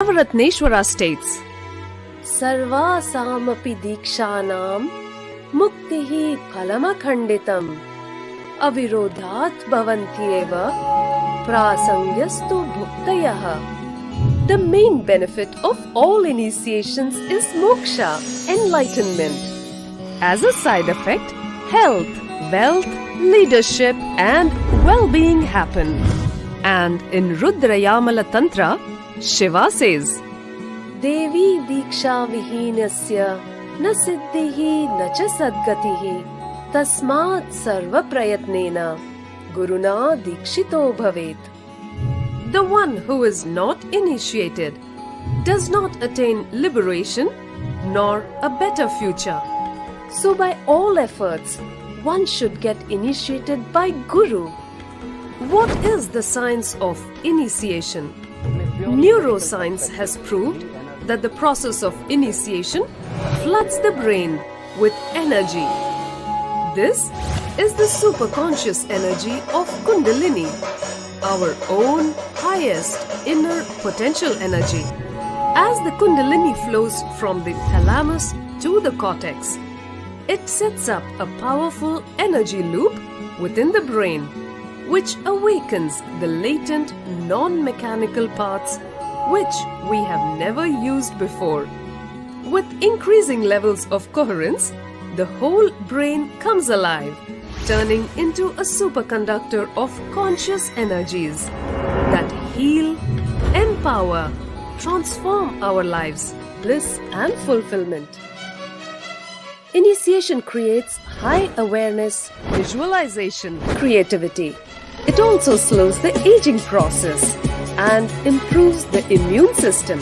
Navaratneshwara states, Sarvasamapi dikshanam muktihi phalamakhanditam avirodhat bhavantyeva prasangyastu bhuktayaha. The main benefit of all initiations is moksha, enlightenment. as a side effect, health, wealth, leadership, and well-being happen. And in Rudrayamala Tantra, Shiva says, Devi diksha vihinasya na siddhihi na cha sadgatihi tasmat sarva prayatnena guruna dikshito bhavet. the one who is not initiated does not attain liberation nor a better future. So by all efforts, one should get initiated by Guru. What is the science of initiation? Neuroscience has proved that the process of initiation floods the brain with energy. This is the superconscious energy of Kundalini, our own highest inner potential energy. As the Kundalini flows from the thalamus to the cortex, it sets up a powerful energy loop within the brain, which awakens the latent non-mechanical parts which we have never used before. With increasing levels of coherence, the whole brain comes alive, turning into a superconductor of conscious energies that heal, empower, transform our lives, bliss and fulfillment. Initiation creates high awareness, visualization, creativity. It also slows the aging process and improves the immune system.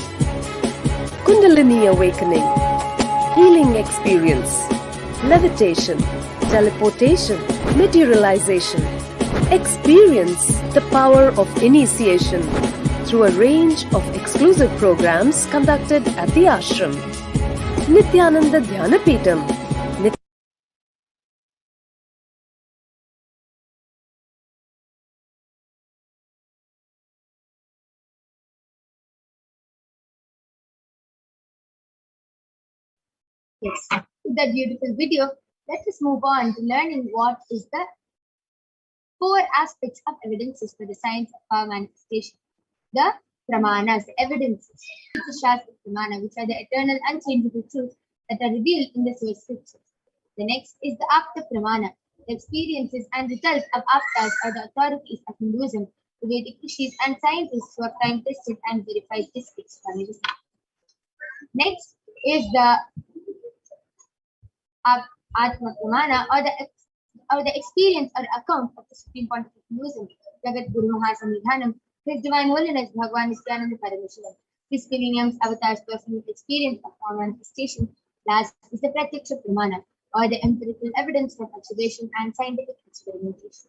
Kundalini awakening, healing experience, levitation, teleportation, materialization. Experience the power of initiation through a range of exclusive programs conducted at the ashram. Nithyananda Dhyanapitham. Yes, with that beautiful video, let us move on to learning what is the four aspects of evidences for the science of power manifestation. The pramanas, the evidences, the Shastra Pramana, which are the eternal unchangeable truths that are revealed in the source scriptures. The next is the Apta Pramana, the experiences and results of Aptas or the authorities of Hinduism, the Vedic rishis and scientists who have time tested and verified this explanation. Next is the Atma Pramana or the experience or account of the Supreme Pontiff of Hinduism, Jagat Guru Mahasamidhanam, His Divine Holiness Bhagwan Nithyananda Paramashivam. His millennium's avatar's personal experience of power manifestation. Last is the Pratyaksha Pramana or the empirical evidence from observation and scientific experimentation.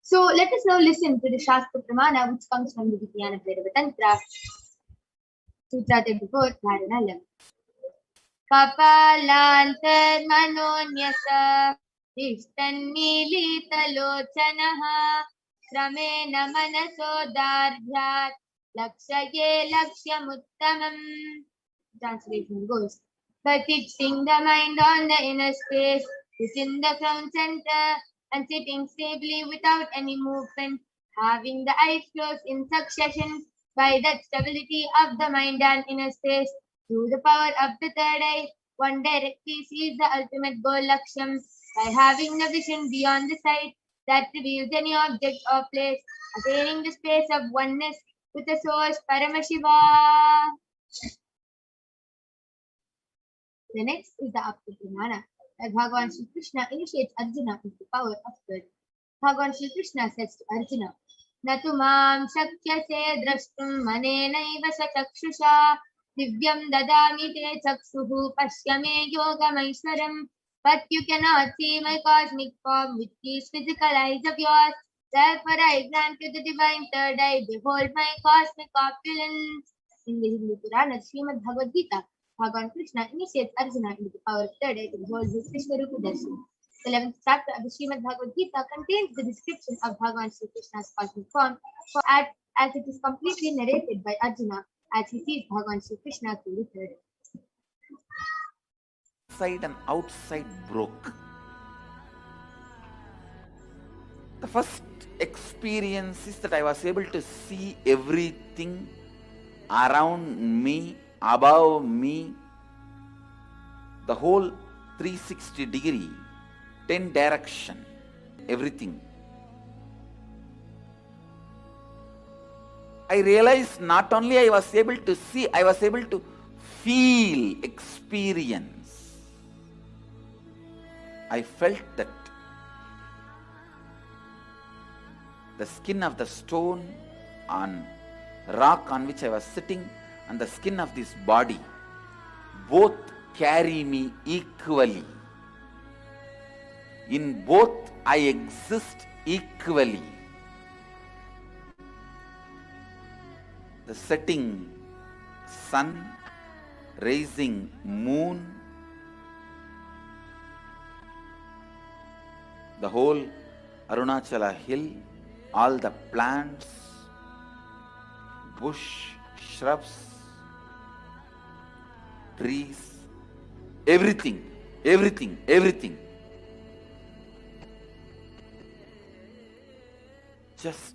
So let us now listen to the Shastra Pramana, which comes from the Vijnana Bhairava Tantra, Sutra 34, Dharana 11. कपालान्तर्मनोन्यस तिष्ठन्मीलितलोचनः क्रमेण मनसोदार्ढ्यात् लक्ष्ये लक्ष्यमुत्तमम्. Translation goes, by fixing the mind on the inner space within the crown center and sitting stably without any movement, having the eyes closed in succession, by that stability of the mind and inner space, through the power of the third eye, one directly sees the ultimate goal Laksham by having the vision beyond the sight that reveals any object or place, attaining the space of oneness with the source Paramashiva. The next is the Apta Pramana, that Bhagavan Shri Krishna initiates Arjuna with the power of third. Bhagavan Shri Krishna says to Arjuna, Natu mam shakyase drashtum manenaiva chakshusha Divyam dadami te chaksuhu pashyame yogamaishwaram. But you cannot see my cosmic form with these physical eyes of yours. Therefore I grant you the divine third eye. Behold my cosmic opulence. In the Hindu Purana, Srimad Bhagavad Gita, Bhagavan Krishna initiates Arjuna into the power of third eye to behold his Vishwarupa Darshan. The 11th chapter of the Srimad Bhagavad Gita contains the description of Bhagavan Shri Krishna's cosmic form, as it is completely narrated by Arjuna as he sees Bhagavan Shri Krishna through the third eye. Inside and outside broke. The first experience is that I was able to see everything around me, above me, the whole 360 degree, 10 direction, everything. I realized not only I was able to see, I was able to feel, experience. I felt that the skin of the stone on rock on which I was sitting and the skin of this body both carry me equally. In both I exist equally. The setting sun, rising moon, the whole Arunachala hill, all the plants, bush, shrubs, trees, everything, everything, everything. Just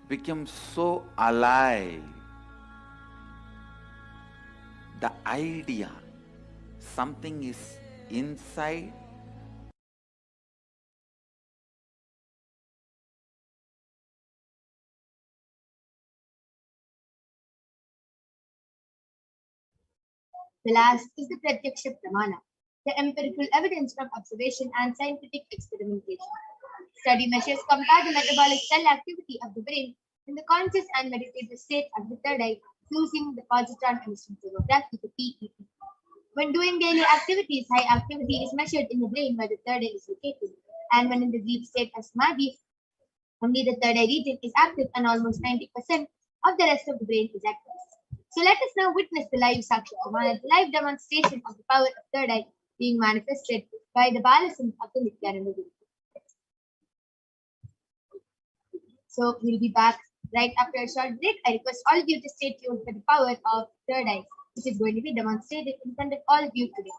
became so alive. The idea, something is inside, The last is the Pratyaksha Pramana, the empirical evidence from observation and scientific experimentation. Study measures compare the metabolic cell activity of the brain in the conscious and meditative state of the third eye using the positron emission tomography, the PET. When doing daily activities, high activity is measured in the brain where the third eye is located, and when in the deep state of samadhi, only the third eye region is active and almost 90% of the rest of the brain is active. So let us now witness the live Saksha Pramana, the live demonstration of the power of third eye being manifested by the Balasams of the Nithyananda Guru. So we'll be back right after a short break. I request all of you to stay tuned for the power of third eye, which is going to be demonstrated in front of all of you today.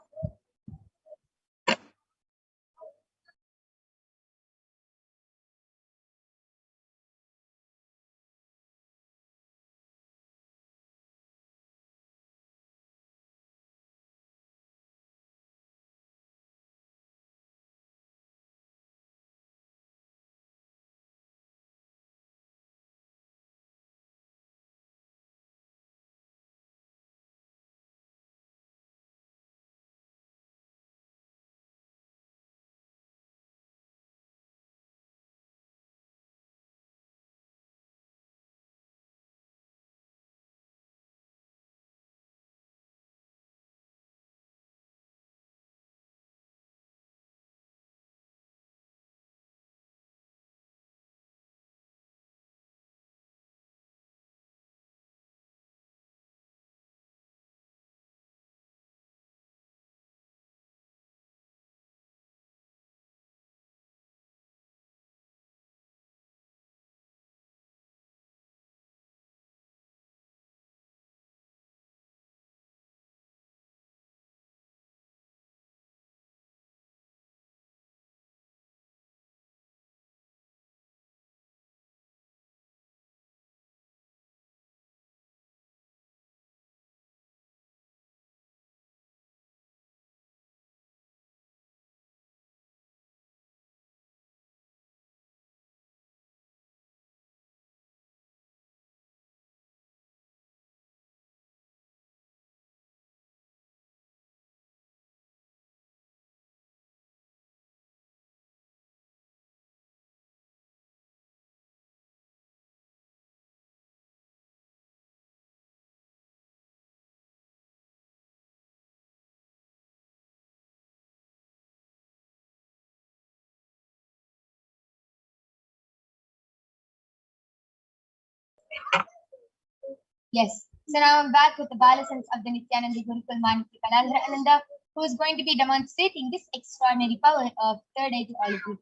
Yes. So now I'm back with the Balasans of the Nithyananda Gurukul Manipuri Kalandra Ananda, who is going to be demonstrating this extraordinary power of third eye to all of you.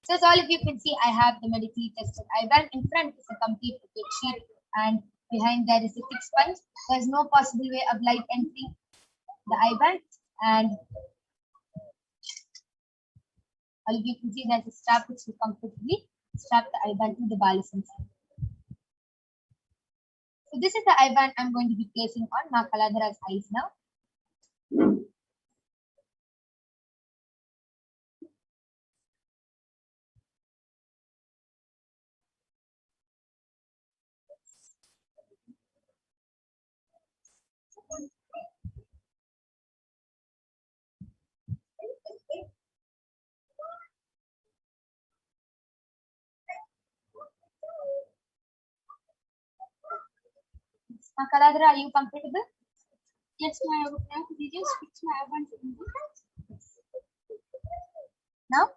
So as all of you can see, I have the medically tested eye band. In front is a complete sheet, and Behind there is the fixed punch. There is no possible way of light entering the eye band, and all you can see there's a strap which will comfortably strap the eye band to the balism. So this is the eye band I'm going to be placing on Ma Kaladhara's eyes now. Ma Kaladhara, are you comfortable? Yes, I would like to just fix my event. Now?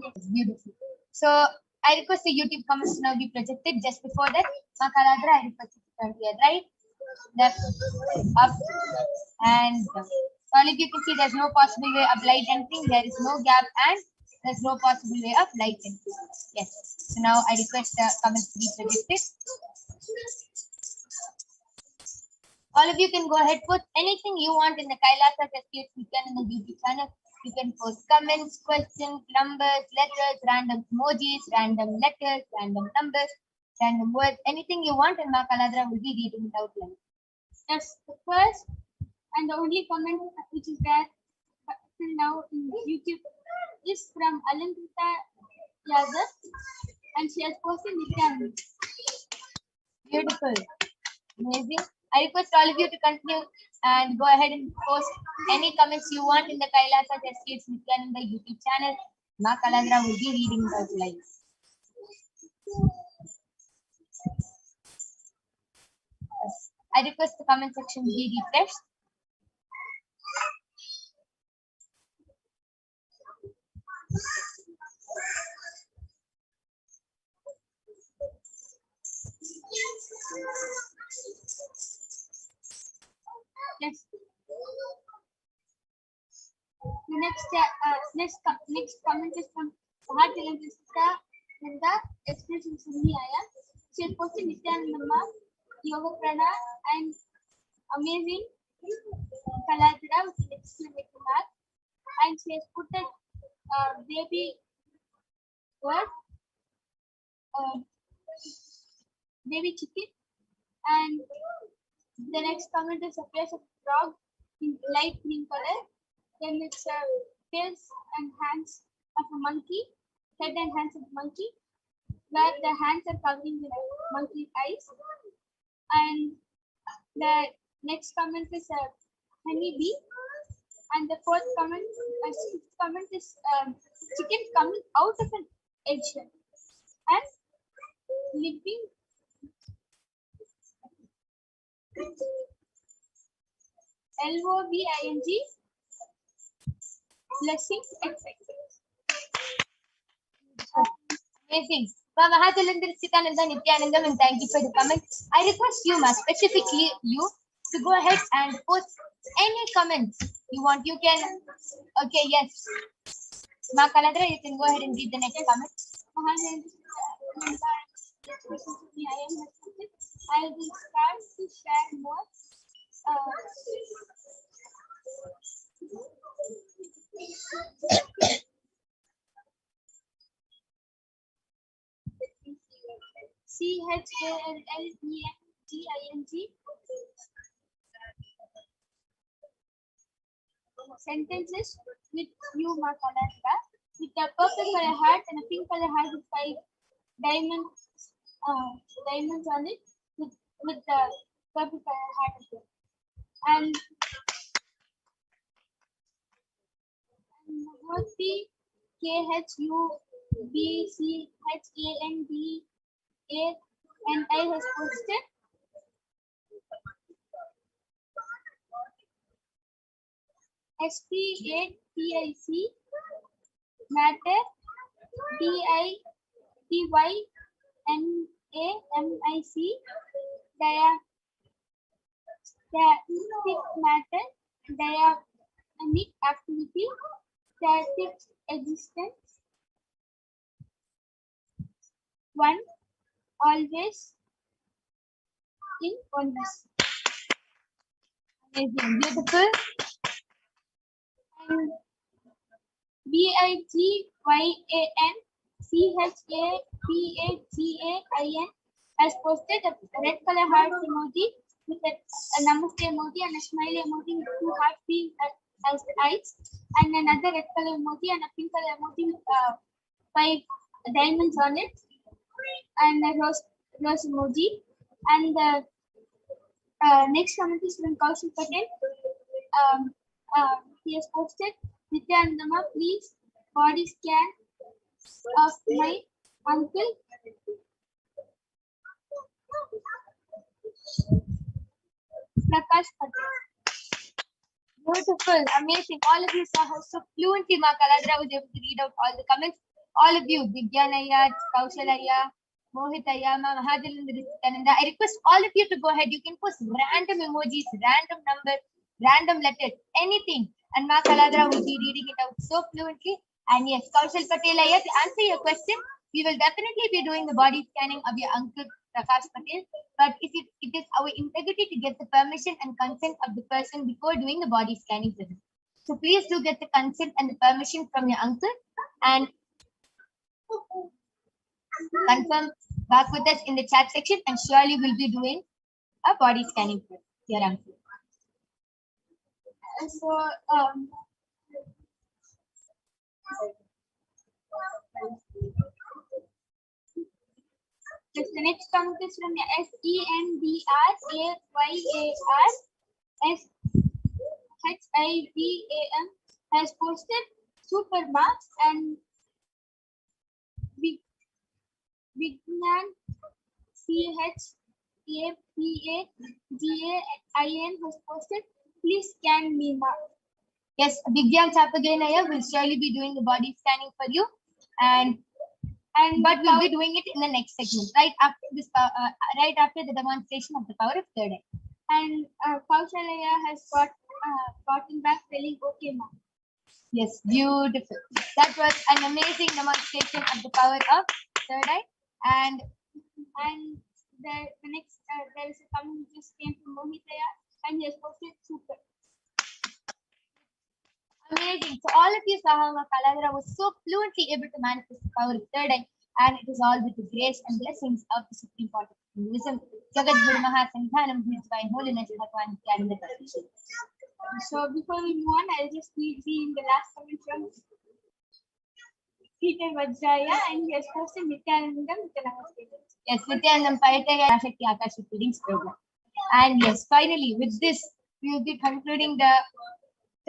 Yes, beautiful. So I request the YouTube comments to now be projected. Just before that, Ma Kaladhara, I request you to turn to your right, left, up, and down. So all of you can see there's no possible way of light entering. There is no gap, and there's no possible way of light entering. Yes. So now I request the comments to be projected. All of you can go ahead, post anything you want in the Kailasa HDH Nithyananda YouTube channel. You can post comments, questions, numbers, letters, random emojis, random letters, random numbers, random words, anything you want, and Ma Kaladhara will be reading it out loud. Yes, the first and the only comment which is there till now in YouTube is from Alankrita Yadav, and she has posted Nithyananda. Beautiful. Amazing. I request all of you to continue and go ahead and post any comments you want in the Kailasa HDH Nithyananda YouTube channel. Ma Kaladhara will be reading those live. I request the comment section be refreshed. Yes. The next comment is from Bharat Jalankista in the expression Sunni Aya. She has posted Nithyananda, Yoga Prana, and amazing Kaladhara with an exclamation mark. And she has put a baby bird, baby chicken, and the next comment is a place of frog in light green color. Then it's a face and hands of a monkey, head and hands of a monkey, where the hands are covering the monkey's eyes. And the next comment is a honeybee. And the fifth comment is chicken coming out of an eggshell and living. LOVING blessings etc. Amazing. Nithyananda, and thank you for the comment. I request you, specifically you, to go ahead and post any comments you want. You can, okay, yes. Ma Kaladhara, you can go ahead and read the next comment. I will start to share more. CHALLENGING sentences with you, Ma Kaladhara, with a purple color heart and a pink color heart with 5 diamonds on it, with the purple color heart as well. And what the KHUBCHANDANI has posted. SPATIC matter DITYNAMIC static matter dynamic activity static existence. 1 always in oneness. Amazing, beautiful. And BIGYANCHAPAGAIN has posted a red color heart emoji with a namaste emoji and a smile emoji with two hearts being as the eyes, and another red color emoji and a pink color emoji with 5 diamonds on it, and a rose emoji. And the next comment is from Kaushik Patel. He has posted, Nithyananda, please body scan of my uncle. Prakash Patel. Beautiful, amazing. All of you saw how so fluently Ma Kaladra was able to read out all the comments. All of you, Vigyanaya, Kaushalaya, Mohitaya, Mahadilanda, I request all of you to go ahead. You can post random emojis, random numbers, random letters, anything. And Ma Kaladra will be reading it out so fluently. And yes, Kaushal Patel, to answer your question, we will definitely be doing the body scanning of your uncle Prakash Patel. But it is our integrity to get the permission and consent of the person before doing the body scanning for him. So please do get the consent and the permission from your uncle and confirm back with us in the chat section, and surely we'll be doing a body scanning for your uncle. So the next comment is from SENDRAYARSHIVAM has posted super marks, and Vignan CHAPAGAIN has posted, please scan me, ma. Yes, Vigyan Chapaganaya will surely be doing the body scanning for you, but we'll be doing it in the next segment, right after this, right after the demonstration of the power of third eye. And Kaushalaya has gotten back telling, okay, ma. Yes, beautiful. That was an amazing demonstration of the power of third eye. And the next there is a comment which just came from Mohitaya, and he has posted super. Amazing. So all of you saw how Kaladra was so fluently able to manifest the power of third eye, and it is all with the grace and blessings of the Supreme Court of Hinduism, Jagat Guru Mahasanghanam, His Divine Holiness, Bhagwan Nithyananda Paramashivam. So before we move on, I'll just be in the last comment from Peter Vajraya, and he has posted Nithyanandam with the namaste. Yes, Nithyanandam Paitaya Parashakti Akashic readings program. And yes, finally, with this, we will be concluding the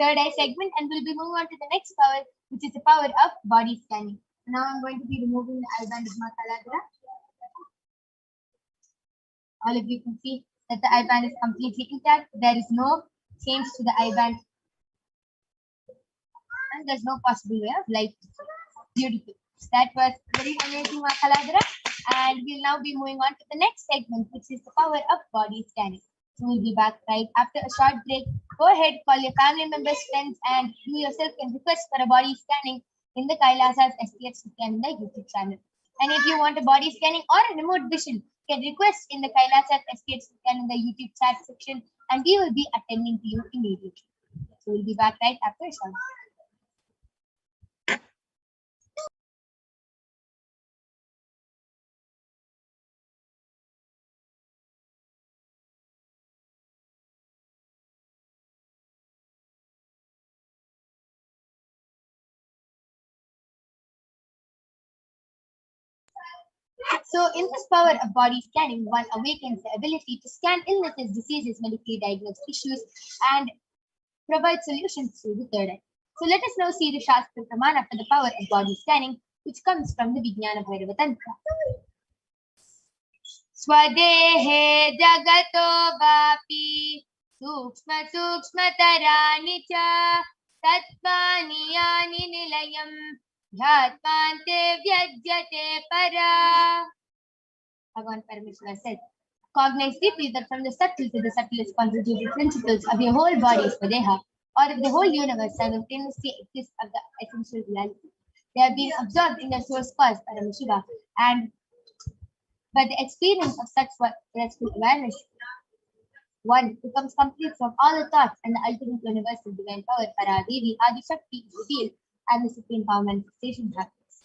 third eye segment, and we'll be moving on to the next power, which is the power of body scanning. Now I'm going to be removing the eye band of Ma Kaladra. All of you can see that the eye band is completely intact. There is no change to the eye band, and there's no possible way of light. Beautiful. That was very amazing, Ma Kaladra. And we'll now be moving on to the next segment, which is the power of body scanning. So we'll be back right after a short break. Go ahead, call your family members, friends, and you yourself can request for a body scanning in the Kailasa's HDH Nithyananda YouTube channel. And if you want a body scanning or a remote vision, you can request in the Kailasa's HDH Nithyananda YouTube chat section, and we will be attending to you immediately. So we'll be back right after a short break. So in this power of body scanning, one awakens the ability to scan illnesses, diseases, medically diagnosed issues, and provide solutions through the third eye. So let us now see the Shastra Pramana for the power of body scanning, which comes from the Vijnana Bhairava Tantra. Swadehe jagato vapi sukshma tarani cha tatvani yani nilayam Dhatmante vyajyate para. Bhagwan Parameshwara said, cognize deeply that from the subtle to the subtlest constitutive principles of your whole body, Swadeha, or of the whole universe, simultaneously exist of the essential reality. They are being absorbed in their source cause, Paramashiva, and by the experience of such restful awareness, one becomes complete from all the thoughts and the ultimate universal divine power, Paradevi, Adishakti, is revealed and the supreme power manifestation happens.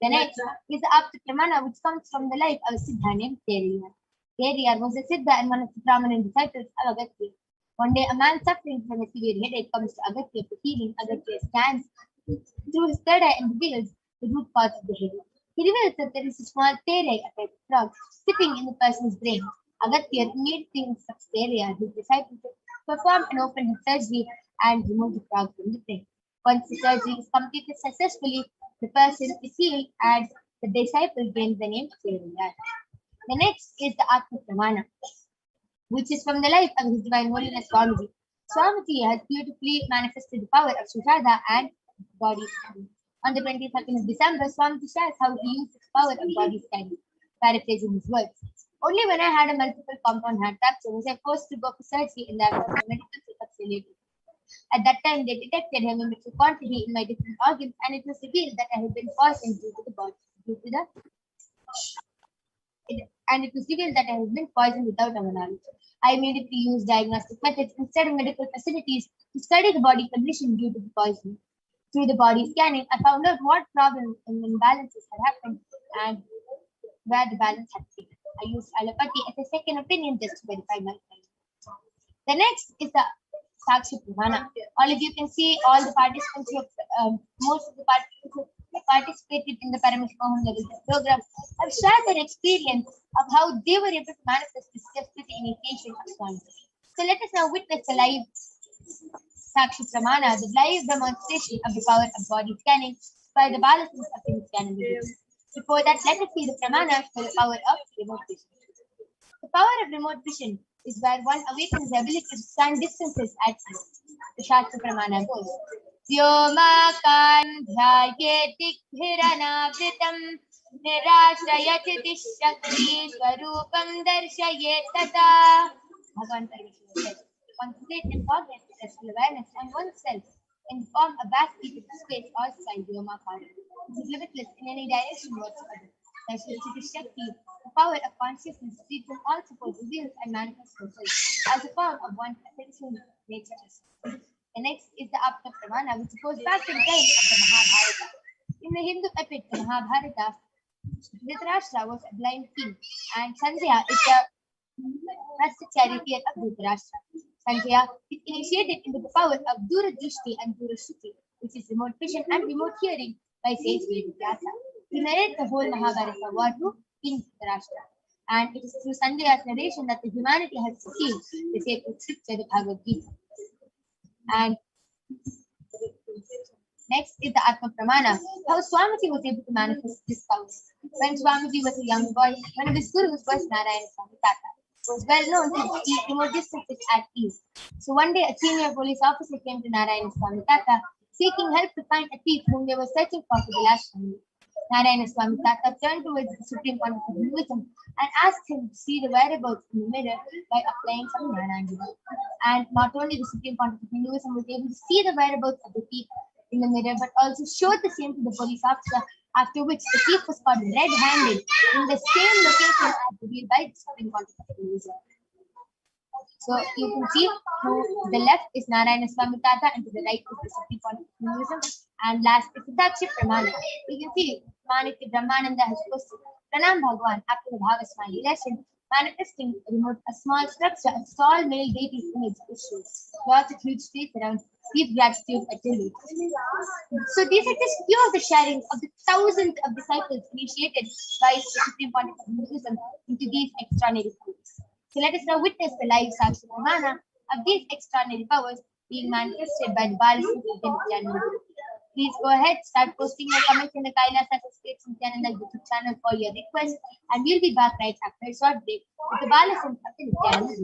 The next is the Apta Pramana, which comes from the life of a Siddha named Teriyar. Teriyar was a Siddha and one of the Brahmanan disciples of Agastya. One day, a man suffering from a severe headache comes to Agastya for healing. Agastya scans through his third eye and reveals the root cause of the headache. He reveals that there is a small tere, a type of frog, sitting in the person's brain. Agastya immediately instructs Teriyar, his disciple, to perform an open head surgery and remove the frog from the brain. Once the surgery is completed successfully, the person is healed and the disciple gains the name Teriyar. The next is the Atma Pramana, which is from the life of His Divine Holiness Swamiji. Swamiji has beautifully manifested the power of Sushada and body scanning. On the 22nd of December, Swamiji shares how he used his power of body scanning, paraphrasing his words. Only when I had a multiple compound heart fracture was I forced to go for surgery in the absence of medical checkups related. At that time, they detected heavy quantity in my different organs, and it was revealed that I had been poisoned and it was revealed that I had been poisoned without our knowledge. I immediately used diagnostic methods instead of medical facilities to study the body condition due to the poison. Through the body scanning, I found out what problems and imbalances had happened and where the balance had been. I used allopathy as a second opinion just to verify my findings. The next is the Sakshi Pramana. All of you can see all the participants who have, most of the participants who have participated in the Paramashivoham level program have shared their experience of how they were able to manifest this just with the initiation of Swami. So let us now witness the live Sakshi Pramana, the live demonstration of the power of body scanning by the Balasins of the Nithyananda. Before that, let us see the Pramana for the power of remote vision. The power of remote vision is where one awakens the ability to scan distances at sea. The Shastra Pramana goes, Vyomakan dhyayet dighiranavitam nirashrayati shakti swarupam darshayet tata. Bhagavan Parashakti says, concentrate and forget special awareness on oneself and form a vast heap of space or sky Vyomakan. It is limitless in any direction whatsoever. Darshayati Shakti, the power of consciousness, frees from all support, reveals and manifests herself as a form of one's essential nature. The next is the Apta Pramana, which goes back to the time of the Mahabharata. In the Hindu epic, the Mahabharata, Dhritarashtra was a blind king, and Sanjaya is the first charioteer of Dhritarashtra. Sanjaya is initiated into the power of Duradrishti and Durashruti, which is remote vision and remote hearing, by sage Vedavyasa. He narrates the whole Mahabharata war to King Dhritarashtra, and it is through Sanjaya's narration that the humanity has received the sacred scripture, the Bhagavad Gita. And next is the Atma Pramana, how Swamiji was able to manifest this power. When Swamiji was a young boy, one of his gurus was Narayana Swami Tata. It was well known to keep remote distances at ease. So one day, a senior police officer came to Narayana Swami Tata, seeking help to find a thief whom they were searching for the last time. Narayana Swami Tata turned towards the Supreme Conduct of Hinduism and asked him to see the whereabouts in the mirror by applying some Narayana. And not only the Supreme Conduct of Hinduism was able to see the whereabouts of the thief in the mirror, but also showed the same to the police officer, after which the thief was caught red-handed in the same location as revealed by the Supreme Conduct of Hinduism. So you can see to the left is Narayana Swami Tata and to the right is the Supreme Conduct of Hinduism. And last is the Dakshi Pramana. You can see Manitya Brahmananda has posted Pranam Bhagwan after the Bhavasmali lesson, manifesting a small structure, a tall male deity's image issues. Lots of huge streets around, deep gratitude at Delhi. So these are just few of the sharings of the thousands of disciples initiated by the Supreme Conduct of Hinduism into these extraordinary powers. So let us now witness the live Sakshi Pramana of these extraordinary powers being manifested by the Balasins of the Nithyananda. Please go ahead, start posting your comments in the Kailasa States Nithyananda YouTube channel for your requests, and we'll be back right after a short break with the Balasins of the Nithyananda.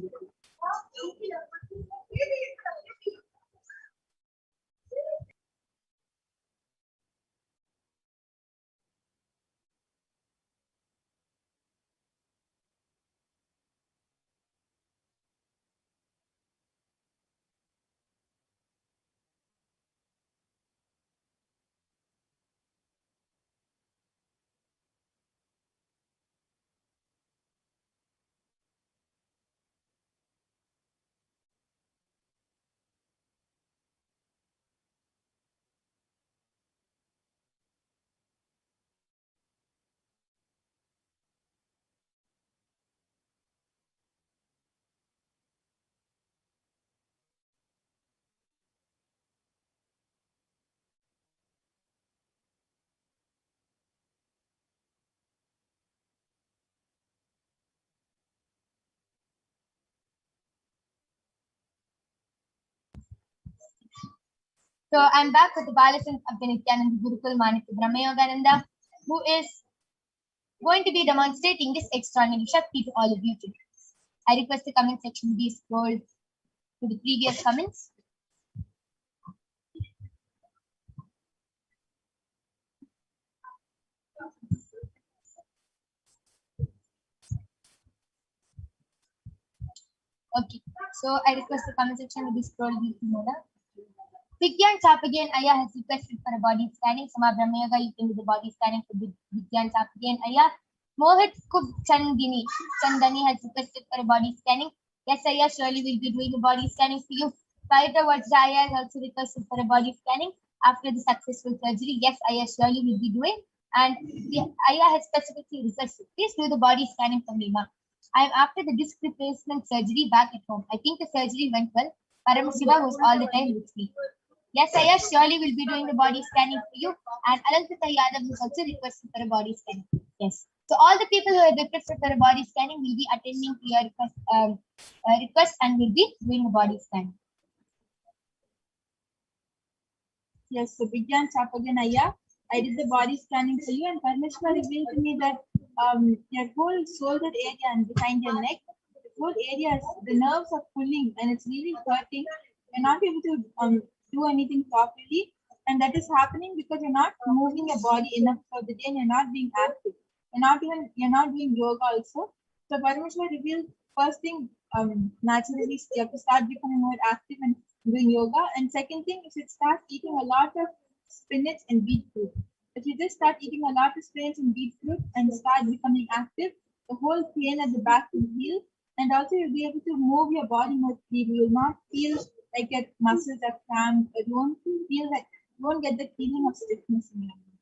So I'm back with the Balasans of the Nithyananda Gurukul Manikya Brahma Yogananda, who is going to be demonstrating this extraordinary Shakti to all of you today. I request the comment section be scrolled to the previous comments. Okay, so I request the comment section to be scrolled to the Vigyan Chapagain Aya has requested for a body scanning. Sama Brahma Yoga, you can do the body scanning for Vigyan Chapagain Aya. Mohit Kub Chandani has requested for a body scanning. Yes, Aya, surely we'll be doing a body scanning for you. Paita Vajraya has also requested for a body scanning after the successful surgery. Yes, Aya, surely we'll be doing. And Aya has specifically requested, please do the body scanning for me, ma. I'm after the disc replacement surgery back at home. I think the surgery went well. Paramashivoham was all the time with me. Yes, Aya, surely we'll be doing the body scanning for you. And Alankita Yadav has also requested for a body scanning. Yes. So all the people who have requested for a body scanning will be attending to your request and will be doing a body scanning. Yes, so Vigyan Chapagan Aya, I did the body scanning for you, and Parmeshwar revealed to me that your whole shoulder area and behind your neck, the whole area, the nerves are pulling and it's really hurting. You're not able to do anything properly, and that is happening because you're not moving your body enough for the day and you're not being active. You're not doing yoga also. So Parmeshwar revealed first thing, naturally you have to start becoming more active and doing yoga. And second thing, you should start eating a lot of spinach and beetroot. If you just start eating a lot of spinach and beetroot and start becoming active, the whole pain at the back will heal, and also you'll be able to move your body more freely. You will not feel like your muscles are cramped. You won't get the feeling of stiffness in your body.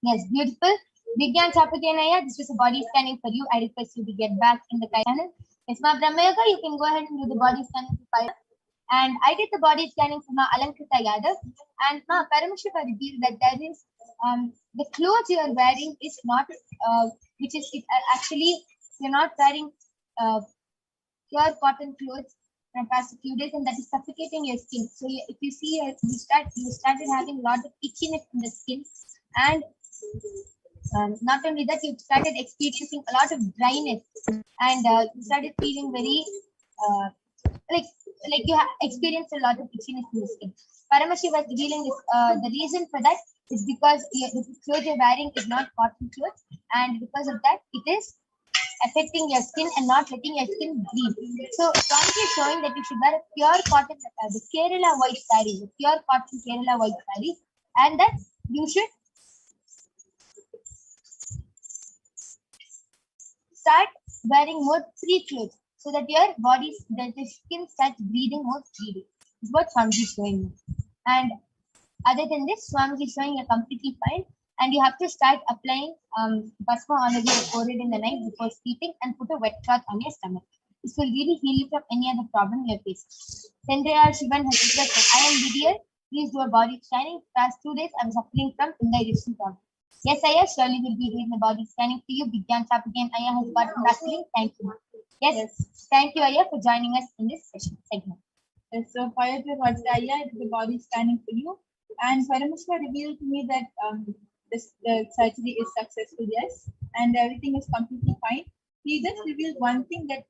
Yes, beautiful. Vigyan Chapaganaya, this was a body scanning for you. I request you to get back in the channel. Yes, ma Brahma Yoga, you can go ahead and do the body scanning for Fire. And I did the body scanning for Ma Alankita Yadav. And Ma Paramashiva revealed that there is the clothes you are wearing is not, actually, you're not wearing pure cotton clothes from past few days, and that is suffocating your skin. So if you see, you started having a lot of itchiness in the skin, and not only that, you started experiencing a lot of dryness, and you started feeling very like you experienced a lot of itchiness in the skin. Paramashiva was revealing this. The reason for that is because the clothes you're wearing is not cotton clothes, and because of that, it is affecting your skin and not letting your skin breathe. So Swamiji is showing that you should wear a pure cotton, the Kerala white saree, the pure cotton Kerala white saree, and that you should start wearing more free clothes so that your body, that the skin starts breathing more freely. Is what Swamiji is showing. And other than this, Swamiji is showing you're completely fine. And you have to start applying basma on your forehead in the night before sleeping and put a wet cloth on your stomach. This will really heal you from any other problem you're facing. Sendaya Shivan has said, I am Didier. Please do a body scanning. Past 2 days, I'm suffering from indigestion problem. Yes, Aya, surely will be doing the body scanning for you. Vigyan Chapagan Aya has gotten back to you. Thank you. Yes, thank you, Aya, for joining us in this segment. Yes, so Fire Vajraya, I did the body scanning for you. And Parameshwar revealed to me that the surgery is successful, yes, and everything is completely fine. He just revealed one thing that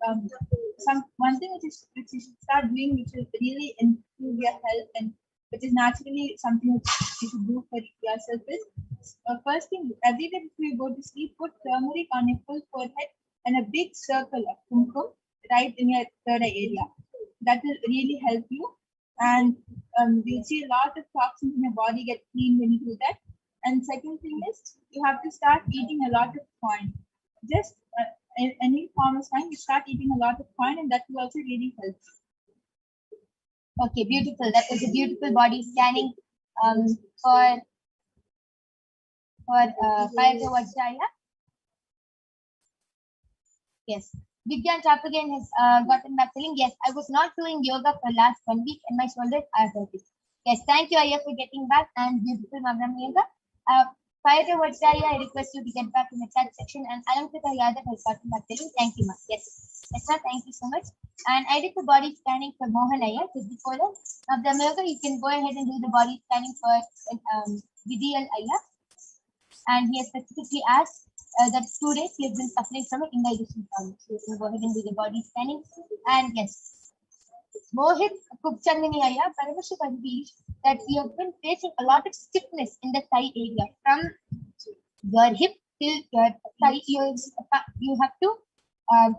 one thing which you should start doing, which will really improve your health and which is naturally something which you should do for yourself is first thing, every day before you go to sleep, put turmeric on your full forehead and a big circle of kumkum right in your third eye area. That will really help you, and you'll see a lot of toxins in your body get clean when you do that. And second thing is, you have to start eating a lot of corn. Just any form of fine, you start eating a lot of corn, and that will also really help. Okay, beautiful. That was a beautiful body scanning for Fire Vajraya. Yes. Vigyan Chapagan has gotten back telling, yes, I was not doing yoga for last 1 week and my shoulders are hurting. Yes, thank you, Aya, for getting back, and beautiful Madam Yoga. Prior to Vajraya, I request you to get back in the chat section, and Alamkrita Yadav has gotten back to you. Thank you, ma. Yes, ma, thank you so much. And I did the body scanning for Mohan Iyer just before that. Now, Brahmayoga, you can go ahead and do the body scanning for Vidiyal Iyer. And he has specifically asked that 2 days he has been suffering from an indigestion problem. So you can go ahead and do the body scanning. And yes, Mohit Kupchandani Iyer, Paramashivoham revealed that you have been facing a lot of stiffness in the thigh area from your hip till your thigh. You have to,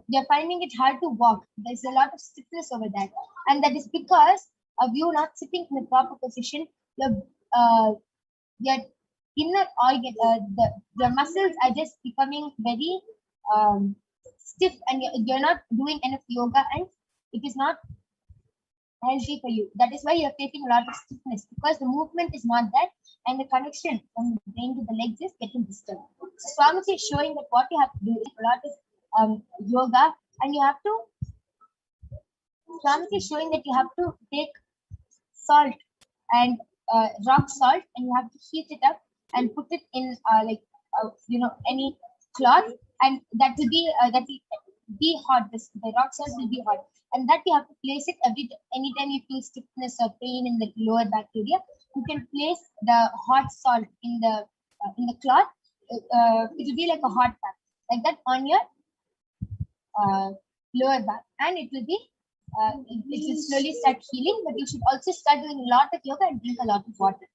you're finding it hard to walk. There's a lot of stiffness over that. And that is because of you not sitting in the proper position. Your inner organ, your muscles are just becoming very stiff, and you're not doing enough yoga, and it is not healthy for you. That is why you're facing a lot of stiffness, because the movement is not that, and the connection from the brain to the legs is getting disturbed. So Swamiji is showing that what you have to do is a lot of yoga, and you have to, Swamiji is showing that you have to take salt and rock salt, and you have to heat it up and put it in any cloth, and that will be hot. The rock salt will be hot, and that you have to place it anytime you feel stiffness or pain in the lower back area. You can place the hot salt in the cloth. It will be like a hot pack, like that on your lower back, and it will be it will slowly start healing. But you should also start doing a lot of yoga and drink a lot of water.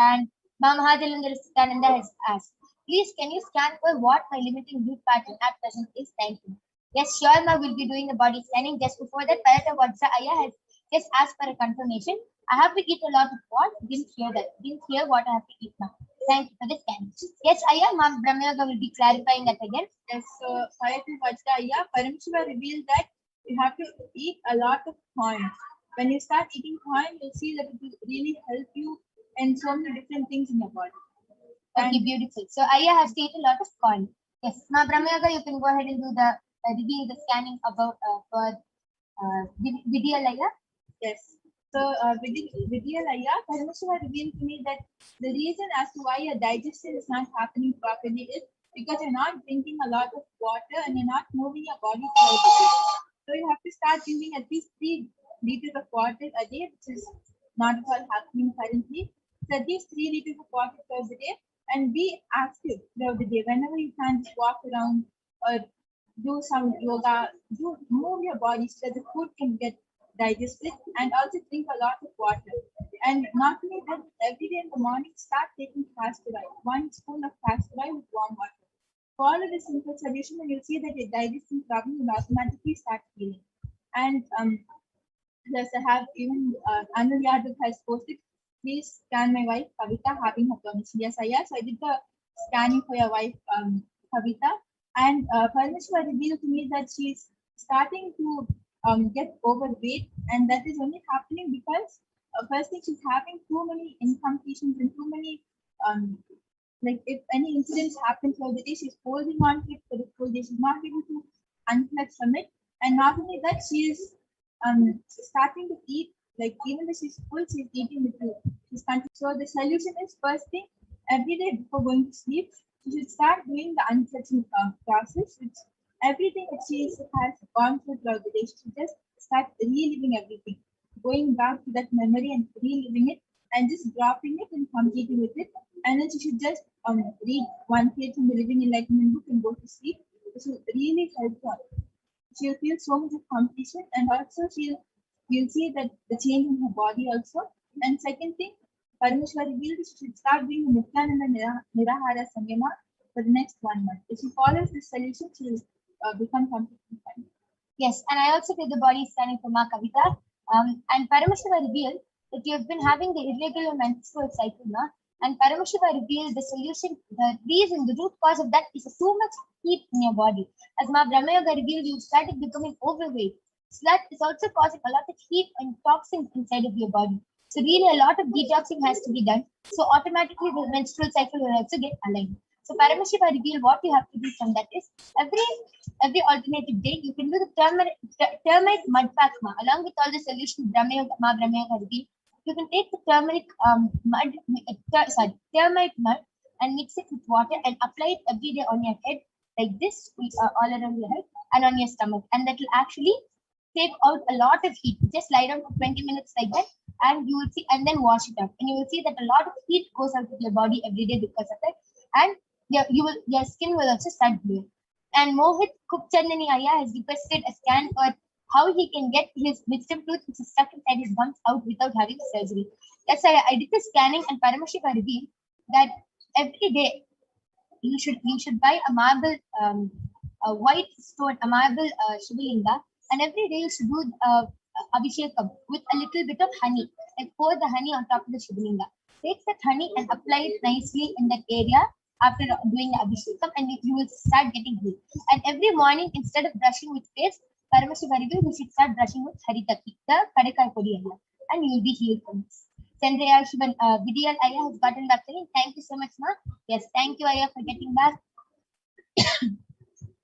And Mahadalendra Nithyananda has asked, please can you scan for what my limiting root pattern at present is? Thank you. Yes, sure, ma, will be doing the body scanning. Just before that, Parata Vajra Aya has just asked for a confirmation. I have to eat a lot of what? Didn't hear that. Didn't hear what I have to eat now. Thank you for the scan. Yes, Aya, Ma'am Brahmayoga will be clarifying that again. Yes, so Parata Vajra Aya, Paramashiva revealed that you have to eat a lot of corn. When you start eating corn, you'll see that it will really help you in so many different things in your body. Okay, beautiful. So Aya has to eat a lot of corn. Yes, Ma'am Brahmayoga, you can go ahead and do the reveal the scanning about for Vidiyalaya. Yes. So Vidiyalaya, Paramashiva revealed to me that the reason as to why your digestion is not happening properly is because you're not drinking a lot of water and you're not moving your body throughout the day. So you have to start drinking at least 3 liters of water a day, which is not at all happening currently. So at least 3 liters of water throughout the day, and be active throughout the day. Whenever you can, just walk around or do some yoga, move your body so that the food can get digested, and also drink a lot of water. And not only that, every day in the morning, start taking castor oil, 1 spoon of castor oil with warm water. Follow this simple solution, and you'll see that your digestion problem will automatically start healing. And yes, I have even Anil Yadav has posted, please scan my wife Kavita having her permission. Yes, I did the scanning for your wife Kavita, and Paramashiva revealed to me that she's starting to get overweight, and that is only happening because first thing, she's having too many incompletions and too many like if any incidents happen throughout the day, she's holding on to it for the full day. She's not able to unplug from it, and not only that, she is starting to eat, like even though she's full, she's eating with you. So the solution is, first thing, every day before going to sleep, you should start doing the unplugging process, which everything that she has gone through throughout the day, she should just start reliving everything, going back to that memory and reliving it, and just dropping it and completing with it. And then she should just read 1 page from the Living Enlightenment book and go to sleep. This will really help her. She'll feel so much of completion, and also you'll see that the change in her body also. And second thing, Paramashiva revealed she should start doing Nithyananda Nirahara Samyama for the next 1 month. If she follows this solution, she will become completely fine. Yes, and I also did the body scanning for Ma Kavita. And Paramashiva revealed that you have been having the irregular menstrual cycle now. And Paramashiva revealed the solution, the reason, the root cause of that is too much heat in your body. As Ma Brahmayoga revealed, you started becoming overweight. So that is also causing a lot of heat and toxins inside of your body. So really a lot of detoxing has to be done. So automatically the menstrual cycle will also get aligned. So Paramashiva revealed what you have to do from that is every alternative day you can do the termite mud pack along with all the solutions Ma Brahmayoga revealed. You can take the turmeric termite mud and mix it with water and apply it every day on your head like this, all around your head and on your stomach, and that will actually take out a lot of heat. Just lie down for 20 minutes like that, and you will see, and then wash it out, and you will see that a lot of heat goes out of your body every day because of that, and your skin will also start glowing. And Mohit Kupchandani Aya has requested a scan for how he can get his wisdom tooth, which is stuck inside his gums, out without having surgery. That's why I did the scanning, and Paramashiva revealed that every day you should buy a marble, a white stone, a marble Shivalinga, and every day you should do Abhishekam with a little bit of honey. Like pour the honey on top of the Shivalinga. Take that honey and apply it nicely in that area after doing the Abhishekam, and you will start getting healed. And every morning, instead of brushing with paste, Paramashiva revealed you should start brushing with Haritaki, the Kadakai Podi area, and you will be healed from this. Chandraya Shivan Vidiyal Aya has gotten back to me. Thank you so much, Ma. Yes, thank you, Aya, for getting back.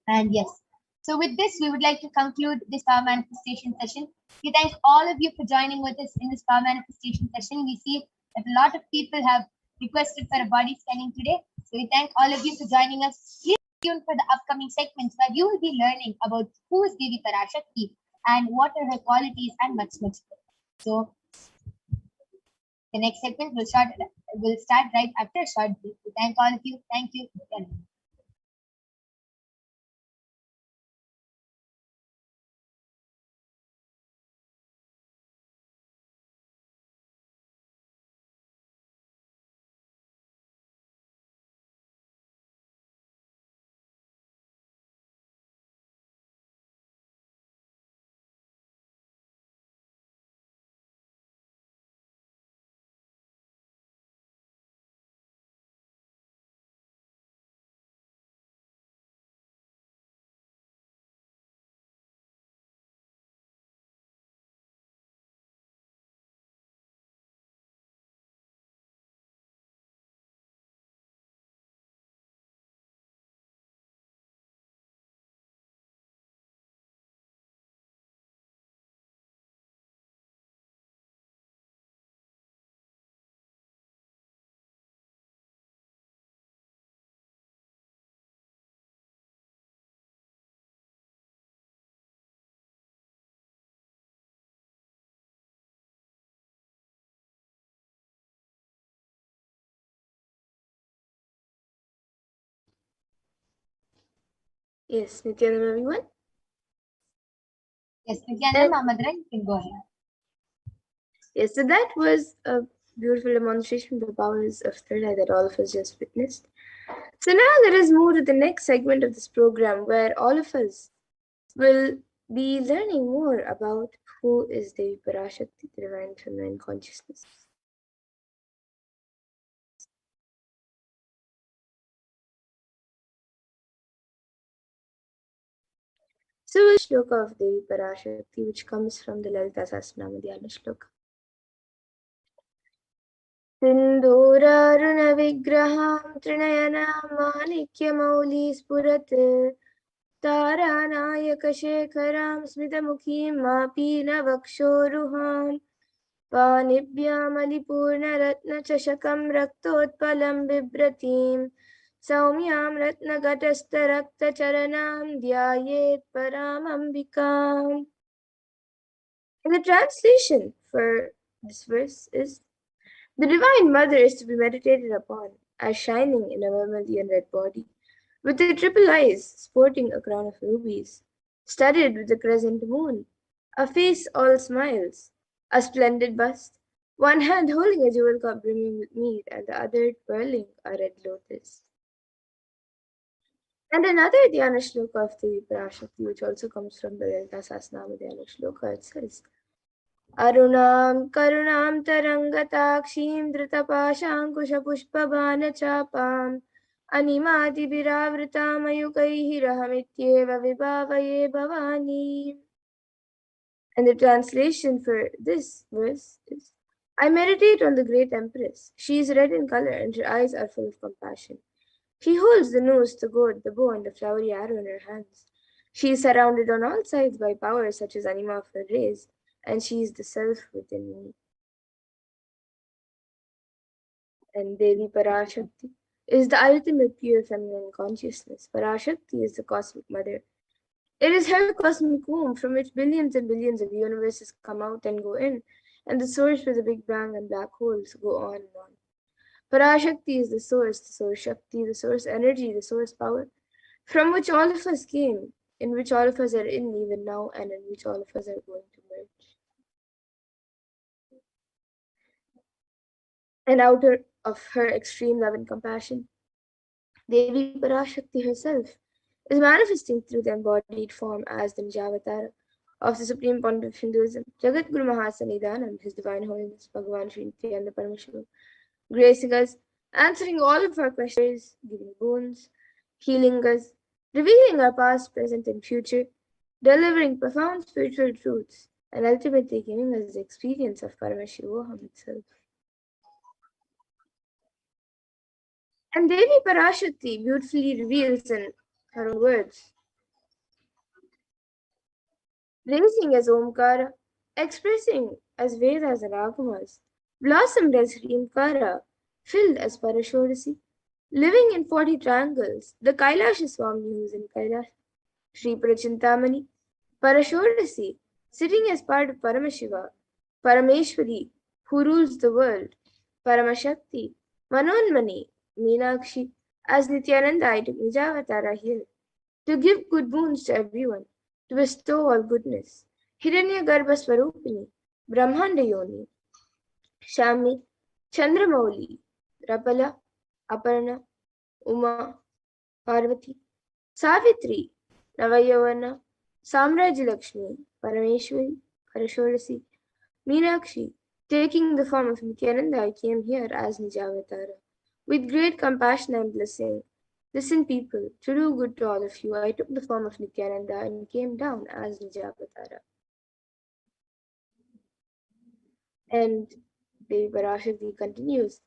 And yes, so with this, we would like to conclude this power manifestation session. We thank all of you for joining with us in this power manifestation session. We see that a lot of people have requested for a body scanning today. So we thank all of you for joining us. Please stay tuned for the upcoming segments where you will be learning about who is Devi Parashakti and what are her qualities and much, much more. So the next segment will start right after a short break. We thank all of you. Thank you. Yes, Nithyananda, everyone. Yes, Nithyananda, Madhura, you can go ahead. Yes, so that was a beautiful demonstration of the powers of third eye that all of us just witnessed. So now let us move to the next segment of this program where all of us will be learning more about who is Devi Parashakti, the divine feminine consciousness. So a shloka of Devi Parashakti, which comes from the Lalita Sahasranama shloka. सिन्दूरारुणविग्रहां त्रिनयनां माणिक्यमौली स्फुरत् तारानायकशेखरां स्मितमुखीं मापीनवक्षोरुहां पाणिभ्यामलिपूर्णरत्नचषकं रक्तोत्पलं बिभ्रतीं सौम्यां रत्नघटस्थरक्तचरणां ध्यायेत् परामम्बिकाम्. And the translation for this verse is: the Divine Mother is to be meditated upon as shining in a vermilion red body, with the triple eyes sporting a crown of rubies, studded with the crescent moon, a face all smiles, a splendid bust, one hand holding a jewel cup brimming with mead, and the other twirling a red lotus. And another Dhyana shloka of the Parashakti, which also comes from the Lalita Sahasranama Dhyana shloka, it says: अरुणां करुणां तरङ्गताक्षीं धृतपाशाङ्कुशपुष्पबाणचापाम् अनिमादिभिरावृतामयुगैः रहमित्येव विभावये Bhavani. And the translation for this verse is: I meditate on the great Empress. She is red in color and her eyes are full of compassion. She holds the noose, the gourd, the bow, and the flowery arrow in her hands. She is surrounded on all sides by powers such as anima of her rays, and she is the self within me. And Devi Parashakti, is the ultimate pure feminine consciousness. Parashakti is the cosmic mother. It is her cosmic womb from which billions and billions of universes come out and go in, and the source where the Big Bang and black holes go on and on. Parashakti is the source Shakti, the source energy, the source power, from which all of us came, in which all of us are in even now, and in which all of us are going to merge. And out of her extreme love and compassion, Devi Parashakti herself is manifesting through the embodied form as the Nijavatara of the Supreme Pontiff of Hinduism, Jagat Guru Mahasanidanand, His Divine Holiness Bhagavan Sri Nithyananda Paramashivam, gracing us, answering all of our questions, giving boons, healing us, revealing our past, present, and future, delivering profound spiritual truths, and ultimately giving us the experience of Paramashivoham itself. And Devi Parashakti beautifully reveals in her own words, raising as Omkara, expressing as Vedas and Agamas, blossomed as Hrimkara, filled as Parashodasi, living in 40 triangles, the Kailasha Swami who is in Kailash, Sri Prachintamani, Parashodasi, sitting as part of Paramashiva, Parameshwari, who rules the world, Paramashakti, Manonmani, Meenakshi, as Nithyananda I took Nijavatara here, to give good boons to everyone, to bestow all goodness. Hiranya Garbha Swarupini, Brahmanda Yoni, Shami, Chandramauli, Rapala, Aparna, Uma, Parvati, Savitri, Navayavana, Samraj Lakshmi, Parameshwari, Parashodasi, Meenakshi, taking the form of Nithyananda, I came here as Nijavatara. With great compassion and blessing, listen, people, to do good to all of you, I took the form of Nithyananda and came down as Nijavatara. And Devi Parashakti continues,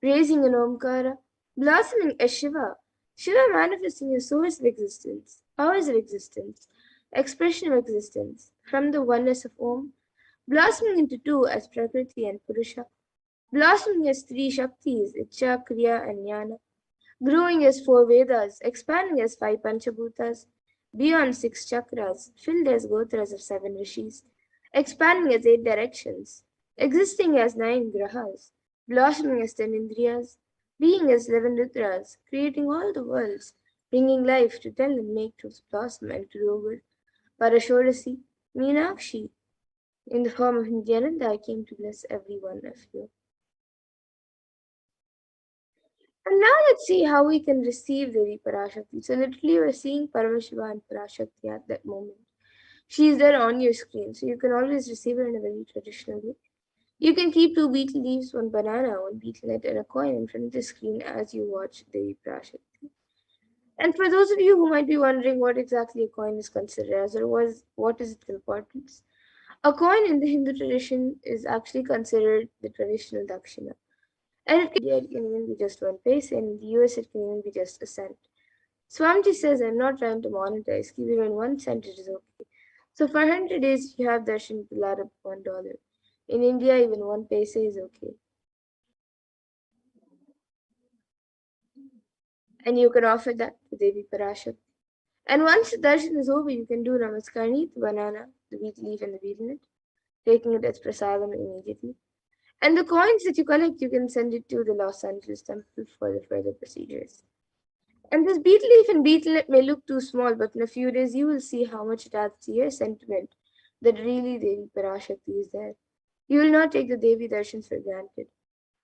raising an Omkara, blossoming as Shiva, Shiva manifesting a source of existence, powers of existence, expression of existence, from the oneness of Om, blossoming into two as Prakriti and Purusha, blossoming as three Shaktis, Icha, Kriya, and Jnana, growing as four Vedas, expanding as five Panchabhutas, beyond six chakras, filled as Gotras of seven rishis, expanding as eight directions, existing as nine grahas, blossoming as 10 indriyas, being as 11 rudras, creating all the worlds, bringing life to tell and make truth blossom and to do good. Parashodasi, Meenakshi, in the form of Nithyananda, I came to bless every one of you. And now let's see how we can receive Devi Parashakti. So literally we're seeing Paramashiva and Parashakti at that moment. She is there on your screen, so you can always receive her in a very traditional way. You can keep 2 betel leaves, 1 banana, 1 betel nut, and a coin in front of the screen as you watch Devi Parashakti. And for those of you who might be wondering what exactly a coin is considered as, or what is its importance, a coin in the Hindu tradition is actually considered the traditional dakshina. And it can even be just 1 paise, and in the US it can even be just a cent. Swamiji says, I'm not trying to monetize, keep even 1 cent, it is okay. So for 100 days, if you have darshan, it will add up $1. In India, even 1 paise is okay. And you can offer that to Devi Parashakti. And once the darshan is over, you can do Namaskarni, the banana, the betel leaf, and the betel nut, taking it as prasadam immediately. And the coins that you collect, you can send it to the Los Angeles temple for the further procedures. And this betel leaf and betel nut may look too small, but in a few days you will see how much it adds to your sentiment that really Devi Parashakti is there. You will not take the Devi darshans for granted.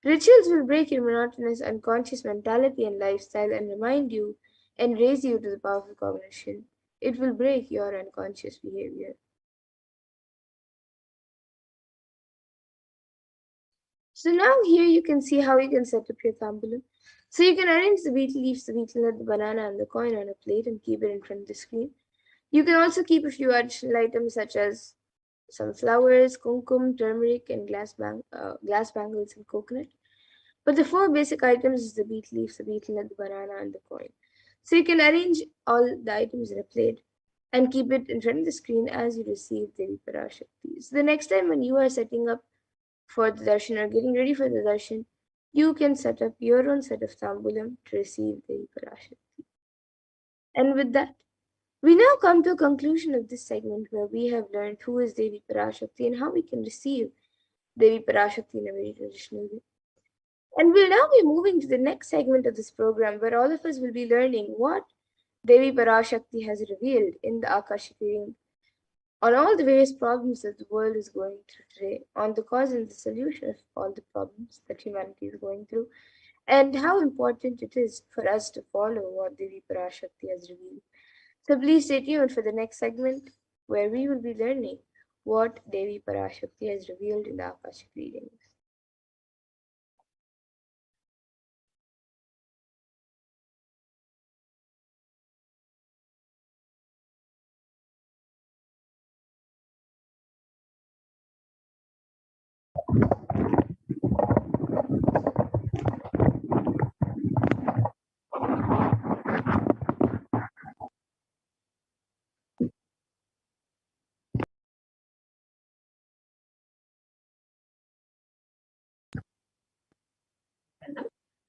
Rituals will break your monotonous unconscious mentality and lifestyle and remind you and raise you to the powerful cognition. It will break your unconscious behavior. So now here you can see how you can set up your tambalam. So you can arrange the betel leaves, the betel nut, the banana, and the coin on a plate and keep it in front of the screen. You can also keep a few additional items such as some flowers, kumkum, turmeric, and glass bangles and coconut. But the 4 basic items is the betel leaves, the betel nut, the banana, and the coin. So you can arrange all the items in a plate and keep it in front of the screen as you receive Devi Parashakti. So the next time when you are setting up for the darshan or getting ready for the darshan, you can set up your own set of tambulam to receive Devi Parashakti. And with that, we now come to a conclusion of this segment where we have learned who is Devi Parashakti and how we can receive Devi Parashakti in a very traditional way. And we'll now be moving to the next segment of this program where all of us will be learning what Devi Parashakti has revealed in the Akashic reading on all the various problems that the world is going through today, on the cause and the solution of all the problems that humanity is going through, and how important it is for us to follow what Devi Parashakti has revealed. So please stay tuned for the next segment where we will be learning what Devi Parashakti has revealed in the Akashic readings.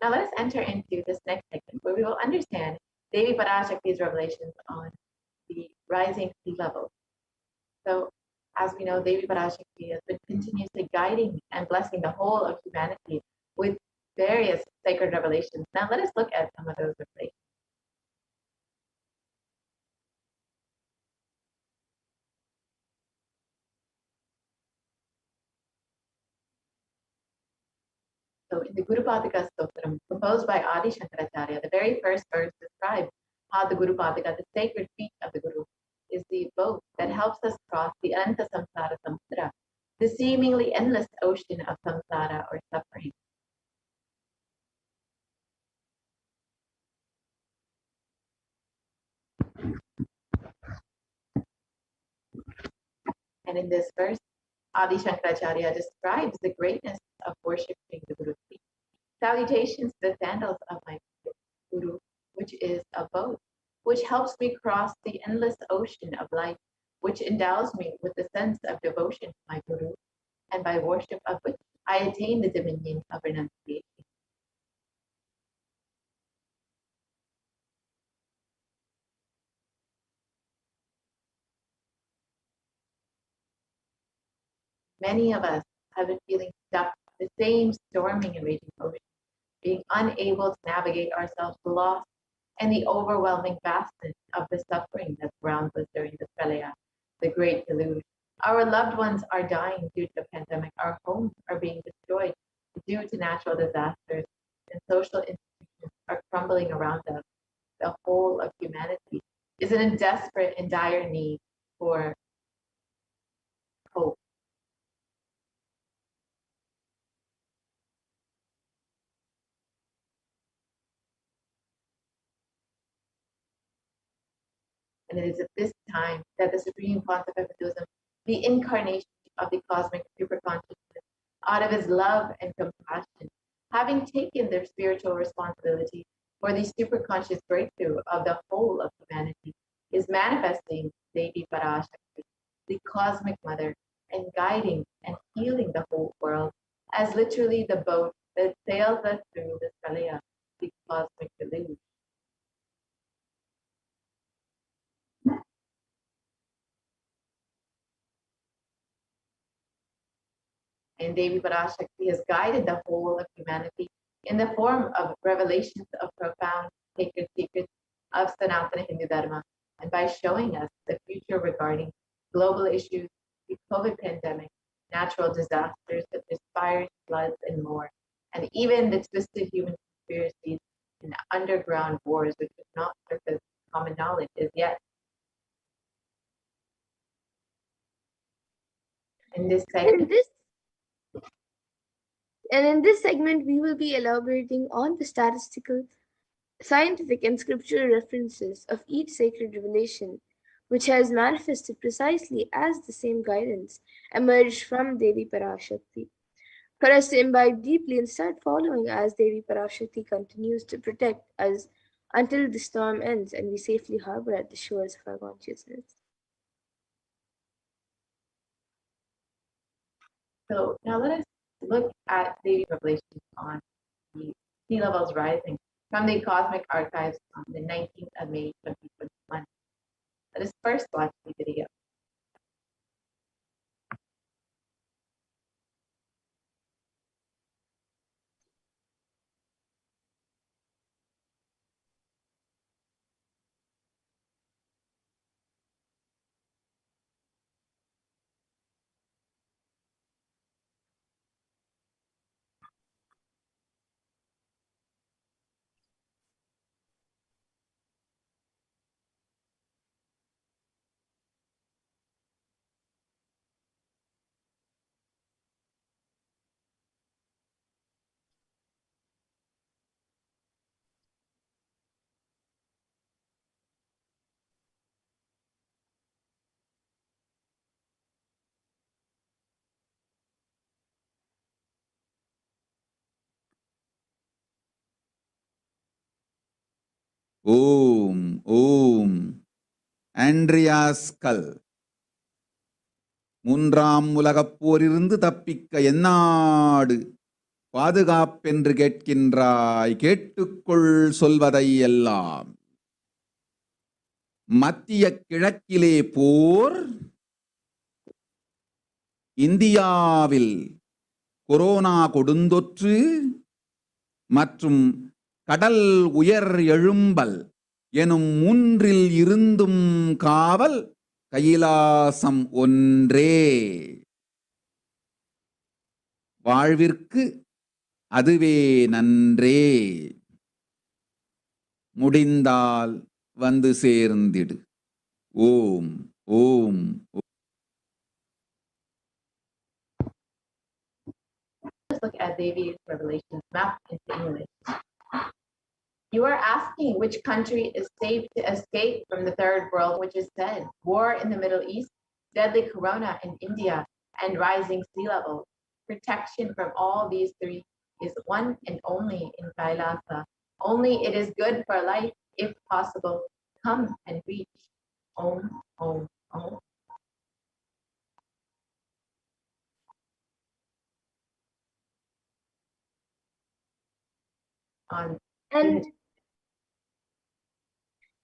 Now let us enter into this next segment where we will understand Devi Parashakti's revelations on the rising sea level. So as we know, Devi Parashakti has been continuously guiding and blessing the whole of humanity with various sacred revelations. Now let us look at some of those revelations. So in the Guru Padika Stotram, composed by Adi Shankaracharya, the very first verse describes how the Guru Padika, the sacred feet of the Guru, is the boat that helps us cross the Anta Samsara Samudra, the seemingly endless ocean of samsara or suffering. And in this verse, Adi Shankaracharya describes the greatness of worshipping the Guru's feet. Salutations to the sandals of my Guru, which is a boat, which helps me cross the endless ocean of life, which endows me with the sense of devotion to my Guru, and by worship of which I attain the dominion of renunciation. Many of us have been feeling stuck in the same storming and raging ocean, being unable to navigate ourselves lost and the overwhelming vastness of the suffering that surrounds us during the pralaya, the great deluge. Our loved ones are dying due to the pandemic. Our homes are being destroyed due to natural disasters, and social institutions are crumbling around us. The whole of humanity is in a desperate and dire need for hope. And it is at this time that the Supreme Pontiff of Hinduism, the incarnation of the cosmic superconsciousness, out of his love and compassion, having taken their spiritual responsibility for the superconscious breakthrough of the whole of humanity, is manifesting Devi Parashakti, the cosmic mother, and guiding and healing the whole world as literally the boat that sails us through the pralaya, the cosmic deluge. And Devi Parashakti has guided the whole of humanity in the form of revelations of profound sacred secrets of Sanatana Hindu Dharma, and by showing us the future regarding global issues, the COVID pandemic, natural disasters such as fires, floods, and more, and even the twisted human conspiracies and underground wars which have not surfaced common knowledge as yet. In this segment, In this segment, we will be elaborating on the statistical, scientific, and scriptural references of each sacred revelation, which has manifested precisely as the same guidance emerged from Devi Parashakti, for us to imbibe deeply and start following as Devi Parashakti continues to protect us until the storm ends and we safely harbor at the shores of our consciousness. so now let us look at the revelations on sea levels rising from the Cosmic Archives on the 19th of May 2021. Let us first watch the video. ஓம் ஓம் Andreas கல். மூன்றாம் உலகப் போரிலிருந்து தப்பிக்க எந்நாடு பாதுகாப்பென்று கேட்கின்றாய், கேட்டுக்கொள் சொல்வதை எல்லாம். மத்திய கிழக்கிலே போர், இந்தியாவில் கொரோனா கொடுந்தொற்று மற்றும் கடல் உயர் எழும்பல் எனும் மூன்றில் இருந்தும் காவல் கைலாசம் ஒன்றே. வாழ்விற்கு அதுவே நன்றே. முடிந்தால் வந்து சேர்ந்திடு. ஓம் ஓம். Let's look at Devi's revelations mapped into English. You are asking which country is safe to escape from the third world, which is said war in the Middle East, deadly corona in India, and rising sea levels. Protection from all these three is one and only in Kailasa. Only it is good for life, if possible. Come and reach. Om, Om, Om.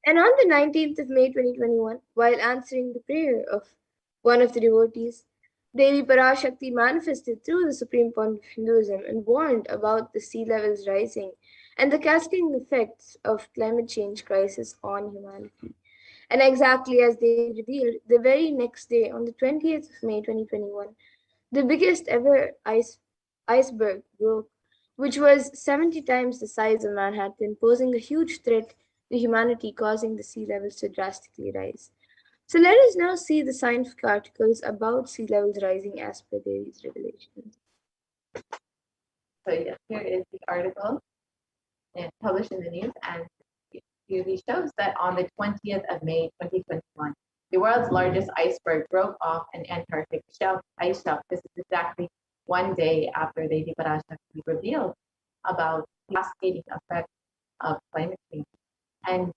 And on the 19th of May 2021, while answering the prayer of one of the devotees, Devi Parashakti manifested through the Supreme Point of Hinduism and warned about the sea levels rising and the cascading effects of climate change crisis on humanity. And exactly as they revealed, the very next day, on the 20th of May 2021, the biggest ever iceberg broke, which was 70 times the size of Manhattan, posing a huge threat to humanity, causing the sea levels to drastically rise. So let us now see the scientific articles about sea levels rising as per Devi's revelations. So yeah, here is the article published in the news, and it clearly shows that on the 20th of May 2021, the world's largest iceberg broke off an Antarctic ice shelf. This is exactly one day after Devi Parashakti revealed about the cascading effects of climate change. And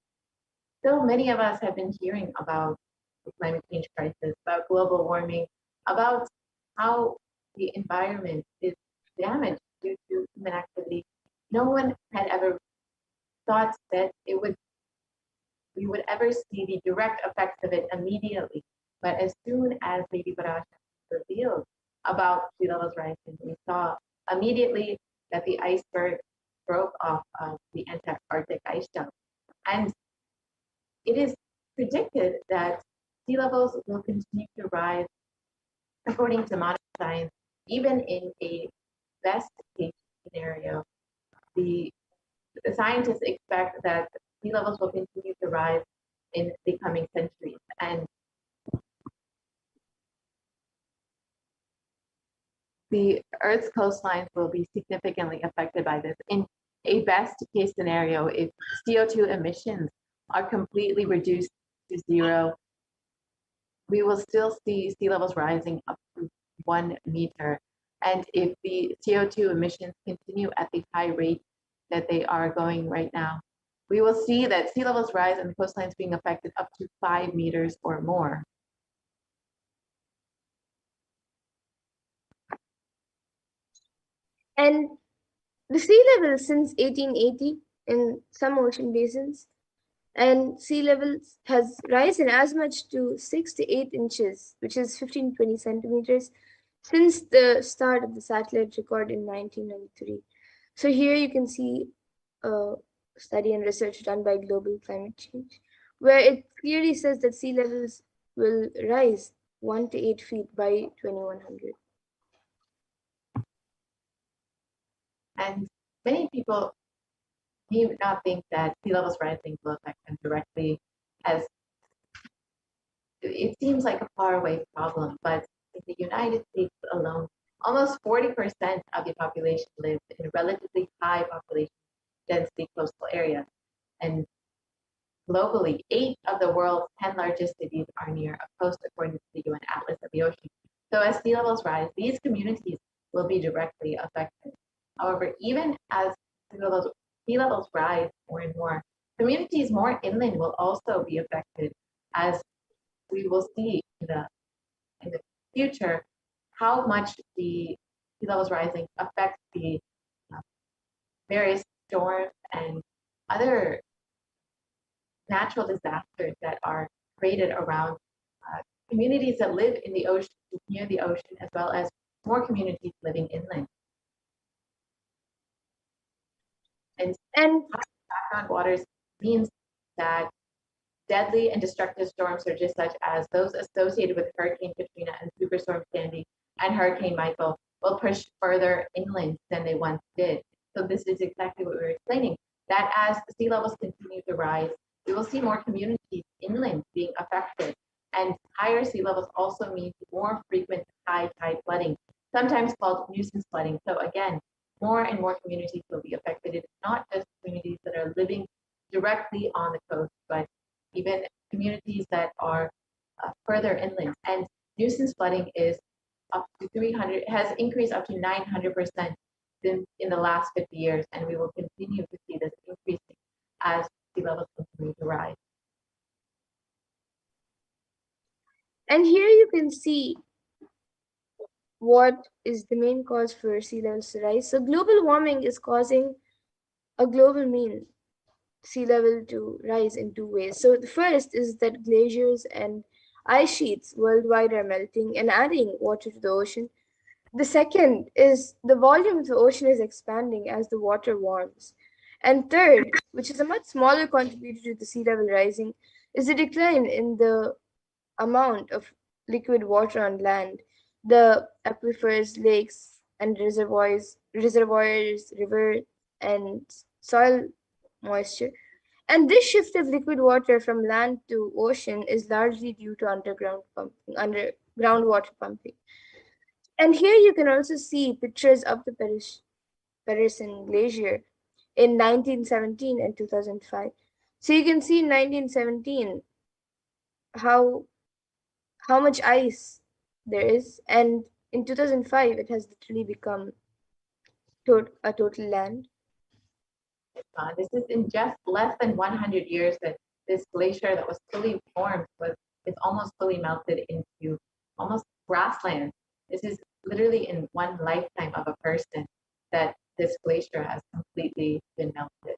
so many of us have been hearing about the climate change crisis, about global warming, about how the environment is damaged due to human activity. No one had ever thought that we would ever see the direct effects of it immediately. But as soon as Devi Parashakti revealed about sea levels rising, we saw immediately that the iceberg broke off of the Antarctic ice shelf. And it is predicted that sea levels will continue to rise, according to modern science, even in a best case scenario. The scientists expect that sea levels will continue to rise in the coming centuries. And the Earth's coastlines will be significantly affected by this. In a best case scenario, if CO2 emissions are completely reduced to zero, we will still see sea levels rising up to 1 meter. And if the CO2 emissions continue at the high rate that they are going right now, we will see that sea levels rise and the coastlines being affected up to 5 meters or more. And the sea level since 1880 in some ocean basins, and sea level has risen as much to 6 to 8 inches, which is 15 to 20 centimeters, since the start of the satellite record in 1993. So here you can see a study and research done by Global Climate Change, where it clearly says that sea levels will rise 1 to 8 feet by 2100. And many people may not think that sea levels rising will affect them directly, as it seems like a faraway problem, but in the United States alone, almost 40% of the population lives in relatively high population density coastal areas. And globally, 8 of the world's 10 largest cities are near a coast, according to the UN Atlas of the Ocean. So as sea levels rise, these communities will be directly affected. However, even as sea levels rise more and more, communities more inland will also be affected, as we will see in the future how much the sea levels rising affects the various storms and other natural disasters that are created around communities that live in the ocean, near the ocean, as well as more communities living inland. And background waters means that deadly and destructive storm surges such as those associated with Hurricane Katrina and Superstorm Sandy and Hurricane Michael will push further inland than they once did. So this is exactly what we were explaining, that as the sea levels continue to rise, we will see more communities inland being affected. And higher sea levels also means more frequent high tide flooding, sometimes called nuisance flooding. So again, more and more communities will be affected. It's not just communities that are living directly on the coast, but even communities that are further inland. And nuisance flooding is up to 300, has increased up to 900% in the last 50 years, and we will continue to see this increasing as sea levels continue to rise. And here you can see what is the main cause for sea levels to rise. So global warming is causing a global mean sea level to rise in 2 ways. So the first is that glaciers and ice sheets worldwide are melting and adding water to the ocean. The second is the volume of the ocean is expanding as the water warms. And third, which is a much smaller contributor to the sea level rising, is a decline in the amount of liquid water on land. The aquifers, lakes, and reservoirs, rivers, and soil moisture. And this shift of liquid water from land to ocean is largely due to underground water pumping. And here you can also see pictures of the Parisian Glacier in 1917 and 2005. So you can see in 1917 how much ice there is, and in 2005 it has literally become a total land. This is in just less than 100 years that this glacier that was fully formed is almost fully melted into almost grassland. This is literally in one lifetime of a person that this glacier has completely been melted.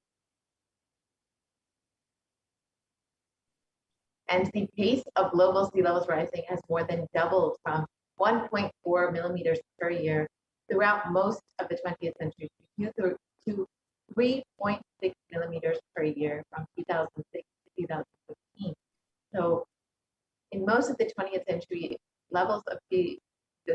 And the pace of global sea levels rising has more than doubled from 1.4 millimeters per year throughout most of the 20th century to 3.6 millimeters per year from 2006 to 2015. So in most of the 20th century, levels of the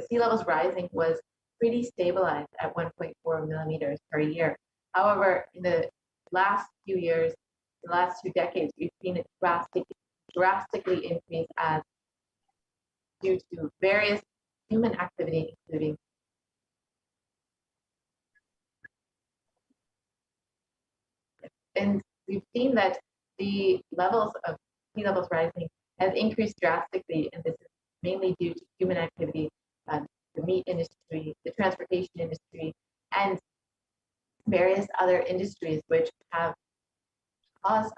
sea levels rising was pretty stabilized at 1.4 millimeters per year. However, in the last few years, the last 2 decades, we've seen it drastically increase as due to various human activity, including and we've seen that the levels of sea levels rising has increased drastically, and this is mainly due to human activity, the meat industry, the transportation industry, and various other industries which have caused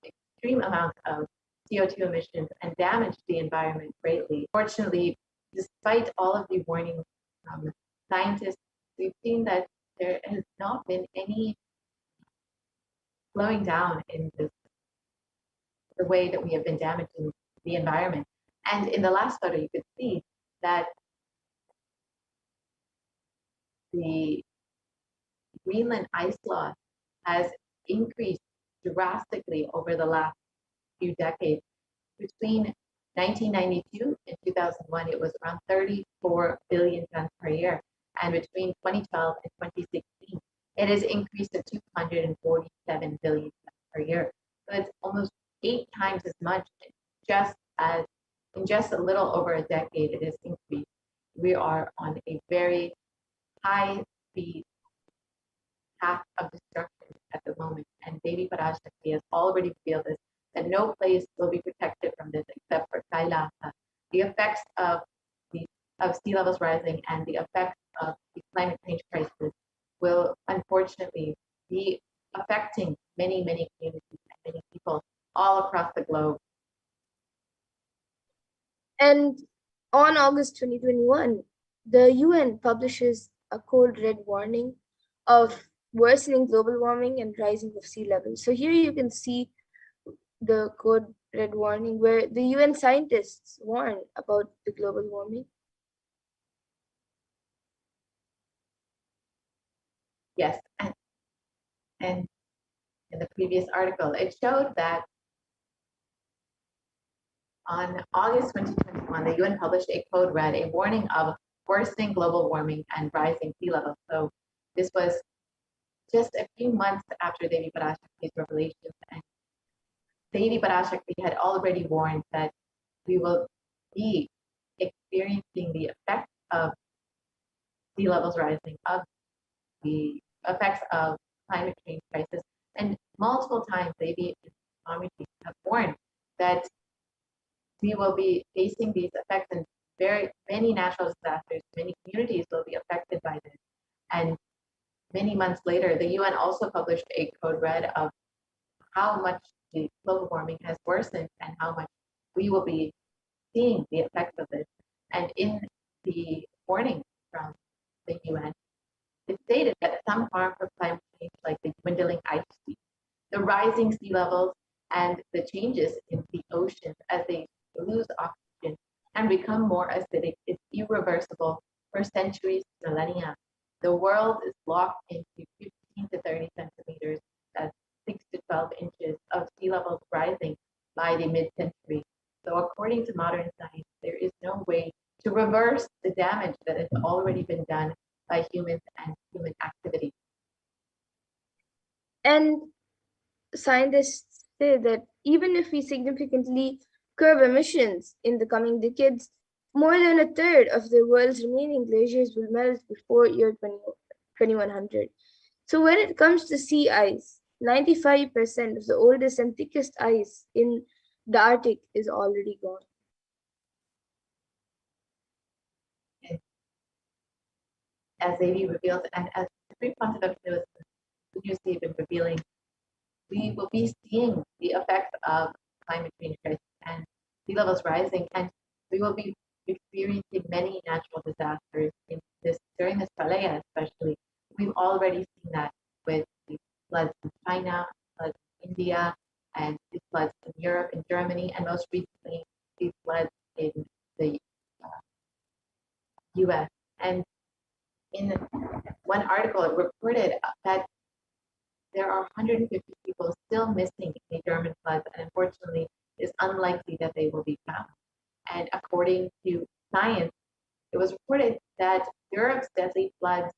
extreme amounts of CO2 emissions and damaged the environment greatly. Fortunately, despite all of the warnings from scientists, we've seen that there has not been any slowing down in the way that we have been damaging the environment. And in the last photo, you could see that the Greenland ice loss has increased drastically over the last few decades. Between 1992 and 2001, it was around 34 billion tons per year. And between 2012 and 2016, it has increased to 247 billion tons per year. So it's almost 8 times as much, just as in just a little over a decade, it has increased. We are on a very high speed path of destruction at the moment. And Devi Parashakti has already revealed this, that no place will be protected from this except for Kailasa. The effects of sea levels rising and the effects of the climate change crisis will unfortunately be affecting many, many communities and many people all across the globe. And on August 2021, the UN publishes a code red warning of worsening global warming and rising of sea levels. So here you can see the code red warning where the UN scientists warn about the global warming. Yes, and in the previous article, it showed that on August 2021, the UN published a code red, a warning of worsening global warming and rising sea levels. So this was just a few months after Devi Parashakti's revelations, and Devi Parashakti had already warned that we will be experiencing the effects of sea levels rising, of the effects of climate change crisis, and multiple times Devi and Swami have warned that we will be facing these effects, and very many natural disasters, many communities will be affected by this. And many months later, the UN also published a code red of how much the global warming has worsened and how much we will be seeing the effects of this. And in the warning from the UN, it stated that some harm from climate change, like the dwindling ice sheet, the rising sea levels, and the changes in the oceans as they lose oxygen and become more acidic, is irreversible for centuries, millennia. The world is locked into 15 to 30 centimeters, that's 6 to 12 inches of sea levels rising by the mid-century. So according to modern science, there is no way to reverse the damage that has already been done by humans and human activity. And scientists say that even if we significantly curb emissions in the coming decades, more than a third of the world's remaining glaciers will melt before year 2100. So when it comes to sea ice, 95% of the oldest and thickest ice in the Arctic is already gone. As Devi revealed, and as Supreme Pontiff was continuously been revealing, we will be seeing the effects of climate change crisis and sea levels rising, and we will be experiencing many natural disasters during this pralaya especially. We've already seen that with the floods in China, floods in India, and the floods in Europe and Germany, and most recently these floods in the US. And in one article, it reported that there are 150 people still missing in the German floods, and unfortunately, it's unlikely that they will be found. And according to science, it was reported that Europe's deadly floods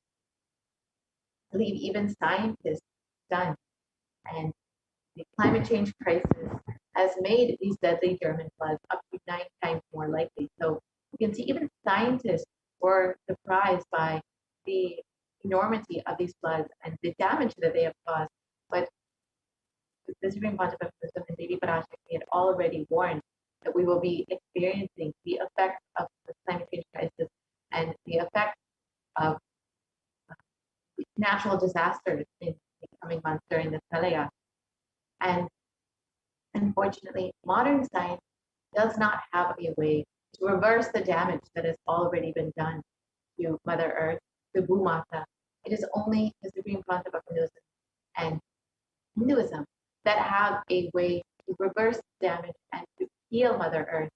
leave even scientists stunned. And the climate change crisis has made these deadly German floods up to 9 times more likely. So you can see even scientists were surprised by the enormity of these floods and the damage that they have caused. But the Supreme Pontiff and Devi Parashakti had already warned that we will be experiencing the effects of the climate change crisis and the effects of natural disasters in the coming months during this pralaya. And unfortunately, modern science does not have a way to reverse the damage that has already been done to Mother Earth, to Bhumata, It is only the Supreme Concept of Hinduism and Hinduism that have a way to reverse damage and to heal Mother Earth,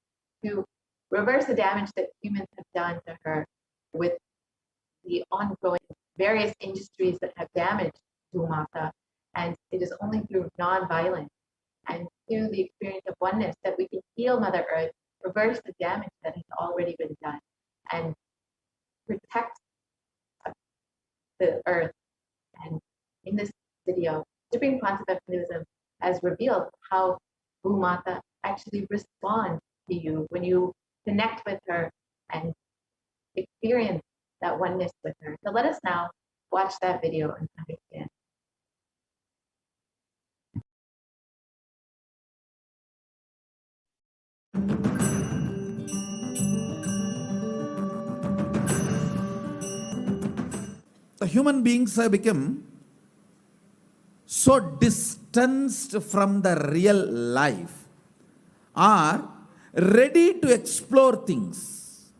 to reverse the damage that humans have done to her with the ongoing various industries that have damaged Bhumata. And it is only through non-violence and through the experience of oneness that we can heal Mother Earth, reverse the damage that has already been done, and protect the earth. And in this video, Supreme Concept of Hinduism has revealed how Bhumata actually responds to you when you connect with her and experience that oneness with her. So let us now watch that video and understand. The human beings have become so distanced from the real life, are ready to explore things.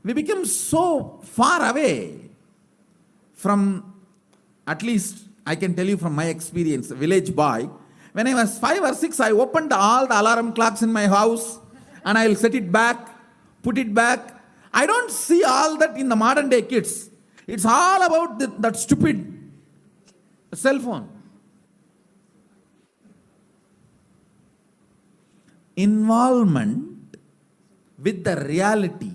We become so far away from, at least I can tell you from my experience, village boy. When I was 5 or 6, I opened all the alarm clocks in my house and I'll set it back, put it back. I don't see all that in the modern day kids. It's all about that stupid cell phone. Involvement with the reality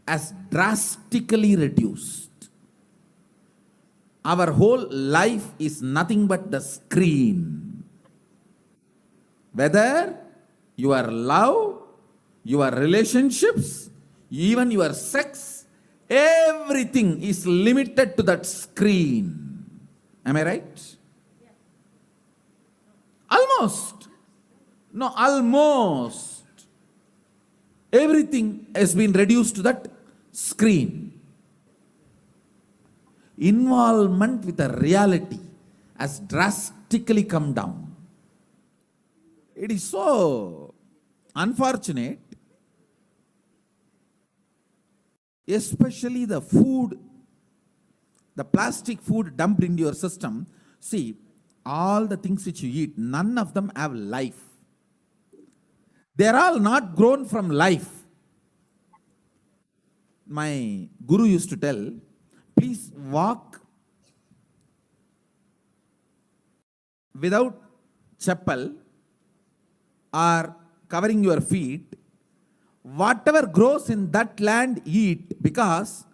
has drastically reduced. Our whole life is nothing but the screen. Whether your love, your relationships, even your sex, everything is limited to that screen. Am I right? Almost. No, almost. Everything has been reduced to that screen. Involvement with the reality has drastically come down. It is so unfortunate, especially the food, the plastic food dumped into your system. See, all the things which you eat, none of them have life. They are all not grown from life. My guru used to tell, please walk without chappal or covering your feet. Whatever grows in that land, eat, because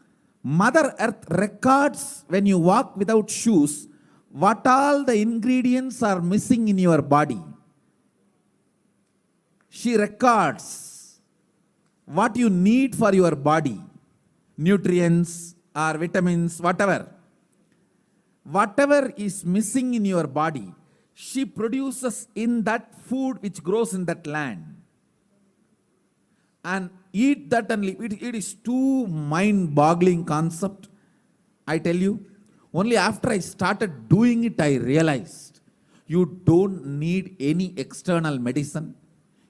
Mother Earth records when you walk without shoes what all the ingredients are missing in your body. She records what you need for your body, nutrients or vitamins, whatever. Whatever is missing in your body, she produces in that food which grows in that land. And eat that and live. It is too mind-boggling concept. I tell you, only after I started doing it, I realized you don't need any external medicine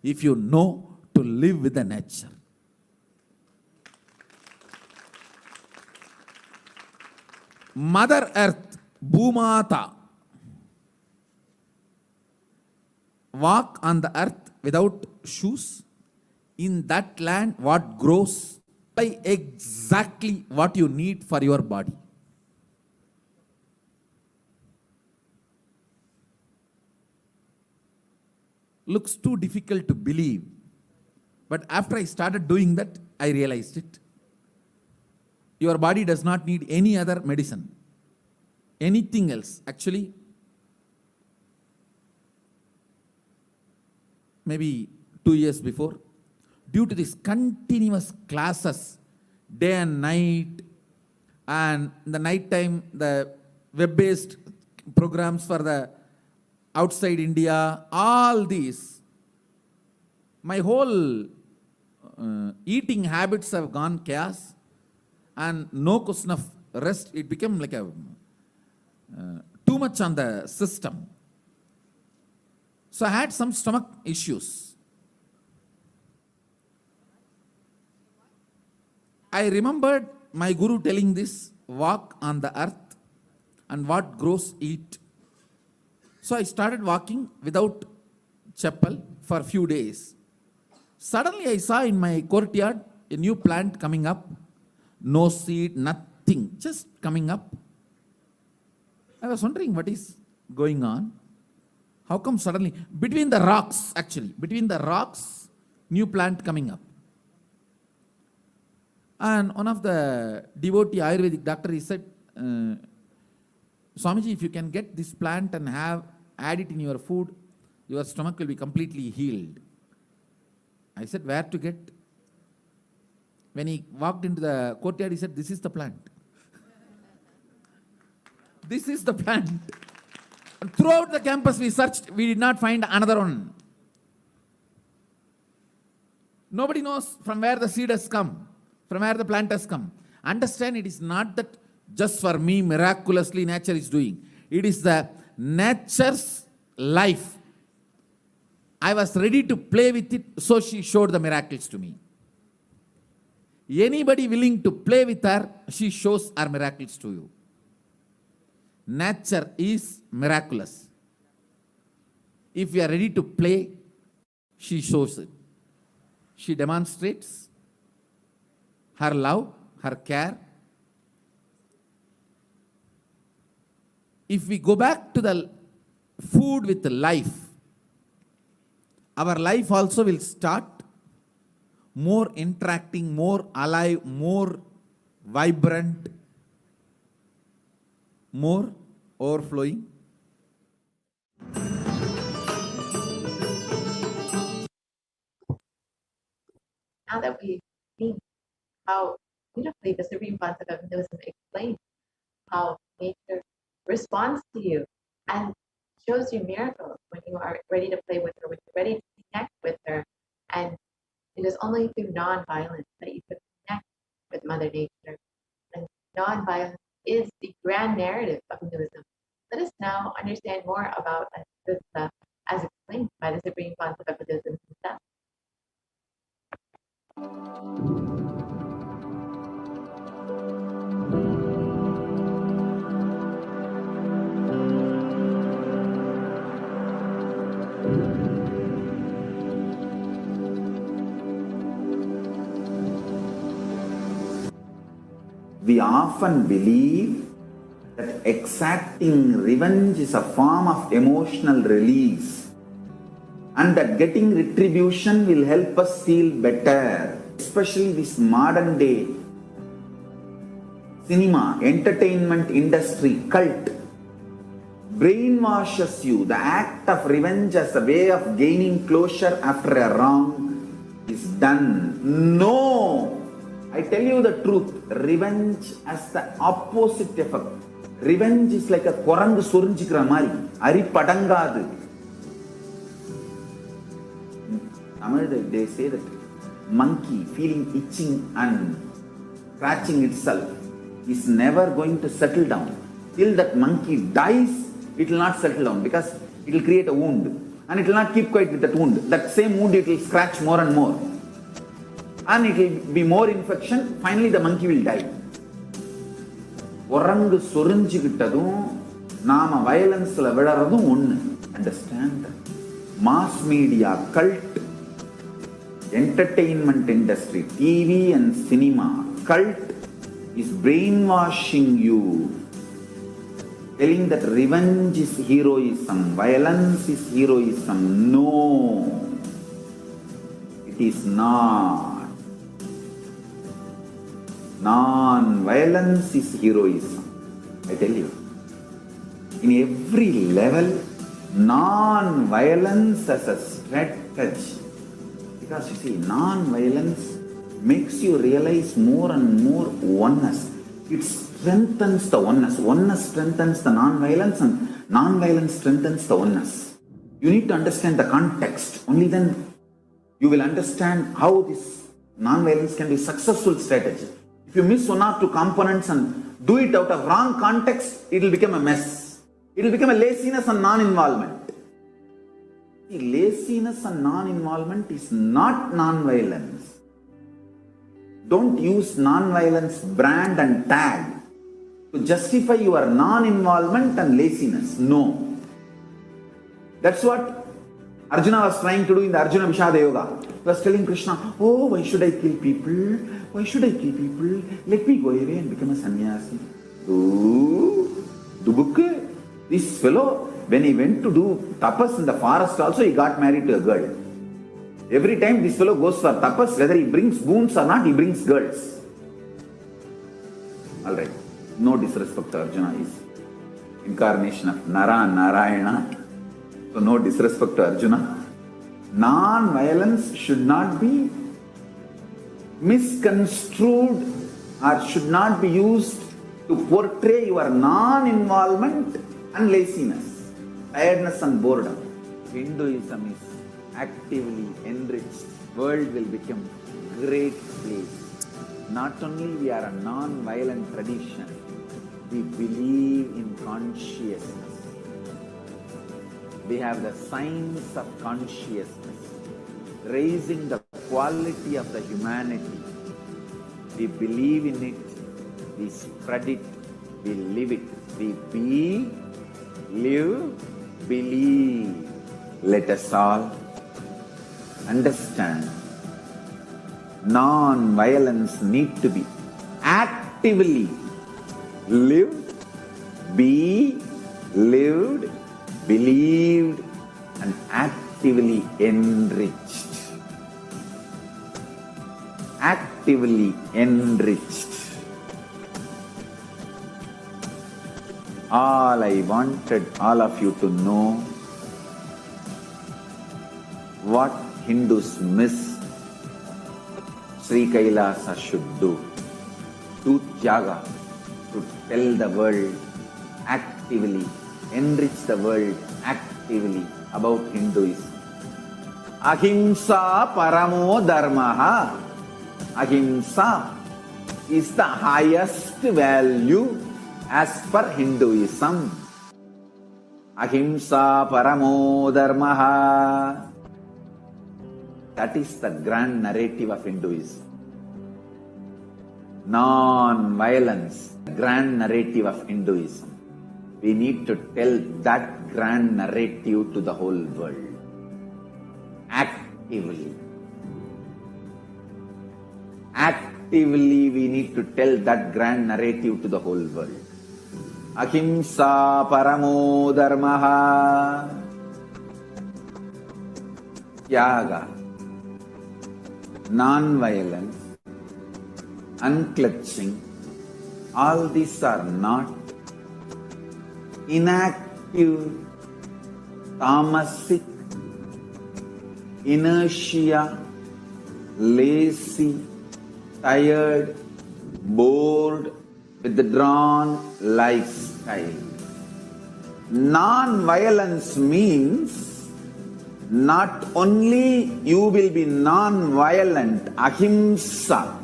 if you know to live with the nature. Mother Earth, Bhumata, walk on the earth without shoes. In that land, what grows by exactly what you need for your body. Looks too difficult to believe. But after I started doing that, I realized it. Your body does not need any other medicine, anything else. Actually, maybe 2 years before, due to these continuous classes, day and night, and in the night time, the web-based programs for the outside India, all these, my whole eating habits have gone chaos, and no question of rest. It became like a too much on the system. So I had some stomach issues. I remembered my guru telling this, walk on the earth and what grows, eat. So I started walking without chappal for a few days. Suddenly I saw in my courtyard a new plant coming up. No seed, nothing, just coming up. I was wondering what is going on. How come suddenly, between the rocks, new plant coming up. And one of the devotee Ayurvedic doctor, he said, Swamiji, if you can get this plant and add it in your food, your stomach will be completely healed. I said, where to get? When he walked into the courtyard, he said, this is the plant. This is the plant. And throughout the campus we searched, we did not find another one. Nobody knows from where the seed has come, from where the plant has come. Understand, it is not that just for me miraculously nature is doing. It is the nature's life. I was ready to play with it, so she showed the miracles to me. Anybody willing to play with her, she shows her miracles to you. Nature is miraculous. If we are ready to play, she shows it. She demonstrates her love, her care. If we go back to the food with life, our life also will start more interacting, more alive, more vibrant, more overflowing. Now that we've seen how beautifully the Supreme Concept of Hinduism explains how nature responds to you and shows you miracles when you are ready to play with her, when you're ready to connect with her. And it is only through non-violence that you can connect with Mother Nature. And non-violence is the grand narrative of Hinduism. Let us now understand more about this as explained by the Supreme Concept of Hinduism himself. We often believe that exacting revenge is a form of emotional release and that getting retribution will help us feel better. Especially this modern day cinema, entertainment industry, cult brainwashes you. The act of revenge as a way of gaining closure after a wrong is done. No! I tell you the truth, revenge has the opposite effect. Revenge is like a korangu sorinjikra mari, ari padangadu. Tamil, they say that monkey feeling itching and scratching itself is never going to settle down. Till that monkey dies, it will not settle down because it will create a wound and it will not keep quiet with that wound. That same wound it will scratch more and more. And it will be more infection. Finally, the monkey will die. Orangu sorinjikittadum, nama violence la vidaradum onnu. Understand? Mass media, cult, entertainment industry, TV and cinema, cult is brainwashing you, telling that revenge is heroism, violence is heroism. No, it is not. Non-violence is heroism. I tell you, in every level, non-violence as a strategy. Because you see, non-violence makes you realize more and more oneness. It strengthens the oneness. Oneness strengthens the non-violence and non-violence strengthens the oneness. You need to understand the context. Only then you will understand how this non-violence can be a successful strategy. If you miss one or two components and do it out of wrong context, it will become a mess. It will become a laziness and non-involvement. Laziness and non-involvement is not non-violence. Don't use non-violence brand and tag to justify your non-involvement and laziness. No. That's what Arjuna was trying to do in the Arjuna Vishada Yoga. He was telling Krishna, oh, why should I kill people? Why should I kill people? Let me go away and become a sannyasi. Oh, Dubukke. This fellow, when he went to do tapas in the forest also, he got married to a girl. Every time this fellow goes for tapas, whether he brings boons or not, he brings girls. Alright, no disrespect to Arjuna, is incarnation of Nara and Narayana. So no disrespect to Arjuna. Non-violence should not be misconstrued or should not be used to portray your non-involvement and laziness, tiredness and boredom. Hinduism is actively enriched. World will become great place. Not only we are a non-violent tradition, we believe in consciousness. We have the science of consciousness, raising the quality of the humanity. We believe in it, we spread it, we live it. We be, live, believe. Let us all understand non-violence need to be actively lived, be lived, believed and actively enriched. Actively enriched. All I wanted all of you to know what Hindus miss Sri Kailasa should do. Do Tyaga, to tell the world actively, enrich the world actively about Hinduism. Ahimsa paramo dharmaha. Ahimsa is the highest value as per Hinduism. Ahimsa paramo dharmaha. That is the grand narrative of Hinduism. Non-violence, grand narrative of Hinduism. We need to tell that grand narrative to the whole world. Actively. Actively we need to tell that grand narrative to the whole world. Ahimsa paramo dharmaha. Tyaga. Non-violence. Unclutching. All these are not inactive, tamasic, inertia, lazy, tired, bored, withdrawn lifestyle. Non-violence means not only you will be non-violent, ahimsa,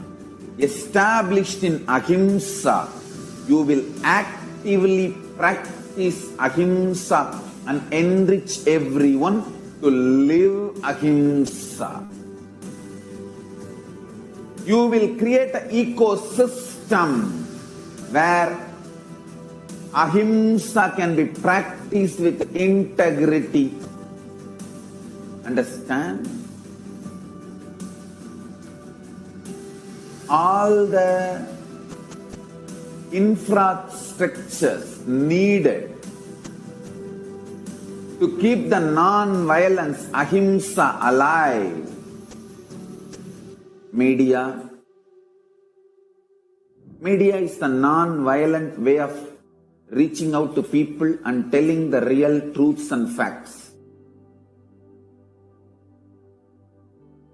established in ahimsa, you will actively practice ahimsa and enrich everyone to live ahimsa. You will create an ecosystem where ahimsa can be practiced with integrity. Understand? All the infrastructures needed to keep the non-violence ahimsa alive. Media is the non-violent way of reaching out to people and telling the real truths and facts.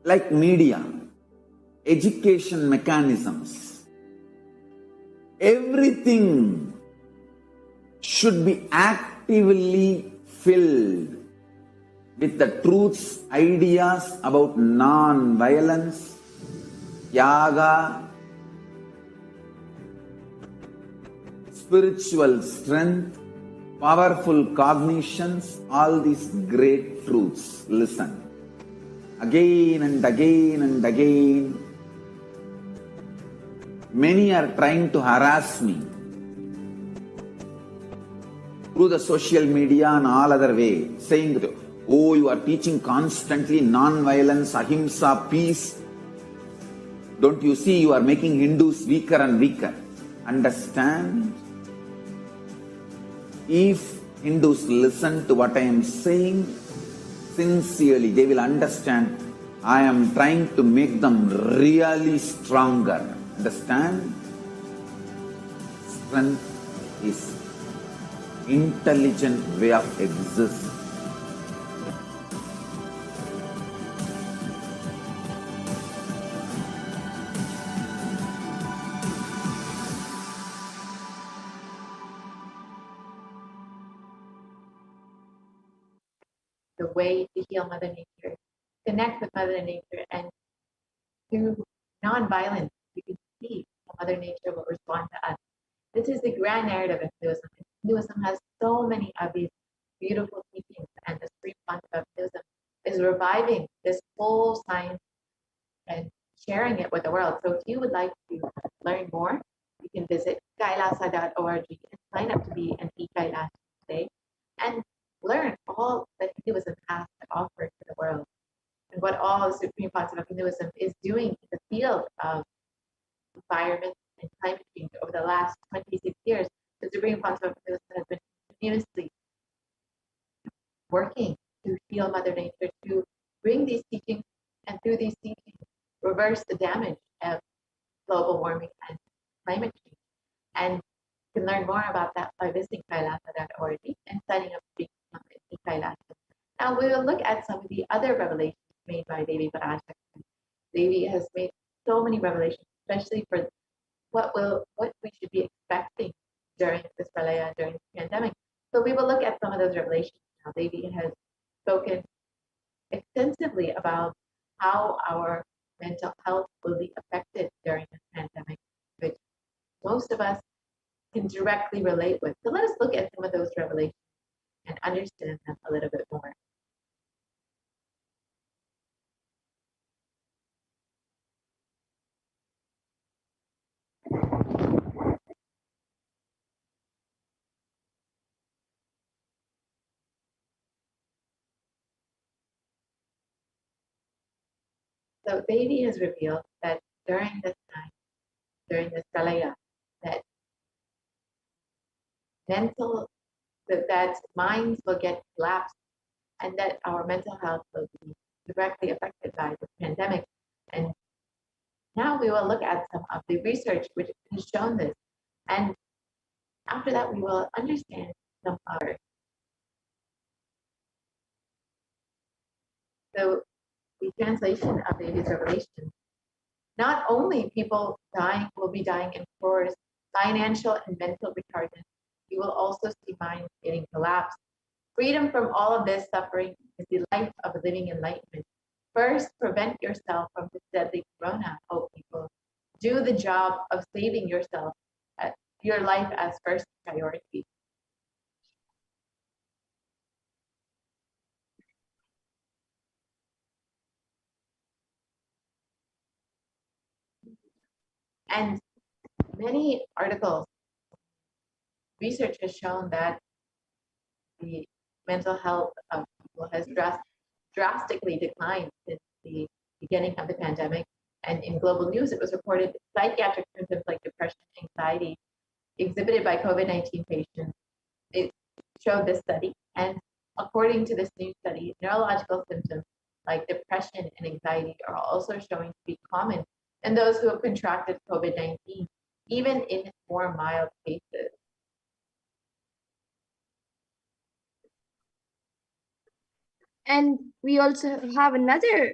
Like media, education mechanisms, everything should be actively filled with the truths, ideas about non-violence, Tyaga, spiritual strength, powerful cognitions, all these great truths. Listen. Again and again and again. Many are trying to harass me through the social media and all other way, saying that, oh, you are teaching constantly non-violence, ahimsa, peace. Don't you see you are making Hindus weaker and weaker? Understand? If Hindus listen to what I am saying sincerely, they will understand I am trying to make them really stronger. Understand? Strength is intelligent way of existing. The way to heal Mother Nature, connect with Mother Nature, and through non-violence, you can see how Mother Nature will respond to us. This is the grand narrative of Hinduism. Hinduism has so many of these beautiful teachings, and the supreme concept of Hinduism is reviving this whole science and sharing it with the world. So if you would like to learn more, you can visit kailasa.org and sign up to be an e-Kailash today and learn all that Hinduism has to offer to the world and what all the supreme concept of Hinduism is doing in the field of environment and climate change over the last 26 years. The supreme concept of Hinduism has been continuously working to heal Mother Nature, to bring these teachings, and through these teachings, reverse the damage of global warming and climate change. And you can learn more about that by visiting kailasa.org and signing up to become an e-Kailash. Now we will look at some of the other revelations made by Devi Parashakti. Devi has made so many revelations, especially for what we should be expecting during this pralaya, during the pandemic. So we will look at some of those revelations. Now Devi has spoken extensively about how our mental health will be affected during this pandemic, which most of us can directly relate with. So let us look at some of those revelations and understand them a little bit more. So Devi has revealed that during this time, during this pralaya, that that minds will get collapsed and that our mental health will be directly affected by the pandemic. And now we will look at some of the research which has shown this. And after that, we will understand some other. So the translation of Devi's revelation, not only people will be dying in crores, financial and mental retardation, you will also see minds getting collapsed. Freedom from all of this suffering is the life of living enlightenment. First, prevent yourself from this deadly corona, oh people. Do the job of saving yourself, your life as first priority. And many articles, research has shown that the mental health of people has drastically declined since the beginning of the pandemic. And in global news, it was reported psychiatric symptoms like depression, anxiety exhibited by COVID-19 patients. It showed this study. And according to this new study, neurological symptoms like depression and anxiety are also showing to be common in those who have contracted COVID-19, even in more mild cases. And we also have another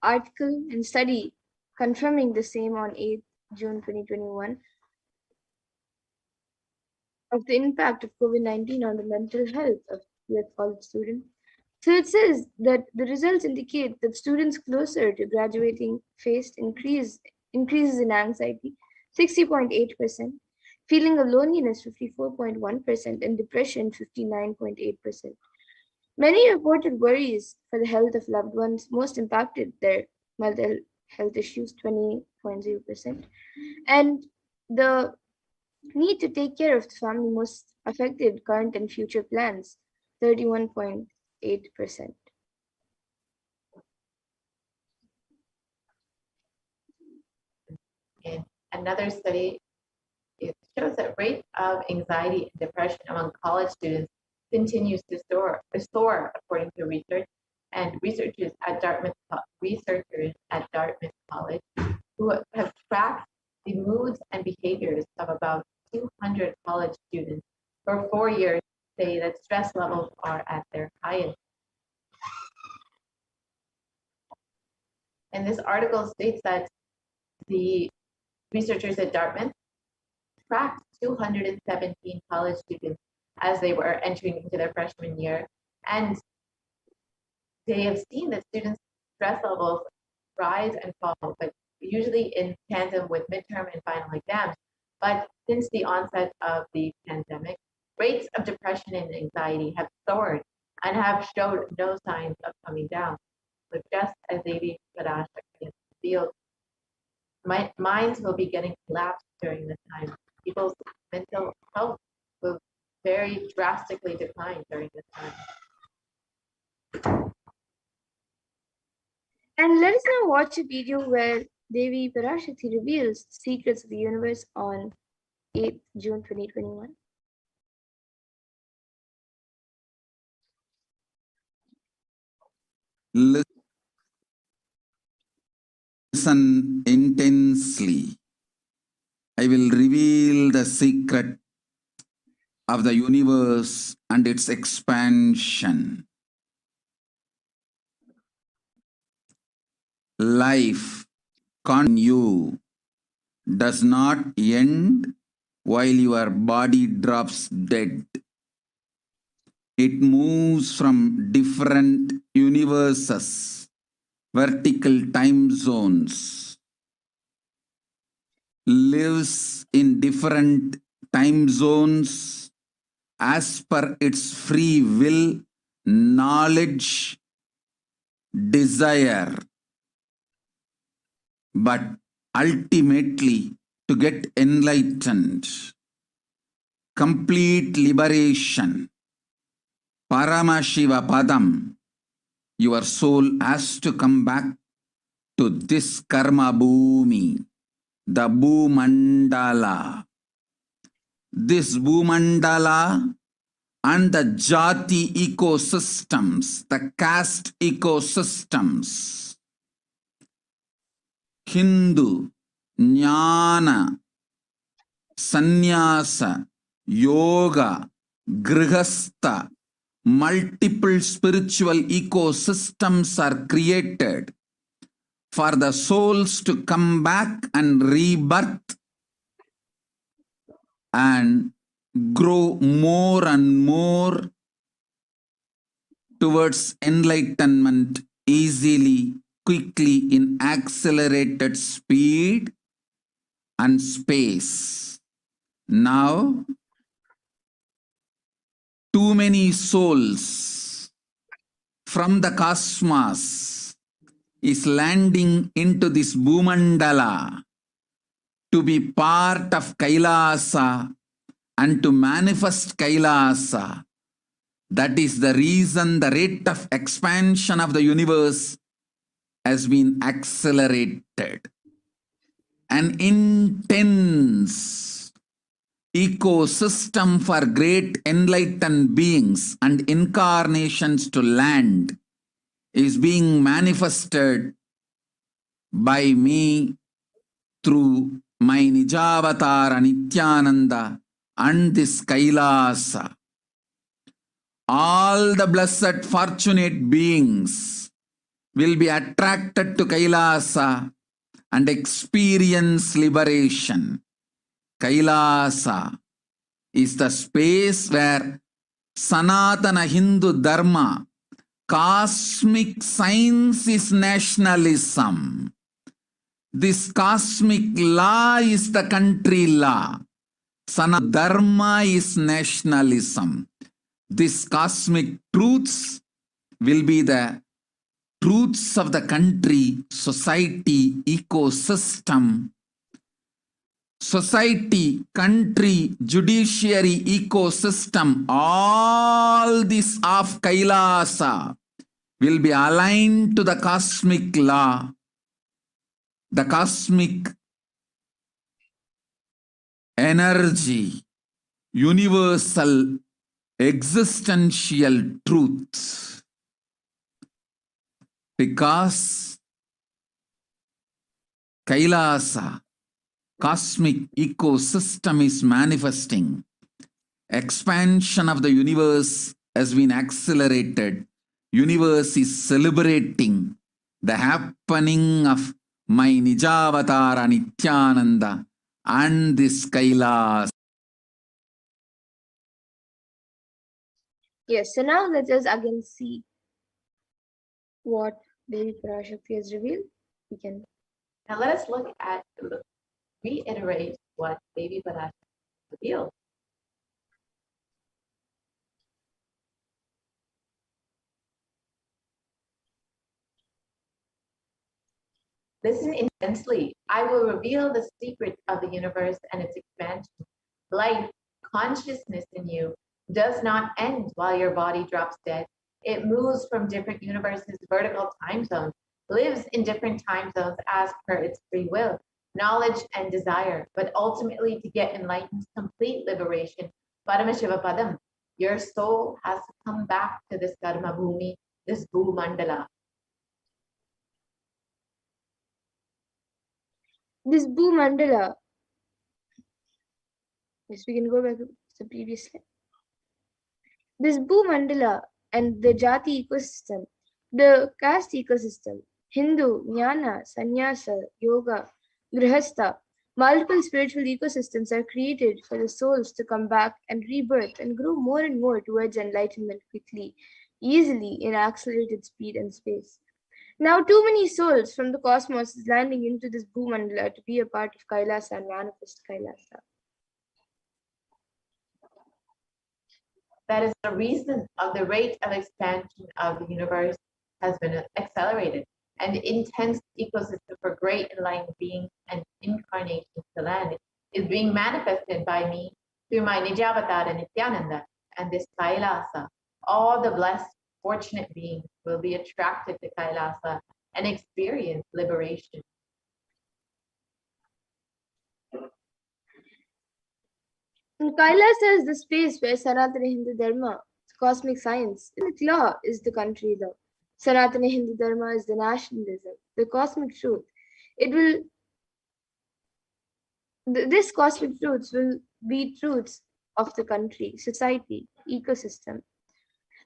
article and study confirming the same on 8th June 2021 of the impact of COVID-19 on the mental health of US college students. So it says that the results indicate that students closer to graduating faced increases in anxiety, 60.8%, feeling of loneliness, 54.1%, and depression, 59.8%. Many reported worries for the health of loved ones most impacted their mental health issues 20.0%, and the need to take care of the family most affected current and future plans 31.8%. In another study, it shows that rate of anxiety and depression among college students continues to soar according to research. And researchers at Dartmouth College, who have tracked the moods and behaviors of about 200 college students for 4 years, say that stress levels are at their highest. And this article states that the researchers at Dartmouth tracked 217 college students as they were entering into their freshman year, and they have seen that students' stress levels rise and fall, but usually in tandem with midterm and final exams. But since the onset of the pandemic, rates of depression and anxiety have soared and have showed no signs of coming down. But just as Devi Parashakti revealed, minds will be getting collapsed during this time. People's mental health will very drastically decline during this time. And let us now watch a video where Devi Parashakti reveals the secrets of the universe on 8th June 2021. Listen intensely. I will reveal the secret of the universe and its expansion. Life on you does not end while your body drops dead. It moves from different universes, vertical time zones, lives in different time zones as per its free will, knowledge, desire. But ultimately, to get enlightened, complete liberation, Paramashiva Padam, your soul has to come back to this karma bhumi, the Bhumandala. This Bhumandala and the Jati ecosystems, the caste ecosystems, Hindu, Jnana, Sannyasa, Yoga, Grihastha, multiple spiritual ecosystems are created for the souls to come back and rebirth and grow more and more towards enlightenment easily, quickly, in accelerated speed and space. Now, too many souls from the cosmos is landing into this Bhumandala to be part of Kailasa and to manifest Kailasa. That is the reason the rate of expansion of the universe has been accelerated. An intense ecosystem for great enlightened beings and incarnations to land is being manifested by me through my Nijavatara Nithyananda and this Kailasa. All the blessed fortunate beings will be attracted to Kailasa and experience liberation. Kailasa is the space where Sanatana Hindu Dharma, cosmic science is nationalism. This cosmic law is the country law. Sanatana Dharma is nationalism. These cosmic truths will be the truths of the country, society, ecosystem, society, country, judiciary, ecosystem, all this of Kailasa will be aligned to the cosmic law, the cosmic energy, universal existential truths. Because Kailasa, cosmic ecosystem is manifesting, expansion of the universe has been accelerated. Universe is celebrating the happening of my Nijavatara Nithyananda and this Kailas. Yes, so now let us again see what Devi Parashakti has revealed. We can Now let us reiterate what Devi Parashakti revealed. Listen intensely. I will reveal the secret of the universe and its expansion. Life, consciousness in you does not end while your body drops dead. It moves from different universes, vertical time zones, lives in different time zones as per its free will, knowledge and desire, but ultimately to get enlightened, complete liberation, Paramashivoham, your soul has to come back to this Karma Bhumi, this Bhu Mandala. this Bhu Mandala. Yes, we can go back to the previous slide. This Bhu Mandala and the Jati ecosystem, the caste ecosystem, Hindu, Jnana, Sannyasa, Yoga, Grihastha, multiple spiritual ecosystems are created for the souls to come back and rebirth and grow more and more towards enlightenment quickly, easily in accelerated speed and space. Now, too many souls from the cosmos is landing into this Bhu Mandala to be a part of Kailasa and manifest Kailasa. That is the reason of the rate of expansion of the universe has been accelerated, and intense ecosystem for great enlightened beings and incarnations to land is being manifested by me through my Nijavatara Nithyananda and this Kailasa. All the blessed, fortunate beings will be attracted to Kailasa and experience liberation. And Kailasa is the space where Sanatana Hindu Dharma, cosmic science, the law is the country law. Sanatana Hindu Dharma is the nationalism, the cosmic truth. This cosmic truths will be truths of the country, society, ecosystem.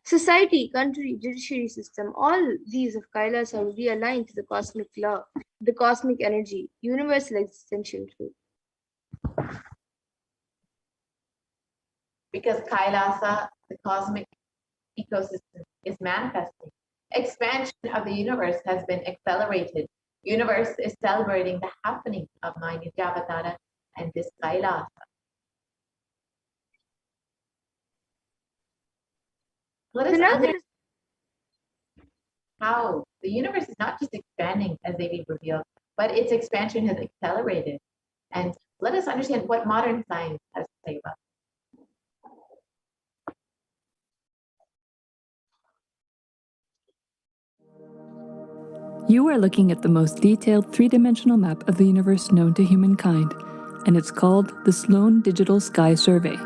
Society, country, judiciary system, all these of Kailasa will be aligned to the cosmic law, the cosmic energy, universal existential truth. Because Kailasa, the cosmic ecosystem, is manifesting. Expansion of the universe has been accelerated. Universe is celebrating the happening of my Nijavatara and this Kailasa. Let us understand how the universe is not just expanding as they revealed, but its expansion has accelerated. And let us understand what modern science has to say about it. You are looking at the most detailed three-dimensional map of the universe known to humankind, and it's called the Sloan Digital Sky Survey.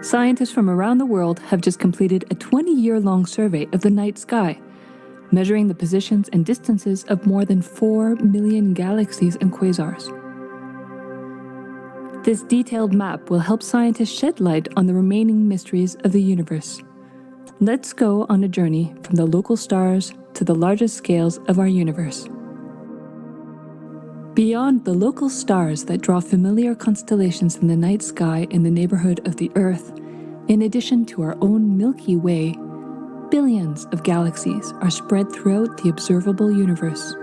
Scientists from around the world have just completed a 20-year-long survey of the night sky, measuring the positions and distances of more than 4 million galaxies and quasars. This detailed map will help scientists shed light on the remaining mysteries of the universe. Let's go on a journey from the local stars to the largest scales of our universe. Beyond the local stars that draw familiar constellations in the night sky in the neighborhood of the Earth, in addition to our own Milky Way, billions of galaxies are spread throughout the observable universe.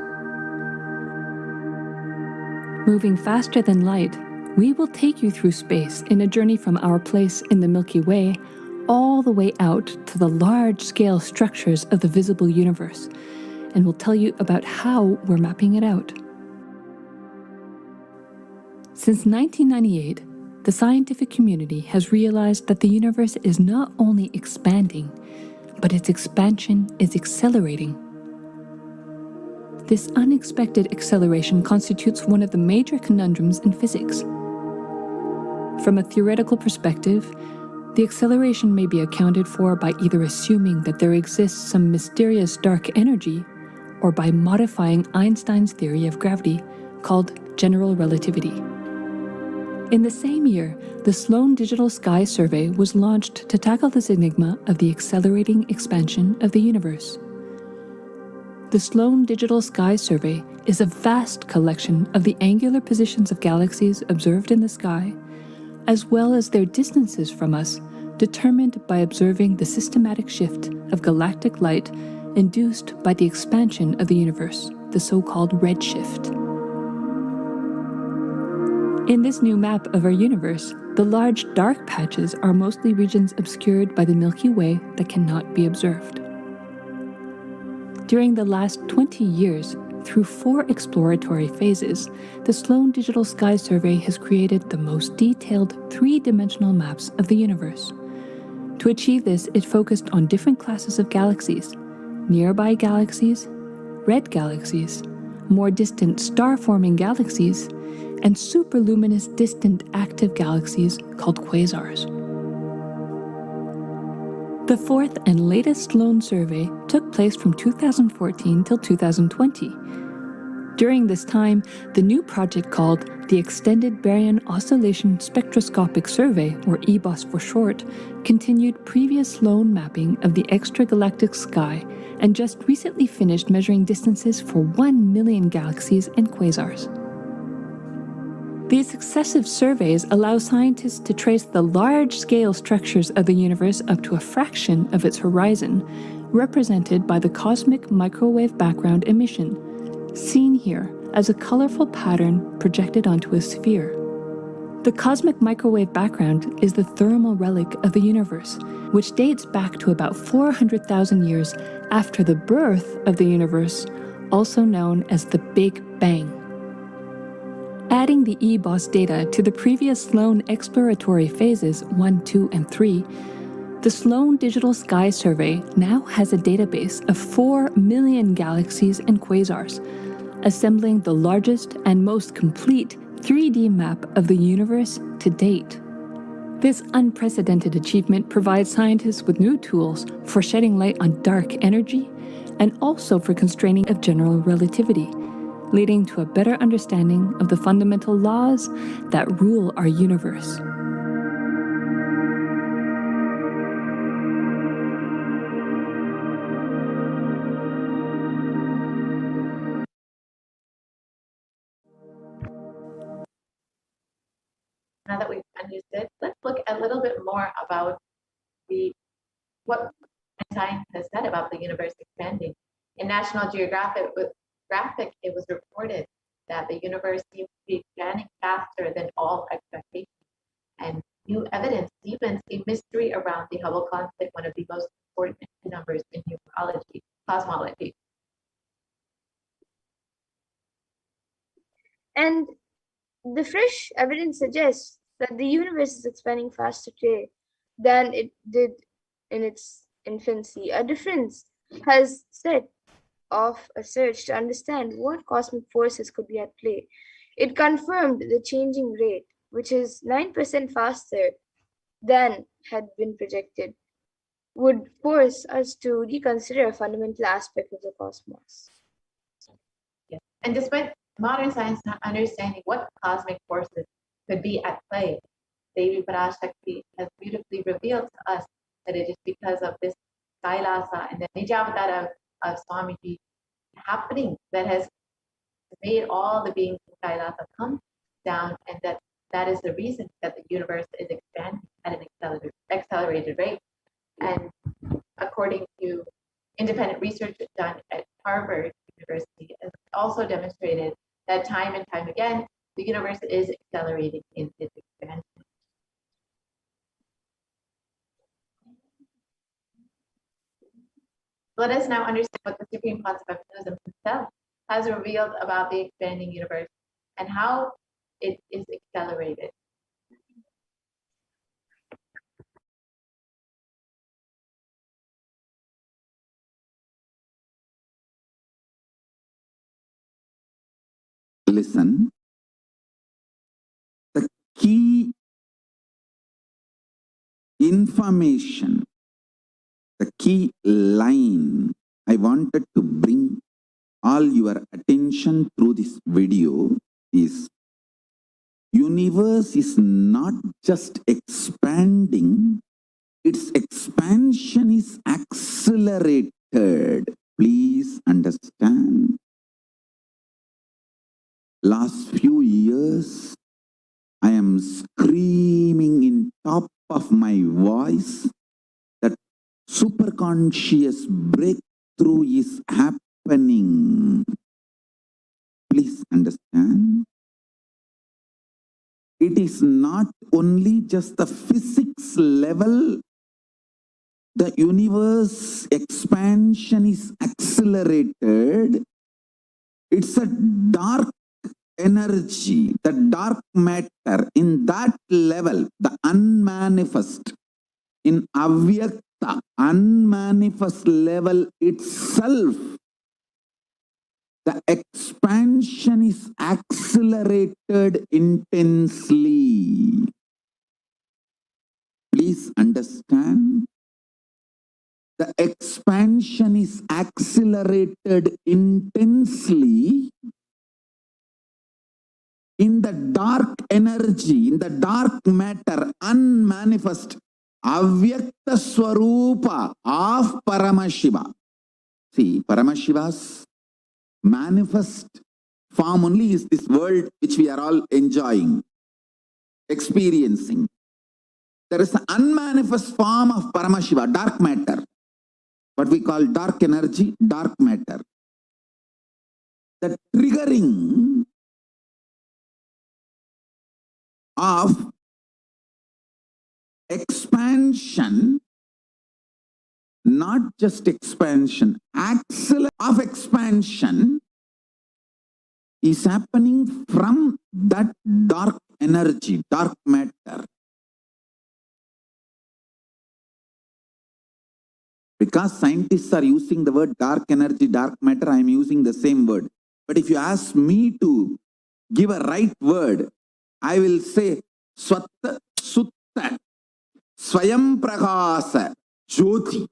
Moving faster than light, we will take you through space in a journey from our place in the Milky Way all the way out to the large-scale structures of the visible universe, and we'll tell you about how we're mapping it out. Since 1998, the scientific community has realized that the universe is not only expanding, but its expansion is accelerating. This unexpected acceleration constitutes one of the major conundrums in physics. From a theoretical perspective, the acceleration may be accounted for by either assuming that there exists some mysterious dark energy, or by modifying Einstein's theory of gravity, called general relativity. In the same year, the Sloan Digital Sky Survey was launched to tackle this enigma of the accelerating expansion of the universe. The Sloan Digital Sky Survey is a vast collection of the angular positions of galaxies observed in the sky, as well as their distances from us, determined by observing the systematic shift of galactic light induced by the expansion of the universe, the so-called redshift. In this new map of our universe, the large dark patches are mostly regions obscured by the Milky Way that cannot be observed. During the last 20 years, through 4 exploratory phases, the Sloan Digital Sky Survey has created the most detailed 3-dimensional maps of the universe. To achieve this, it focused on different classes of galaxies: nearby galaxies, red galaxies, more distant star-forming galaxies, and superluminous distant active galaxies called quasars. The 4th and latest Sloan survey took place from 2014 till 2020. During this time, the new project called the Extended Baryon Oscillation Spectroscopic Survey, or EBOS for short, continued previous Sloan mapping of the extragalactic sky and just recently finished measuring distances for 1 million galaxies and quasars. These successive surveys allow scientists to trace the large-scale structures of the universe up to a fraction of its horizon, represented by the cosmic microwave background emission, seen here as a colorful pattern projected onto a sphere. The cosmic microwave background is the thermal relic of the universe, which dates back to about 400,000 years after the birth of the universe, also known as the Big Bang. Adding the EBOS data to the previous Sloan exploratory phases 1, 2, and 3, the Sloan Digital Sky Survey now has a database of 4 million galaxies and quasars, assembling the largest and most complete 3D map of the universe to date. This unprecedented achievement provides scientists with new tools for shedding light on dark energy and also for constraining of general relativity, leading to a better understanding of the fundamental laws that rule our universe. Now that we've understood, let's look a little bit more about what science has said about the universe expanding. In National Geographic, it was reported that the universe seems to be expanding faster than all expectations, and new evidence deepens a mystery around the Hubble constant, one of the most important numbers in cosmology. And the fresh evidence suggests that the universe is expanding faster today than it did in its infancy. A difference has set off a search to understand what cosmic forces could be at play. It confirmed the changing rate, which is 9% faster than had been projected, would force us to reconsider a fundamental aspect of the cosmos. Yes. And despite modern science not understanding what cosmic forces could be at play, Devi Parashakti has beautifully revealed to us that it is because of this Kailasa and the Nijavatara of Swamiji happening that has made all the beings in Kailasa come down, and that is the reason that the universe is expanding at an accelerated rate. And according to independent research done at Harvard University, has also demonstrated that time and time again, the universe is accelerating in its expansion. Let us now understand what the Supreme Concept of Buddhism himself has revealed about the expanding universe and how it is accelerated. Listen, the key information, the key line I wanted to bring all your attention through this video is universe is not just expanding, its expansion is accelerated. Please understand. Last few years, I am screaming in top of my voice that superconscious breakthrough is happening. Please understand. It is not only just the physics level, the universe expansion is accelerated. It's a dark energy, the dark matter, in that level, the unmanifest, in avyakta, unmanifest level itself, the expansion is accelerated intensely. Please understand. The expansion is accelerated intensely in the dark energy, in the dark matter, unmanifest, avyakta swarupa of Paramashiva. See, Paramashiva's manifest form only is this world which we are all enjoying, experiencing. There is an unmanifest form of Paramashiva, dark matter, what we call dark energy, dark matter. The triggering of expansion, not just expansion, acceleration of expansion is happening from that dark energy, dark matter. Because scientists are using the word dark energy, dark matter, I am using the same word. But if you ask me to give a right word, I will say Swatta Sutta Swayam Prakasa Jyoti.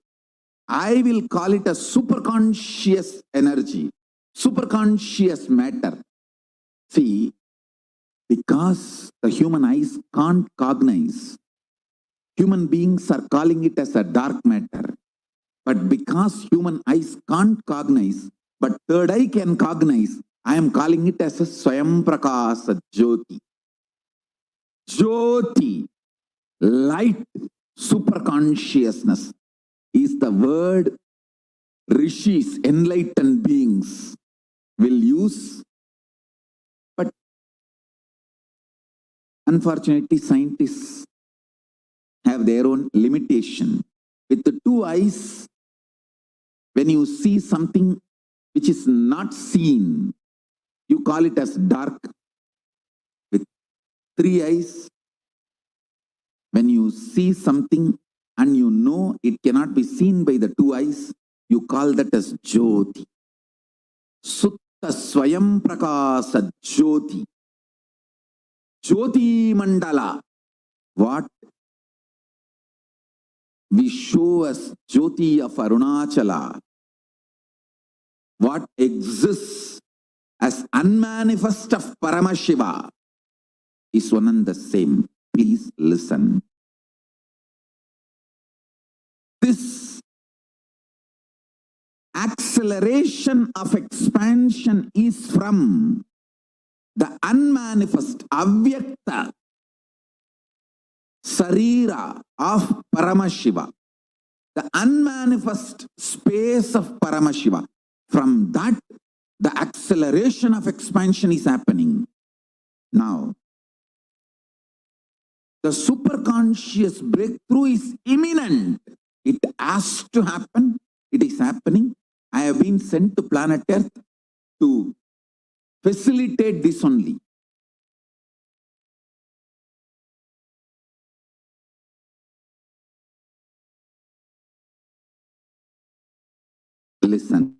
I will call it a superconscious energy, superconscious matter. See, because the human eyes can't cognize, human beings are calling it as a dark matter. But because human eyes can't cognize, but third eye can cognize, I am calling it as a Swayam Prakasa Jyoti. Jyoti, light, superconsciousness, is the word rishis, enlightened beings, will use. But unfortunately, scientists have their own limitation. With the two eyes, when you see something which is not seen, you call it as dark. With three eyes, when you see something and you know it cannot be seen by the two eyes, you call that as Jyoti. Sutta Swayam Prakasa Jyoti. Jyoti Mandala. What we show as Jyoti of Arunachala, what exists as unmanifest of Paramashiva, is one and the same. Please listen. This acceleration of expansion is from the unmanifest, avyakta, sarira of Paramashiva, the unmanifest space of Paramashiva. From that, the acceleration of expansion is happening. Now, the superconscious breakthrough is imminent. It has to happen It is happening. I have been sent to planet Earth to facilitate this only. Listen.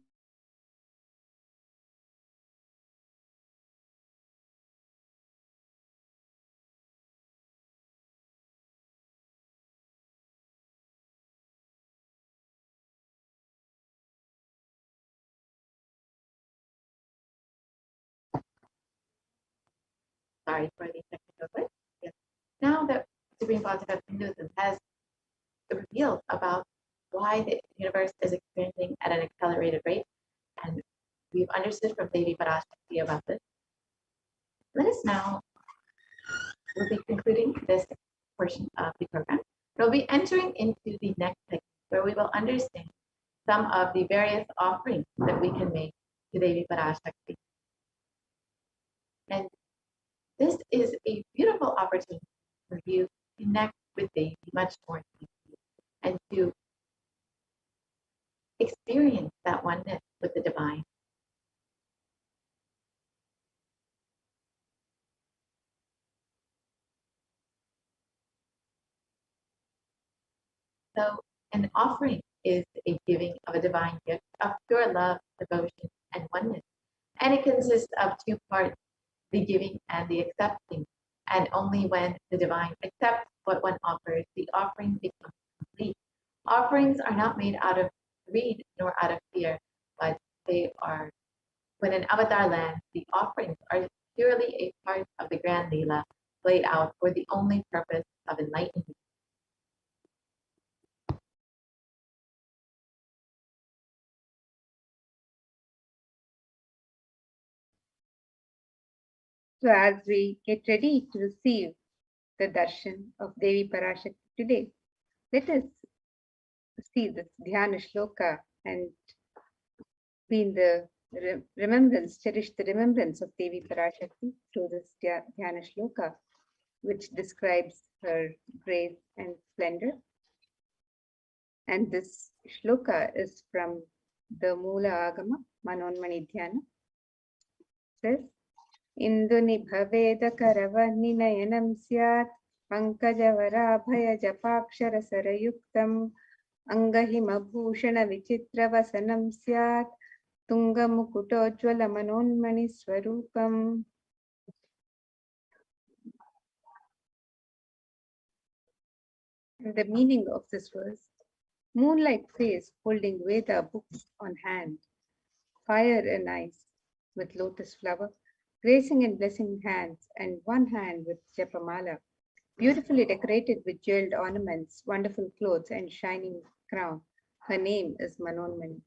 Sorry for the technical glitch. Yes. Now that Supreme philosophy of Hinduism has revealed about why the universe is expanding at an accelerated rate, and we've understood from Devi Parashakti about this, let us now, we'll be concluding this portion of the program. We'll be entering into the next section where we will understand some of the various offerings that we can make to Devi Parashakti. And this is a beautiful opportunity for you to connect with Devi much more deeply and to experience that oneness with the divine. So an offering is a giving of a divine gift of pure love, devotion, and oneness. And it consists of two parts, the giving and the accepting. And only when the divine accepts what one offers, the offering becomes complete. Offerings are not made out of greed nor out of fear, but they are, when an avatar lands, the offerings are purely a part of the grand Leela played out for the only purpose of enlightenment. So as we get ready to receive the darshan of Devi Parashakti today, let us see this Dhyana Shloka and be in the remembrance, cherish the remembrance of Devi Parashakti through this Dhyana Shloka, which describes her grace and splendor. And this shloka is from the Mula Agama, Manonmani Dhyana. It says, Induniभवेदकरवर्णिनयनं स्यात् पङ्कजवराभयजपाक्षरसरयुक्तम् अङ्गहिमभूषणविचित्रवसनं स्यात् तुङ्गमुकुटोज्ज्वलमनोन्मणिस्वरूपम्. The meaning of this verse: moonlight face holding Veda books on hand, fire and ice with lotus flower, gracing and blessing hands, and one hand with japamala, beautifully decorated with jeweled ornaments, wonderful clothes, and shining crown. Her name is Manonmani.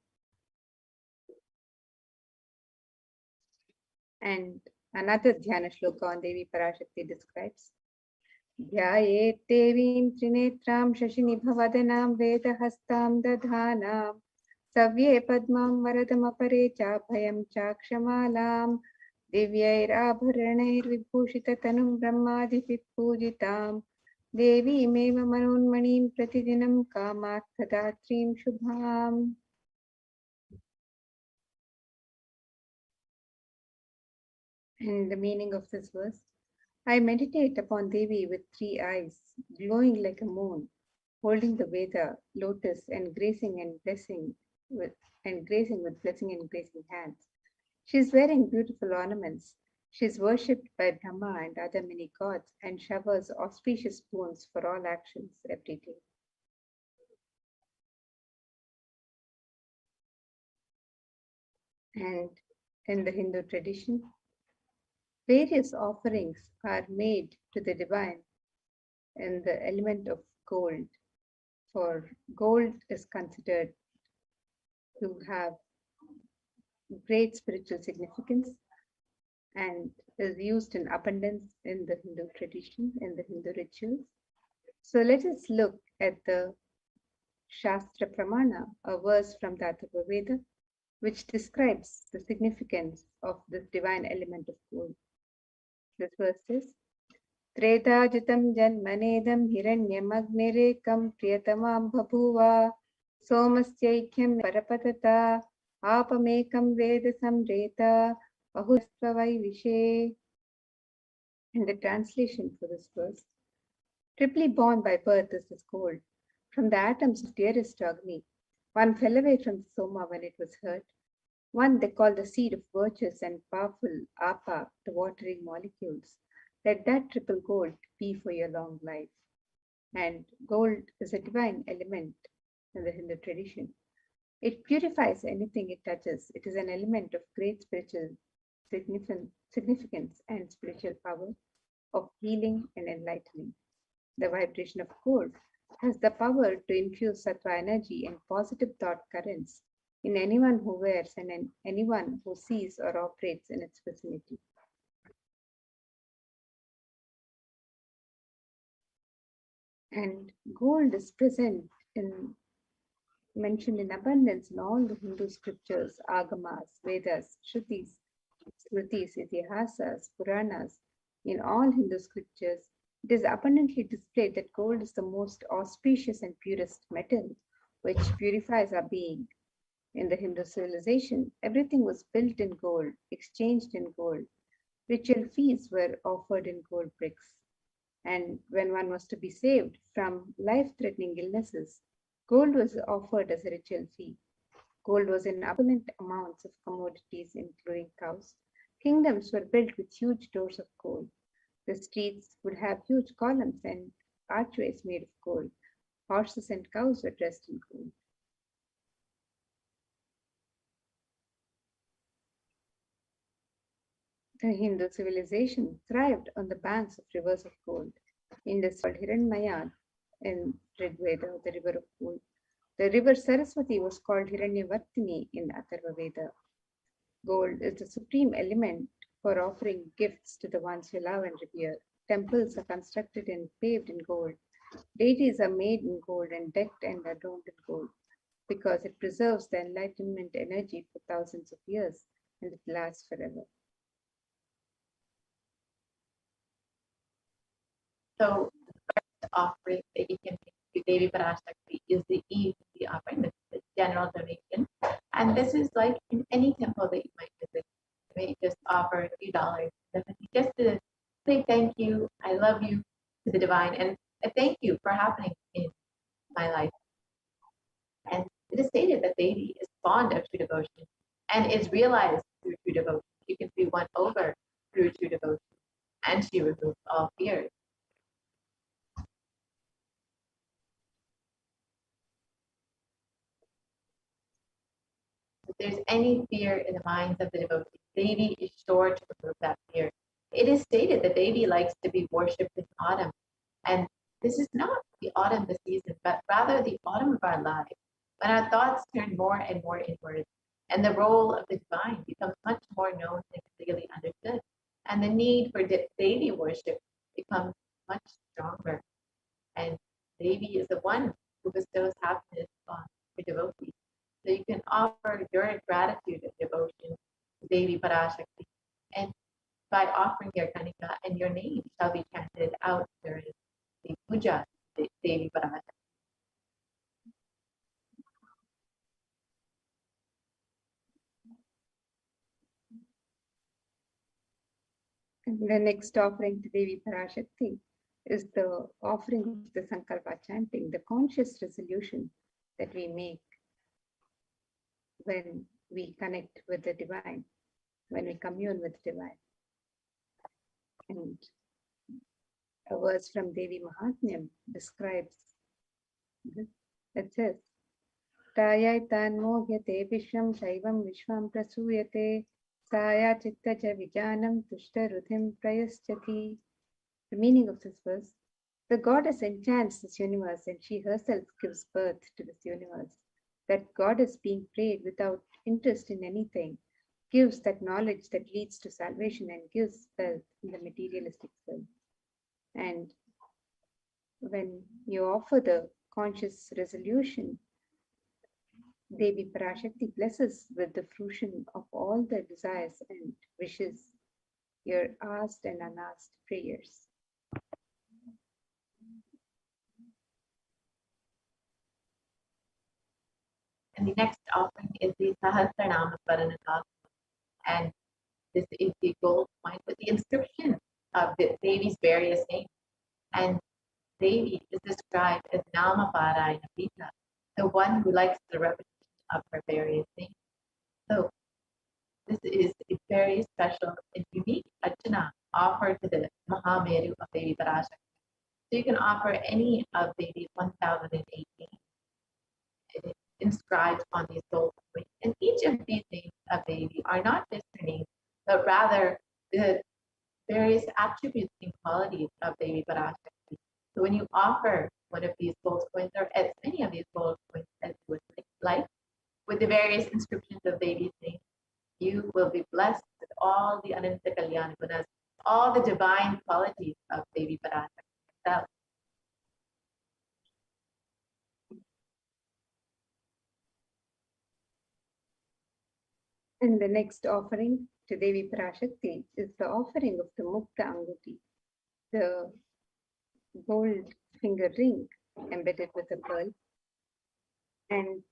And another Dhyana Shloka on Devi Parashakti describes, Dhyayet Devim Trinetram Shashinibhavadhanam Vedahastam Dadhanam Savye Padmam Varadamapare Chapayam Chakshamalam Divyairabharanairvibhushitatanum Brahmadipit Pujitam Devi Meva Manonmanim Pratidinam Kamat Tadatrim Shubham. And the meaning of this verse: I meditate upon Devi with three eyes, glowing like a moon, holding the Veda, lotus, and gracing with blessing and gracing hands. She is wearing beautiful ornaments. She is worshipped by Brahma and other many gods and showers auspicious boons for all actions every day. And in the Hindu tradition, various offerings are made to the divine in the element of gold, for gold is considered to have great spiritual significance and is used in abundance in the Hindu tradition, in the Hindu rituals. So let us look at the Shastra Pramana, a verse from the Atharva Veda, which describes the significance of this divine element of gold. This verse says, Tredajitam janmanedam hiranyamagnirekam priyatamam bhabhuva Somasyaikyam parapatata apamekam veda samreta ahustvavai vishe. And the translation for this verse: triply born by birth is this gold. From the atoms of dearest to Agni, one fell away from the soma when it was hurt. One they call the seed of virtues and powerful apa, the watering molecules. Let that triple gold be for your long life. And gold is a divine element in the Hindu tradition. It purifies anything it touches. It is an element of great spiritual significance and spiritual power, of healing and enlightening. The vibration of gold has the power to infuse sattva energy and positive thought currents in anyone who wears and in anyone who sees or operates in its vicinity. And gold is mentioned in abundance in all the Hindu scriptures, agamas, Vedas, Shrutis, Smritis, Itihasas, Puranas. In all Hindu scriptures, it is abundantly displayed that gold is the most auspicious and purest metal, which purifies our being. In the Hindu civilization, everything was built in gold, exchanged in gold. Ritual feasts were offered in gold bricks. And when one was to be saved from life-threatening illnesses, gold was offered as a ritual fee. Gold was in abundant amounts of commodities, including cows. Kingdoms were built with huge doors of gold. The streets would have huge columns and archways made of gold. Horses and cows were dressed in gold. The Hindu civilization thrived on the banks of rivers of gold. Indus called Hiranmaya in Rig Veda, the river of gold. The river Saraswati was called Hiranyavartini in Atharva Veda. Gold is the supreme element for offering gifts to the ones you love and revere. Temples are constructed and paved in gold. Deities are made in gold and decked and adorned in gold because it preserves the enlightenment energy for thousands of years and it lasts forever. So the first offering that you can make to Devi Parashakti is the easy offering, the general donation. And this is like in any temple that you might visit. You may just offer a few dollars just to say thank you, I love you to the divine, and a thank you for happening in my life. And it is stated that Devi is fond of true devotion and is realized through true devotion. You can be won over through true devotion, and she removes all fears. If there's any fear in the minds of the devotees, Devi is sure to remove that fear. It is stated that Devi likes to be worshipped in autumn. And this is not the autumn, the season, but rather the autumn of our lives, when our thoughts turn more and more inward, and the role of the divine becomes much more known and clearly understood. And the need for Devi worship becomes much stronger. And Devi is the one who bestows happiness on her devotees. So you can offer your gratitude and devotion to Devi Parashakti. And by offering your kanika, and your name shall be chanted out during the puja to Devi Parashakti. And the next offering to Devi Parashakti is the offering of the Sankalpa chanting, the conscious resolution that we make when we connect with the divine, when we commune with the divine. And a verse from Devi Mahatmyam describes this. It says, Tayaitan mohyate vishwam shaivam vishwam prasuyate saya chitta ja vijanam tushta ruthim prayaschati. The meaning of this verse: the goddess enchants this universe and she herself gives birth to this universe. That goddess being prayed without interest in anything gives that knowledge that leads to salvation and gives wealth in the materialistic world. And when you offer the conscious resolution, Devi Parashakti blesses with the fruition of all the desires and wishes, your asked and unasked prayers. And the next offering is the Sahasranama Paranataka. And this is the gold coin with the inscription of the Devi's various names. And Devi is described as Nama Parayana Pita, the one who likes the repetition of her various names. So this is a very special and unique archana offered to the Mahameru of Devi Parashakti. So you can offer any of Devi's 1018 inscribed on these gold coins. And each of these names of Devi are not just her names, but rather the various attributes and qualities of Devi Parashakti. So when you offer one of these gold coins, or as many of these gold coins as you would like, with the various inscriptions of Devi's name, you will be blessed with all the Ananta Kalyana Gunas, all the divine qualities of Devi Parashakti herself. And the next offering to Devi Parashakti is the offering of the Mukta Anguti, the gold finger ring embedded with a pearl. And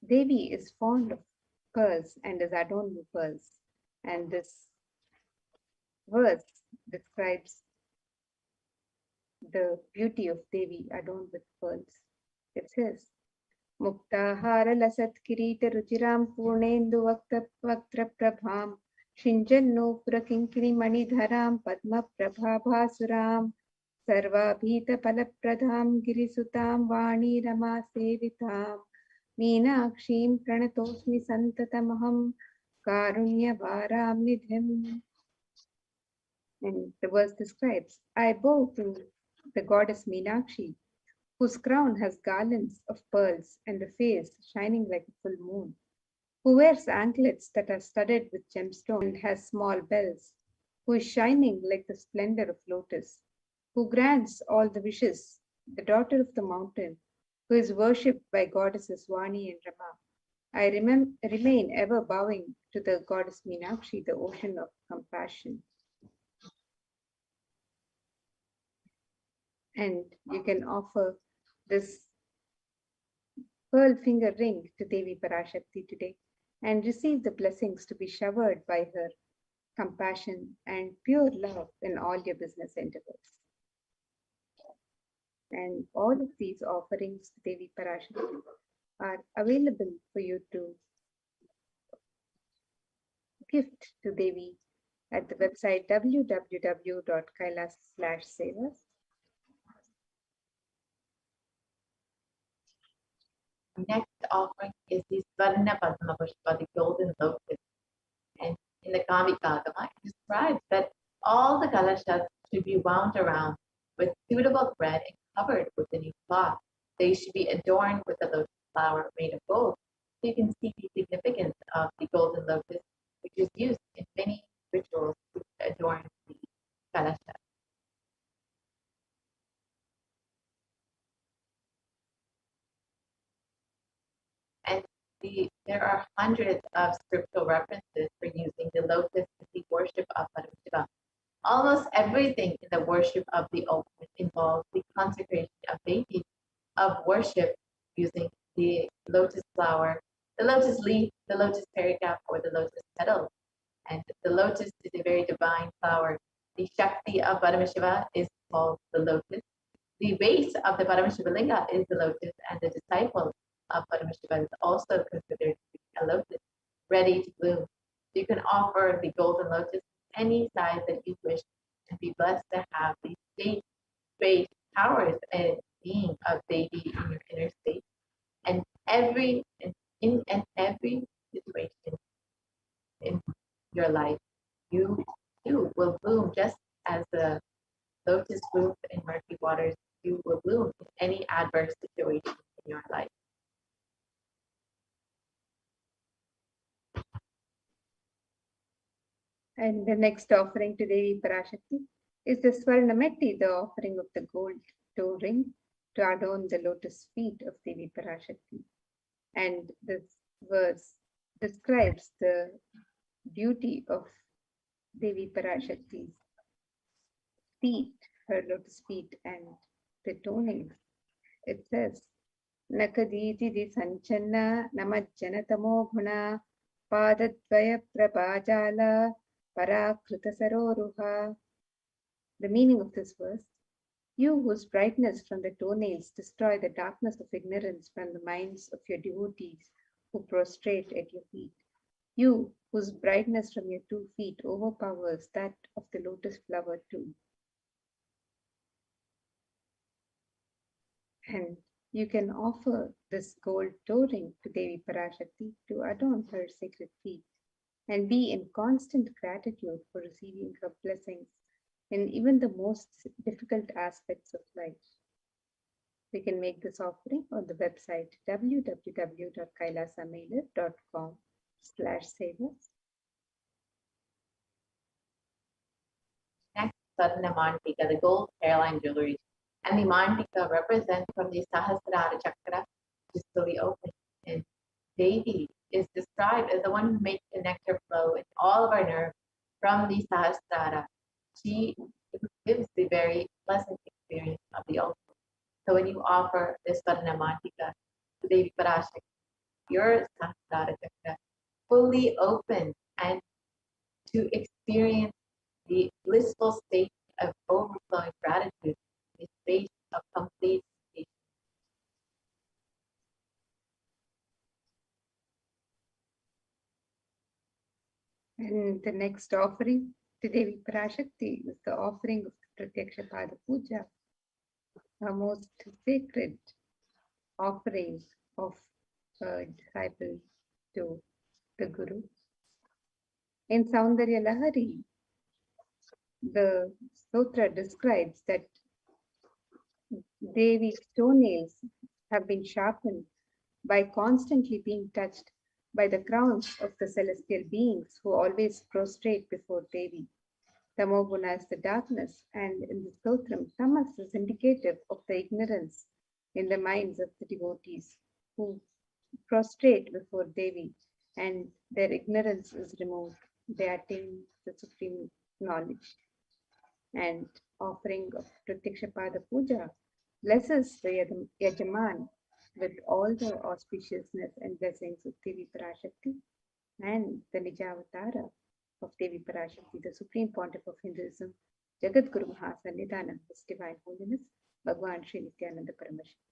Devi is fond of pearls and is adorned with pearls. And this verse describes the beauty of Devi adorned with pearls. It says, Muktahara lasat kirita ruchiram purnendu vaktra prabham shinjanno purakinkini manidharam padma prabhabhasuram sarvabhita palapradham girisutam vani rama sevitam meenakshim pranatosmi santatamaham karunya varam nidhim. And the verse describes, I bow to the goddess Meenakshi, whose crown has garlands of pearls and a face shining like a full moon, who wears anklets that are studded with gemstones and has small bells, who is shining like the splendor of lotus, who grants all the wishes, the daughter of the mountain, who is worshipped by goddesses Vani and Rama. I remain ever bowing to the goddess Meenakshi, the ocean of compassion. And you can offer this pearl finger ring to Devi Parashakti today and receive the blessings to be showered by her compassion and pure love in all your business endeavors. And all of these offerings to Devi Parashakti are available for you to gift to Devi at the website www.kailas/sevas. Next offering is the Svarna Padma Pushpa, the golden lotus. And in the Kamikagama, it describes that all the kalashas should be wound around with suitable thread and covered with a new cloth. They should be adorned with a lotus flower made of gold. So you can see the significance of the golden lotus, which is used in many rituals to adorn the kalasha. And there are hundreds of scriptural references for using the lotus in the worship of Paramashivoham. Almost everything in the worship of the ultimate involves the consecration of deities, of worship using the lotus flower, the lotus leaf, the lotus pericarp, or the lotus petal. And the lotus is a very divine flower. The Shakti of Paramashiva is called the lotus. The base of the Paramashiva Linga is the lotus, and the disciple of Paramashiva is also considered to be a lotus, ready to bloom. You can offer the golden lotus any size that you wish and be blessed to have the space, powers, and being of Devi in your inner state. And in every situation in your life, you too will bloom just as the lotus blooms in murky waters. You will bloom in any adverse situation in your life. And the next offering to Devi Parashakti is the Swarnameti, the offering of the gold toe ring to adorn the lotus feet of Devi Parashakti. And this verse describes the beauty of Devi Parashakti's feet, her lotus feet, and the toning. It says, Nakaditi di sanchana namajjanatamo guna padadvaya prabhajala parakruta saroruha. The meaning of this verse: you whose brightness from the toenails destroy the darkness of ignorance from the minds of your devotees who prostrate at your feet. You whose brightness from your 2 feet overpowers that of the lotus flower too. And you can offer this gold toe ring to Devi Parashakti to adorn her sacred feet and be in constant gratitude for receiving her blessings in even the most difficult aspects of life. We can make this offering on the website www.kailasamailer.com/savers. Next, Sadhana Mantika, the gold hairline jewelry. And the Mantika represents from the Sahasrara Chakra, which is fully open. And Devi is described as the one who makes the nectar flow in all of our nerves from the Sahasrara. She gives the very pleasant experience of the ultimate. So when you offer this Sadhana Mantika to Devi Parashakti, your Sahasrara Chakra fully open and to experience the blissful state of overflowing gratitude, the state of complete peace. And the next offering to Devi Parashakti is the offering of the Pratyaksha Pada Puja, a most sacred offering of a disciple to the Guru. In Saundarya Lahari, the Stotra describes that Devi's toenails have been sharpened by constantly being touched by the crowns of the celestial beings who always prostrate before Devi. Tamoguna is the darkness, and in the Stotram, Tamas is indicative of the ignorance in the minds of the devotees who prostrate before Devi, and their ignorance is removed. They attain the supreme knowledge. And offering of Pratyaksha Pada Puja blesses the Yajaman with all the auspiciousness and blessings of Devi Parashakti and the Nijavatara of Devi Parashakti, the Supreme Pontiff of Hinduism, Jagat Guru Mahasannidhanam, His Divine Holiness, Bhagwan Sri Nithyananda Paramashivam.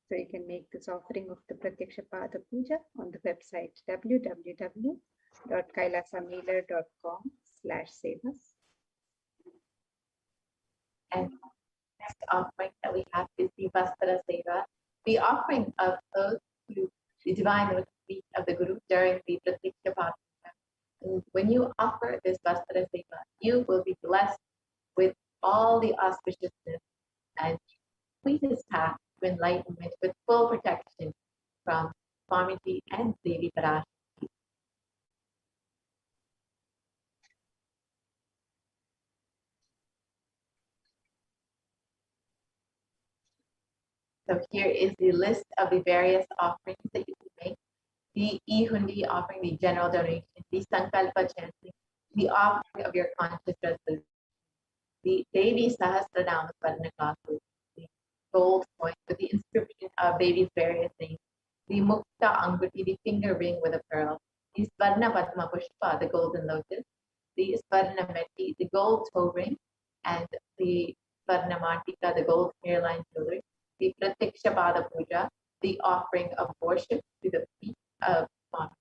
So you can make this offering of the Pratyaksha Pada Puja on the website www.kailasamailer.com/savas. And next offering that we have is the Vastra Seva, the offering of those to the divine feet of the Guru during the Pratyaksha Pada. And when you offer this Vastra Seva, you will be blessed with all the auspiciousness and sweetest path to enlightenment with full protection from Swamiji and Devi Parashakti. So here is the list of the various offerings that you can make. The E-Hundi offering, the general donation, the Sankalpa chanting, the offering of your conscious resolution, the Devi Sahasranama Swarna classes, the gold coin with the inscription of Devi's various names, the Mukta Anguti, the finger ring with a pearl, the Swarna Padma Pushpa, the golden lotus, the Swarna Meti, the gold toe ring, and the Swarna Mantika, the gold hairline jewelry, the Pratyaksha Pada Puja, the offering of worship to the feet of Swami,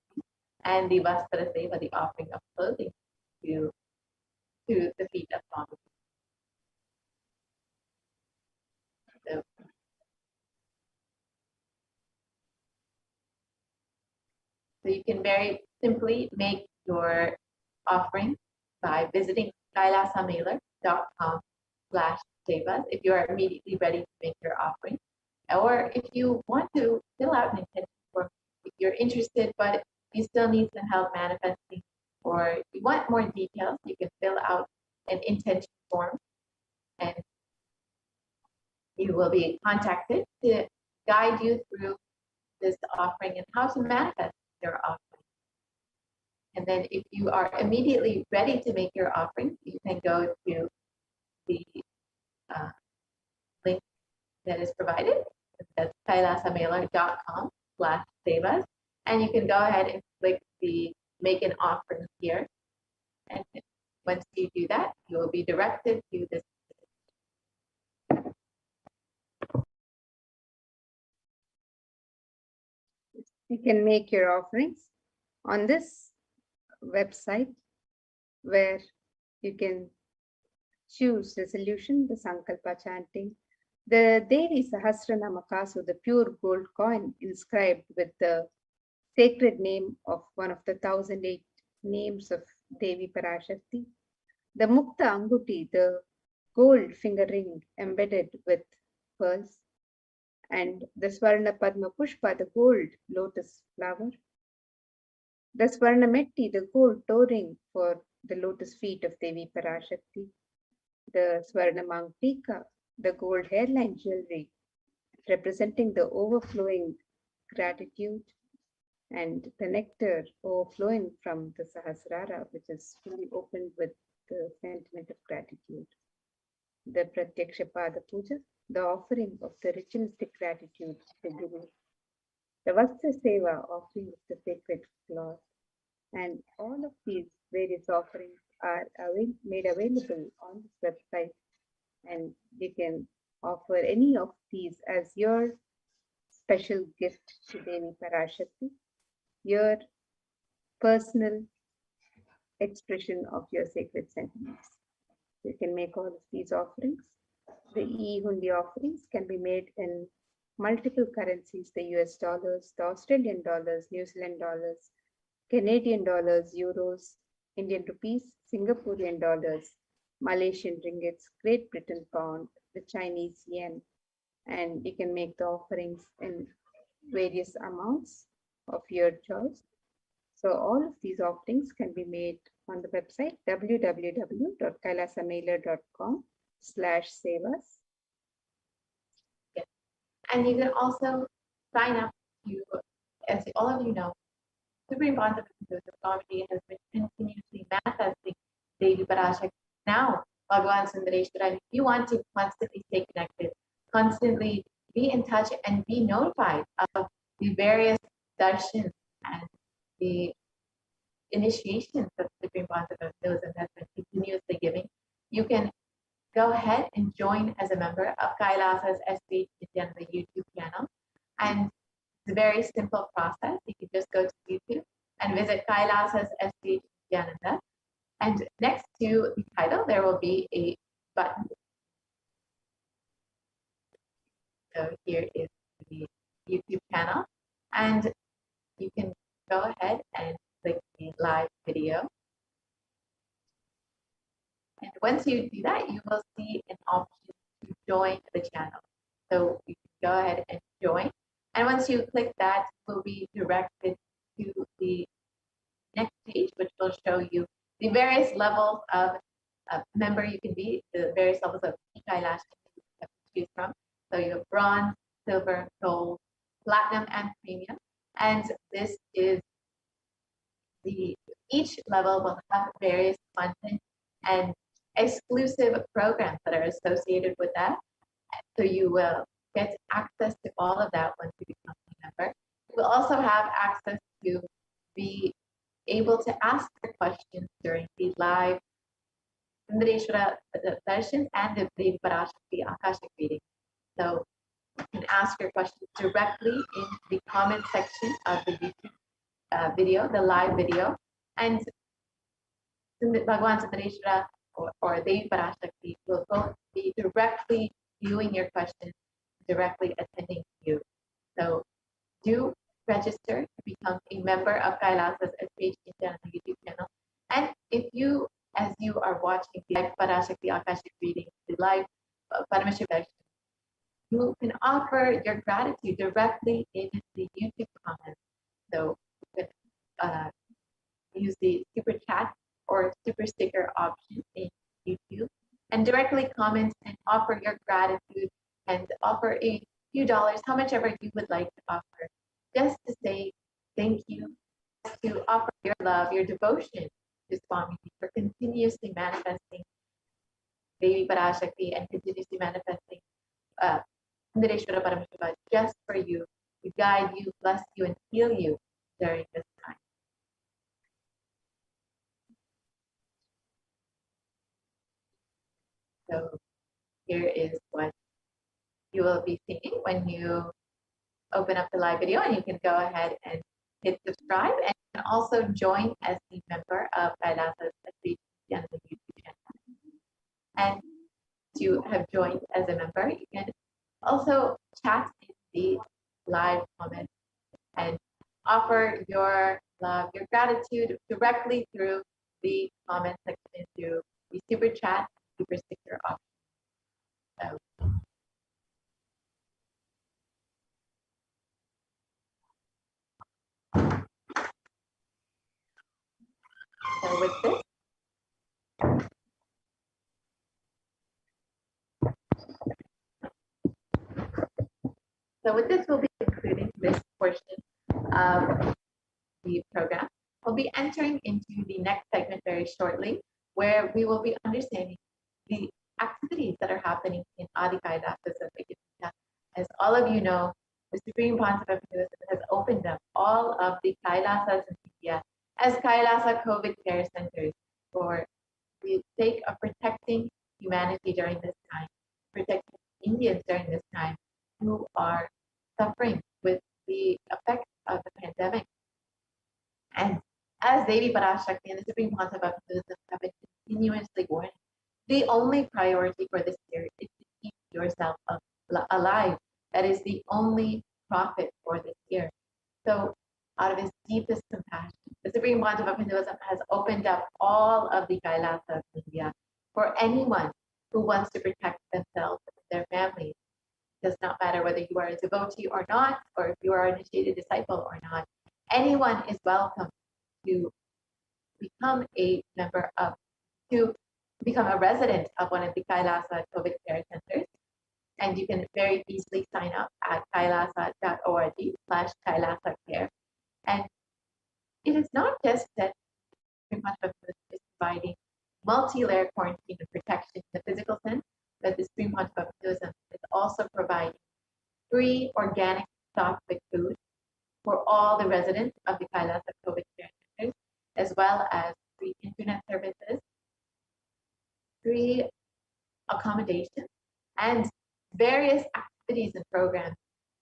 and the Vastra Seva, the offering of clothing to the feet of Swami. So you can very simply make your offering by visiting kailasamailer.com/sevas if you are immediately ready to make your offering. Or if you want to fill out an intention form, if you're interested but you still need some help manifesting, or you want more details, you can fill out an intention form and you will be contacted to guide you through this offering and how to manifest your offering. And then if you are immediately ready to make your offering, you can go to the link that is provided. That's kailasamailer.com/sevas, and you can go ahead and click the make an offering here. And once you do that, you will be directed to this. You can make your offerings on this website, where you can choose resolution, the Sankalpa chanting, the Devi Sahasranama Kasu, the pure gold coin inscribed with the sacred name of one of the 1008 names of Devi Parashakti, the Mukta Anguti, the gold finger ring embedded with pearls, and the Swarna Padma Pushpa, the gold lotus flower, the Swarna Metti, the gold toe ring for the lotus feet of Devi Parashakti, the Swarna Mangtika, the gold hairline jewelry representing the overflowing gratitude, and the nectar overflowing from the Sahasrara, which is fully opened with the sentiment of gratitude. The Pratyaksha Pada Puja, the offering of the ritualistic gratitude to the Guru. The Vastra Seva, offering of the sacred cloth. And all of these various offerings are made available on this website, and you can offer any of these as your special gift to Devi Parashakti, your personal expression of your sacred sentiments. You can make all of these offerings. The e-hundi offerings can be made in multiple currencies: the US dollars, the Australian dollars, New Zealand dollars, Canadian dollars, euros, Indian rupees, Singaporean dollars, Malaysian ringgits, Great Britain pound, the Chinese yen, and you can make the offerings in various amounts of your choice. So all of these offerings can be made on the website www.kailasamailer.com/sevas. Yes. And you can also sign up to, as all of you know, Supreme Bondhood Comedy has been continuously manifesting Devi Parashakti. Now, Bhagavan Sundareshwara, if you want to constantly stay connected, constantly be in touch and be notified of the various darshans and the initiations that Supreme Bondhood has been continuously giving, you can go ahead and join as a member of Kailasa's HDH Nithyananda YouTube channel. And it's a very simple process. You can just go to YouTube and visit Kailasa's HDH Nithyananda. And next to the title, there will be a button. So here is the YouTube channel. And you can go ahead and click the live video. And once you do that, you will see an option to join the channel. So you can go ahead and join. And once you click that, you will be directed to the next page, which will show you the various levels of member you can be, the various levels of Kailash you have to choose from. So you have bronze, silver, gold, platinum, and premium. And this is each level will have various content and exclusive programs that are associated with that. So you will get access to all of that once you become a member. You will also have access to be able to ask your questions during the live Sundareshwara sessions and the Devi Parashakti Akashic reading. So you can ask your questions directly in the comment section of the YouTube video, the live video, and Bhagavan Sundareshwara or Devi Parashakti will both be directly viewing your questions, directly attending to you. So do register to become a member of Kailasa's HDH Nithyananda YouTube channel. And if you, as you are watching the live Parashakti Akashic reading, the live Paramashivoham, you can offer your gratitude directly in the YouTube comments. So you can use the super chat or super sticker option in YouTube and directly comment and offer your gratitude and offer a few dollars, how much ever you would like to offer, just to say thank you, to offer your love, your devotion to Swami for continuously manifesting Devi Parashakti and continuously manifesting Sundareshwara Paramashiva just for you, to guide you, bless you, and heal you during this time. So here is what you will be seeing when you open up the live video, and you can go ahead and hit subscribe, and you can also join as a member of Kailasa's HDH Nithyananda YouTube channel. And you have joined as a member, you can also chat in the live comments and offer your love, your gratitude directly through the comment section, through the super chat, super sticker option. So with this, we'll be concluding this portion of the program. We'll be entering into the next segment very shortly, where we will be understanding the activities that are happening in Adi Kailasas of India. As all of you know, the Supreme Concept of Hinduism has opened up all of the Kailasas in India as Kailasa COVID care centers for the sake of protecting humanity during this time, protecting Indians during this time who are suffering with the effects of the pandemic. And as Devi Parashakti and the Supreme Concept of Hinduism have been continuously warning, the only priority for this year is to keep yourself alive. That is the only profit for this year. So out of his deepest compassion, the Supreme Concept of Hinduism has opened up all of the Kailasa of India for anyone who wants to protect themselves and their families. It does not matter whether you are a devotee or not, or if you are an initiated disciple or not. Anyone is welcome to become a member of, to become a resident of one of the Kailasa COVID care centers. And you can very easily sign up at kailasa.org/Kailasa care. And it is not just that Supreme Concept of Hinduism is providing multi-layer quarantine and protection in the physical sense, but the Supreme Concept of Hinduism is also providing free organic sattvic food for all the residents of the Kailasa COVID care centers, as well as free internet services, free accommodation, and various activities and programs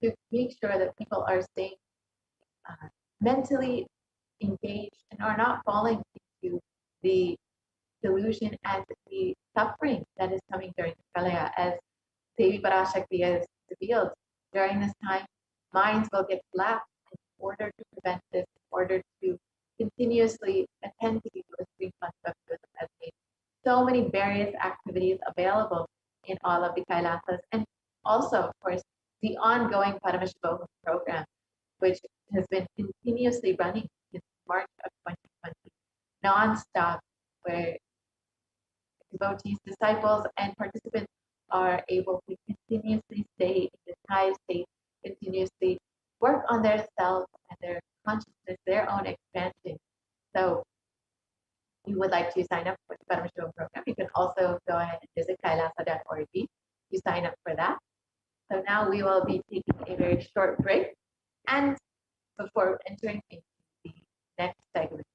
to make sure that people are staying mentally engaged and are not falling into the delusion and the suffering that is coming during the Pralaya. As Devi Parashakti has revealed, during this time, minds will get lapsed in order to prevent this, in order to continuously attend to people as Supreme Concept has made so many various activities available in all of the Kailasas, and also, of course, the ongoing Paramashivoham program, which has been continuously running since March of 2020, non-stop, where devotees, disciples, and participants are able to continuously stay in this high state, continuously work on their self and their consciousness, their own expansion. So you would like to sign up for the Paramashivoham program, you can also go ahead and visit kailasa.org to sign up for that. So now we will be taking a very short break, and before entering into the next segment.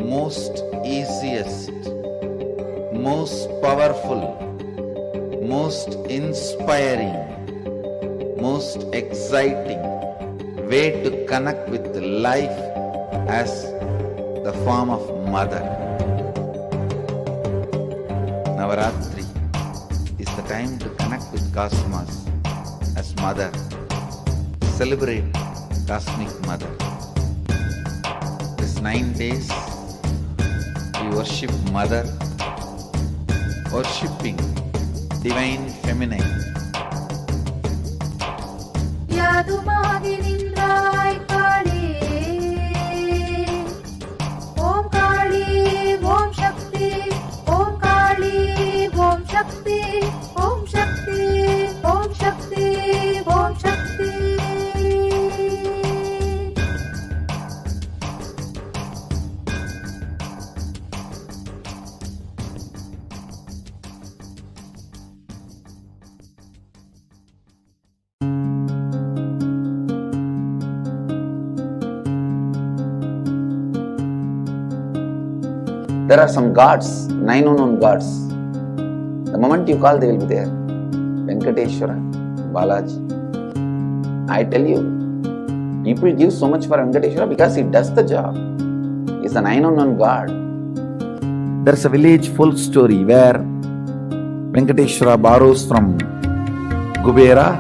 Most easiest, most powerful, most inspiring, most exciting way to connect with life as the form of mother. Navaratri is the time to connect with Cosmos as mother. Celebrate Cosmic Mother. This 9 days we worship Mother, worshipping Divine Feminine. Yadumagirindrai Kali, Om Kali, Om Shakti, Om Kali, Om Shakti, Om Shakti, Om Shakti, Om Shakti. There are some gods, 9 unknown gods. The moment you call, they will be there. Venkateshwara, Balaji. I tell you, people give so much for Venkateshwara because he does the job. He's a 9 unknown god. There's a village folk story where Venkateshwara borrows from Kubera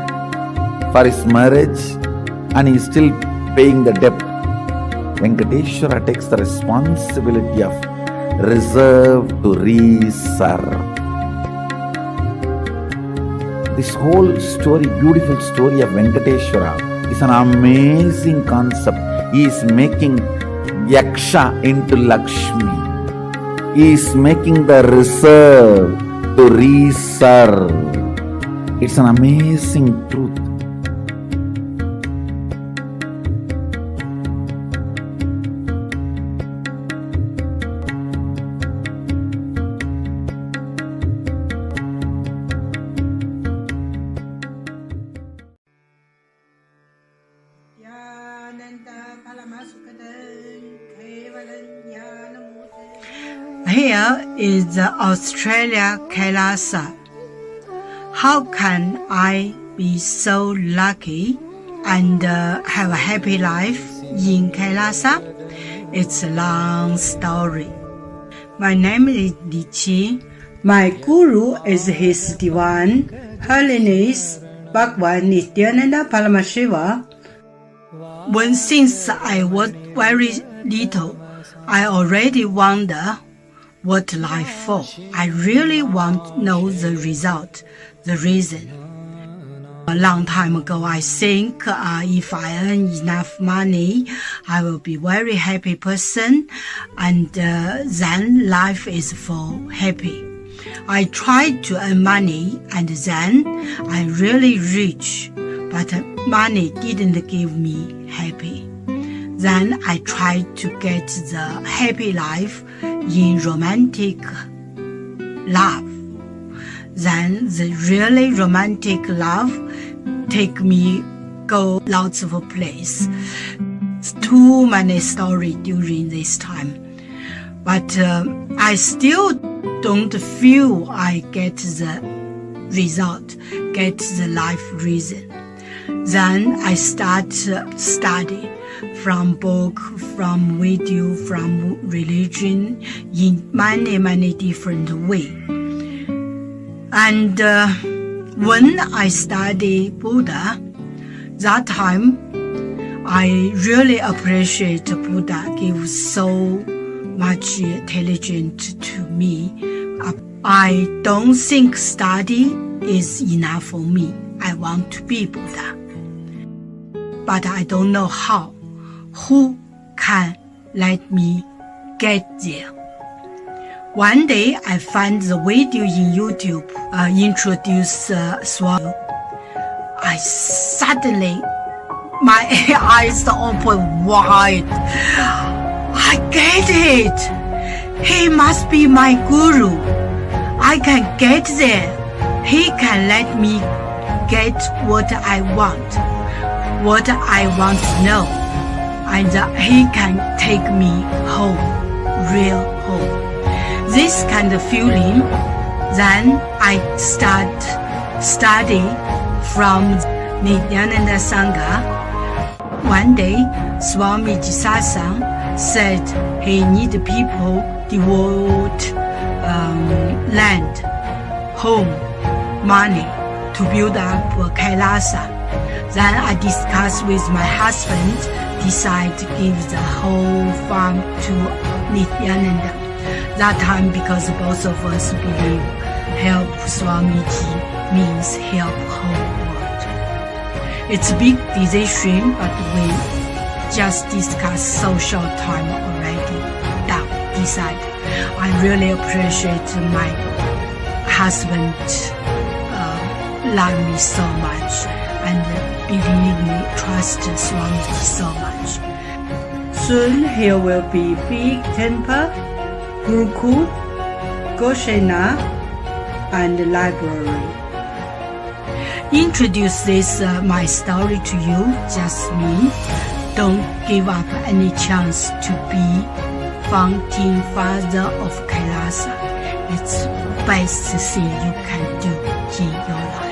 for his marriage and he is still paying the debt. Venkateshwara takes the responsibility of reserve to reserve. This whole story, beautiful story of Venkateshwara is an amazing concept. He is making Yaksha into Lakshmi. He is making the reserve to reserve. It's an amazing truth. Here is the Australia Kailasa. How can I be so lucky and have a happy life in Kailasa? It's a long story. My name is Li Qi. My guru is His Divine Holiness Bhagwan Nithyananda Paramashivam. Since I was very little, I already wonder what life for. I really want to know the result, the reason. A long time ago, I think if I earn enough money, I will be very happy person, and then life is for happy. I tried to earn money, and then I really rich, but money didn't give me happy. Then I tried to get the happy life in romantic love. Then the really romantic love take me go lots of place. Too many stories during this time. But I still don't feel I get the result, get the life reason. Then I start study from book, from video, from religion in many different ways. And when I study Buddha, that time I really appreciate Buddha give so much intelligence to me. I don't think study is enough for me. I want to be Buddha. But I don't know how. Who can let me get there? One day I found the video in YouTube introduce Swami. I suddenly, my eyes open wide. I get it. He must be my guru. I can get there. He can let me get what I want to know. And he can take me home, real home. This kind of feeling, then I start study from Nithyananda Sangha. One day, Swami Jisasang said he need people devote land, home, money to build up Kailasa. Then I discussed with my husband, decide to give the whole farm to Nithyananda. That time, because both of us believe help Swamiji means help whole world. It's a big decision, but we just discussed so short time already. Decide. I really appreciate my husband love me so much and believe me, trust Swamiji so much. Soon here will be big temple, Gurukul, Goshena, and library. Introduce this my story to you, just me. Don't give up any chance to be founding father of Kailasa. It's best thing you can do in your life.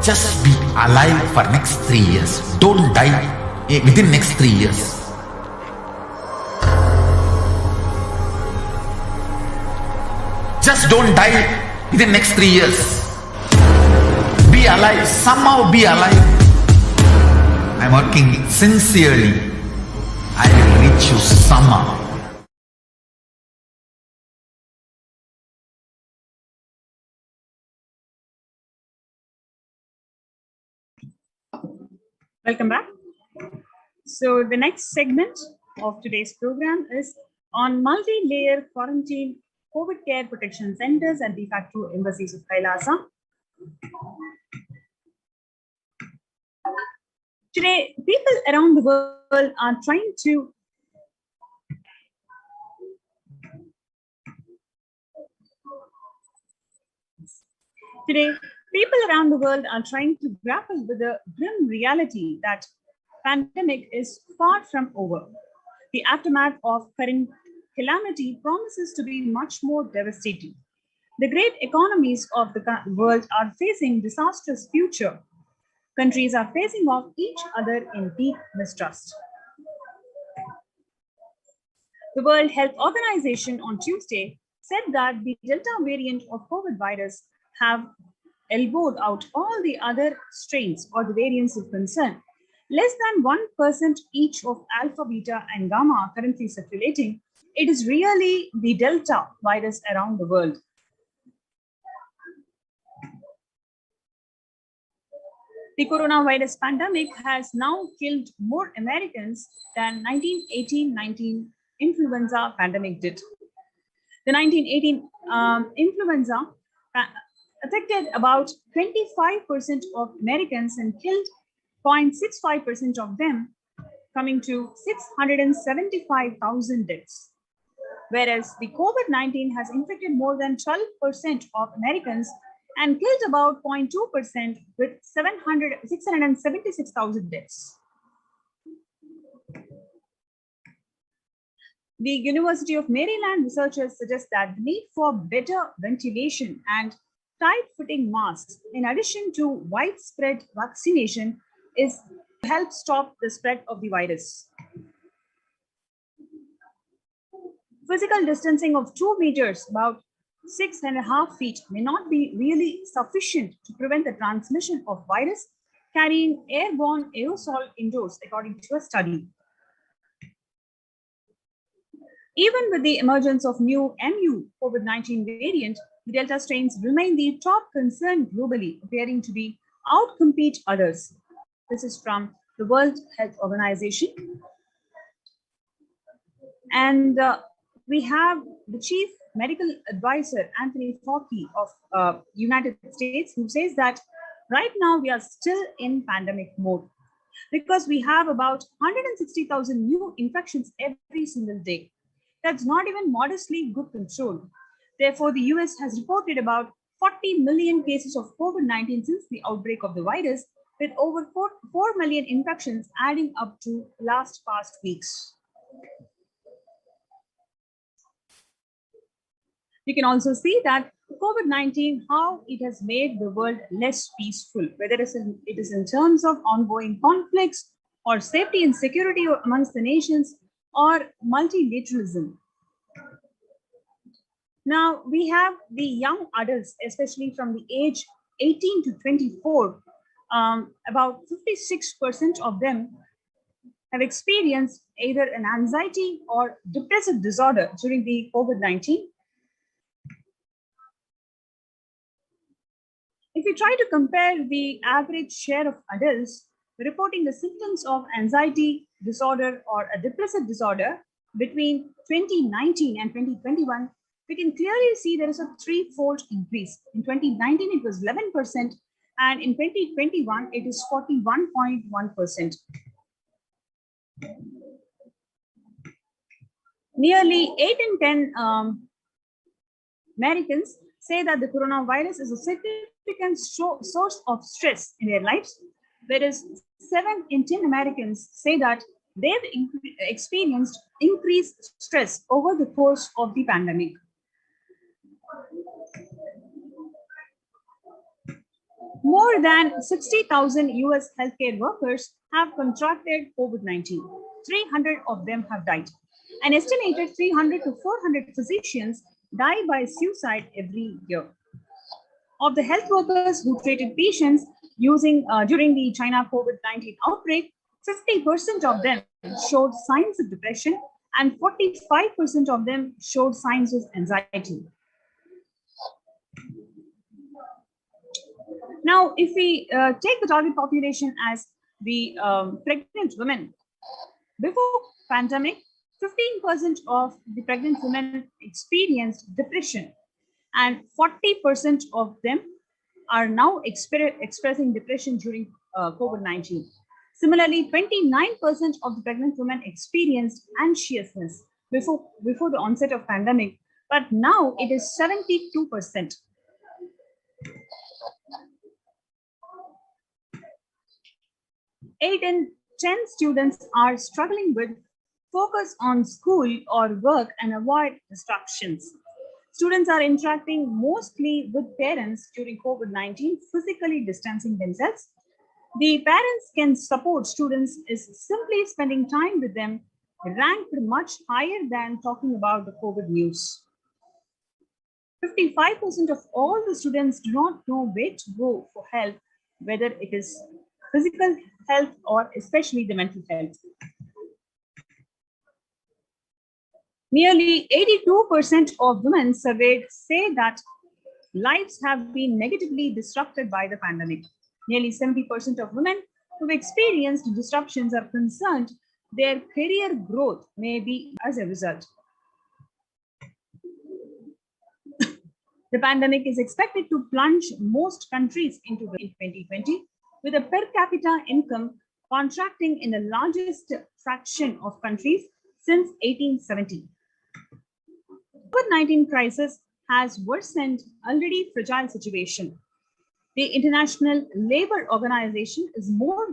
Just be alive for next 3 years. Don't die within next 3 years. Just don't die within next 3 years. Be alive. Somehow be alive. I'm working sincerely. I will reach you somehow. Welcome back. So the next segment of today's program is on multi-layer quarantine COVID care protection centers and de facto embassies of Kailasa. Today, people around the world are trying to grapple with the grim reality that pandemic is far from over. The aftermath of current calamity promises to be much more devastating. The great economies of the world are facing disastrous future. Countries are facing off each other in deep mistrust. The World Health Organization on Tuesday said that the Delta variant of COVID virus have elbowed out all the other strains or the variants of concern. Less than 1% each of alpha, beta, and gamma are currently circulating. It is really the Delta virus around the world. The coronavirus pandemic has now killed more Americans than 1918-19 influenza pandemic did. The 1918 influenza affected about 25% of Americans and killed 0.65% of them, coming to 675,000 deaths. Whereas the COVID-19 has infected more than 12% of Americans and killed about 0.2% with 676,000 deaths. The University of Maryland researchers suggest that the need for better ventilation and tight-fitting masks, in addition to widespread vaccination, is to help stop the spread of the virus. Physical distancing of 2 meters, about 6.5 feet, may not be really sufficient to prevent the transmission of virus carrying airborne aerosol indoors, according to a study. Even with the emergence of new MU COVID-19 variant, the Delta strains remain the top concern globally, appearing to be outcompete others. This is from the World Health Organization. And we have the Chief Medical Advisor, Anthony Fauci of United States, who says that right now we are still in pandemic mode because we have about 160,000 new infections every single day. That's not even modestly good control. Therefore, the US has reported about 40 million cases of COVID-19 since the outbreak of the virus, with over 4 million infections adding up to past weeks. You can also see that COVID-19, how it has made the world less peaceful, whether it is in terms of ongoing conflicts or safety and security amongst the nations or multilateralism. Now, we have the young adults, especially from the age 18 to 24, about 56% of them have experienced either an anxiety or depressive disorder during the COVID-19. If we try to compare the average share of adults reporting the symptoms of anxiety disorder or a depressive disorder between 2019 and 2021, we can clearly see there is a threefold increase. In 2019, it was 11%, and in 2021, it is 41.1%. Nearly 8 in 10 Americans say that the coronavirus is a significant source of stress in their lives, whereas 7 in 10 Americans say that they've experienced increased stress over the course of the pandemic. More than 60,000 US healthcare workers have contracted COVID-19. 300 of them have died. An estimated 300 to 400 physicians die by suicide every year. Of the health workers who treated patients during the China COVID-19 outbreak, 50% of them showed signs of depression and 45% of them showed signs of anxiety. Now, if we take the target population as the pregnant women, before pandemic, 15% of the pregnant women experienced depression, and 40% of them are now expressing depression during COVID-19. Similarly, 29% of the pregnant women experienced anxiousness before the onset of pandemic, but now it is 72%. Eight in 10 students are struggling with focus on school or work and avoid distractions. Students are interacting mostly with parents during COVID-19, physically distancing themselves. The parents can support students is simply spending time with them, ranked much higher than talking about the COVID news. 55% of all the students do not know where to go for help, whether it is physical health or especially the mental health. Nearly 82% of women surveyed say that lives have been negatively disrupted by the pandemic. Nearly 70% of women who've experienced disruptions are concerned their career growth may be as a result. The pandemic is expected to plunge most countries into 2020, with a per capita income contracting in the largest fraction of countries since 1870. COVID-19 crisis has worsened already fragile situation. The International Labour Organization is more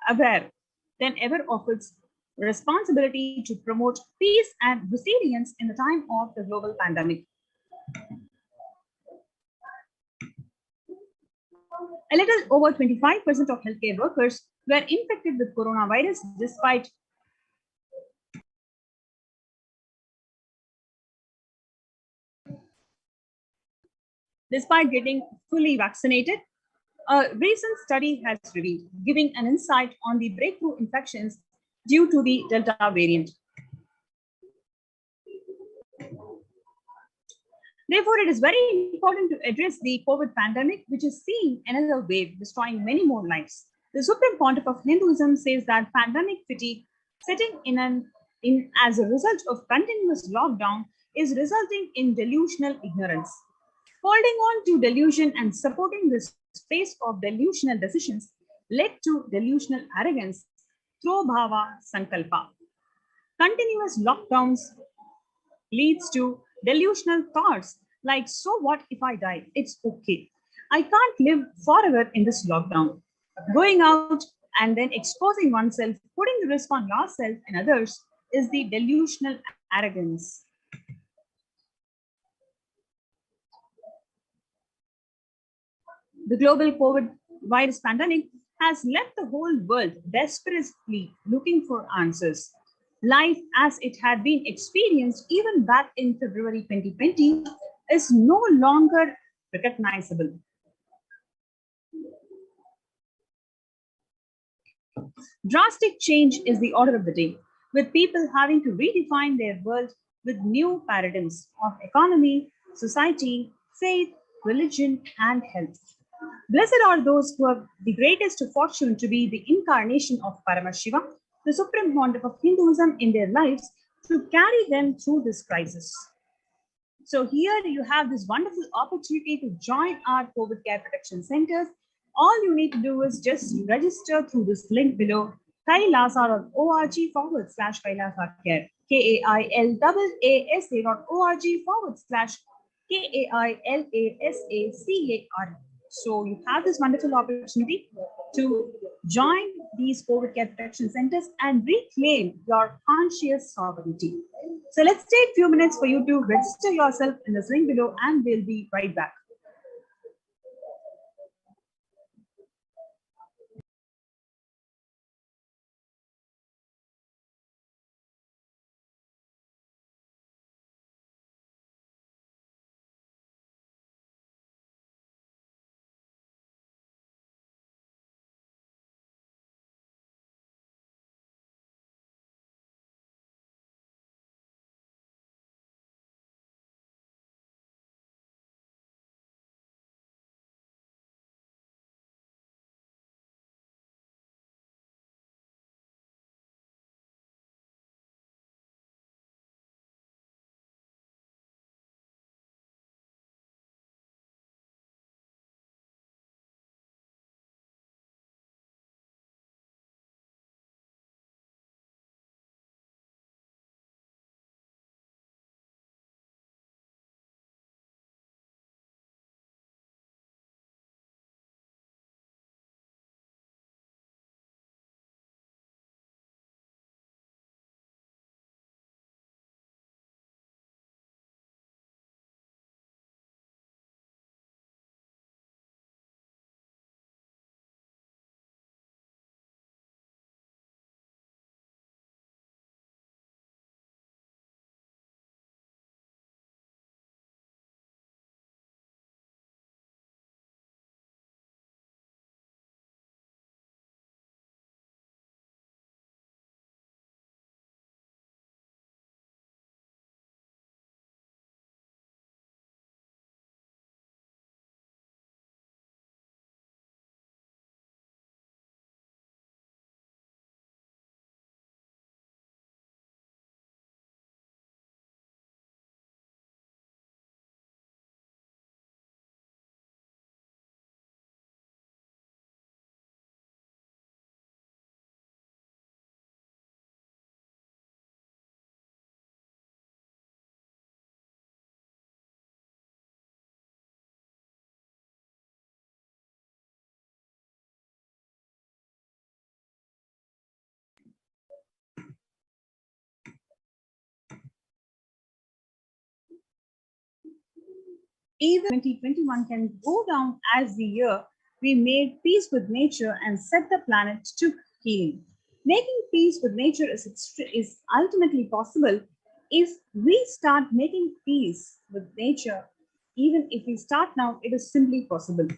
aware than ever of its responsibility to promote peace and resilience in the time of the global pandemic. A little over 25% of healthcare workers were infected with coronavirus despite getting fully vaccinated. A recent study has revealed, giving an insight on the breakthrough infections due to the Delta variant. Therefore, it is very important to address the COVID pandemic, which is seeing another wave, destroying many more lives. The Supreme Pontiff of Hinduism says that pandemic fatigue setting in as a result of continuous lockdown is resulting in delusional ignorance. Holding on to delusion and supporting the space of delusional decisions led to delusional arrogance, Bhava Sankalpa. Continuous lockdowns leads to delusional thoughts like, so what if I die? It's okay. I can't live forever in this lockdown. Going out and then exposing oneself, putting the risk on yourself and others is the delusional arrogance. The global COVID virus pandemic has left the whole world desperately looking for answers. Life as it had been experienced even back in February 2020 is no longer recognizable. Drastic change is the order of the day, with people having to redefine their world with new paradigms of economy, society, faith, religion, and health. Blessed are those who have the greatest fortune to be the incarnation of Paramashiva, the supreme pontiff of Hinduism, in their lives to carry them through this crisis. So here you have this wonderful opportunity to join our COVID care protection centers. All you need to do is just register through this link below, kailasa.org/kailasacare, KAILASA.org/KAILASACARE. So you have this wonderful opportunity to join these COVID care protection centers and reclaim your conscious sovereignty. So let's take a few minutes for you to register yourself in this link below, and we'll be right back. Even 2021 can go down as the year we made peace with nature and set the planet to healing. Making peace with nature is ultimately possible if we start making peace with nature. Even if we start now, it is simply possible.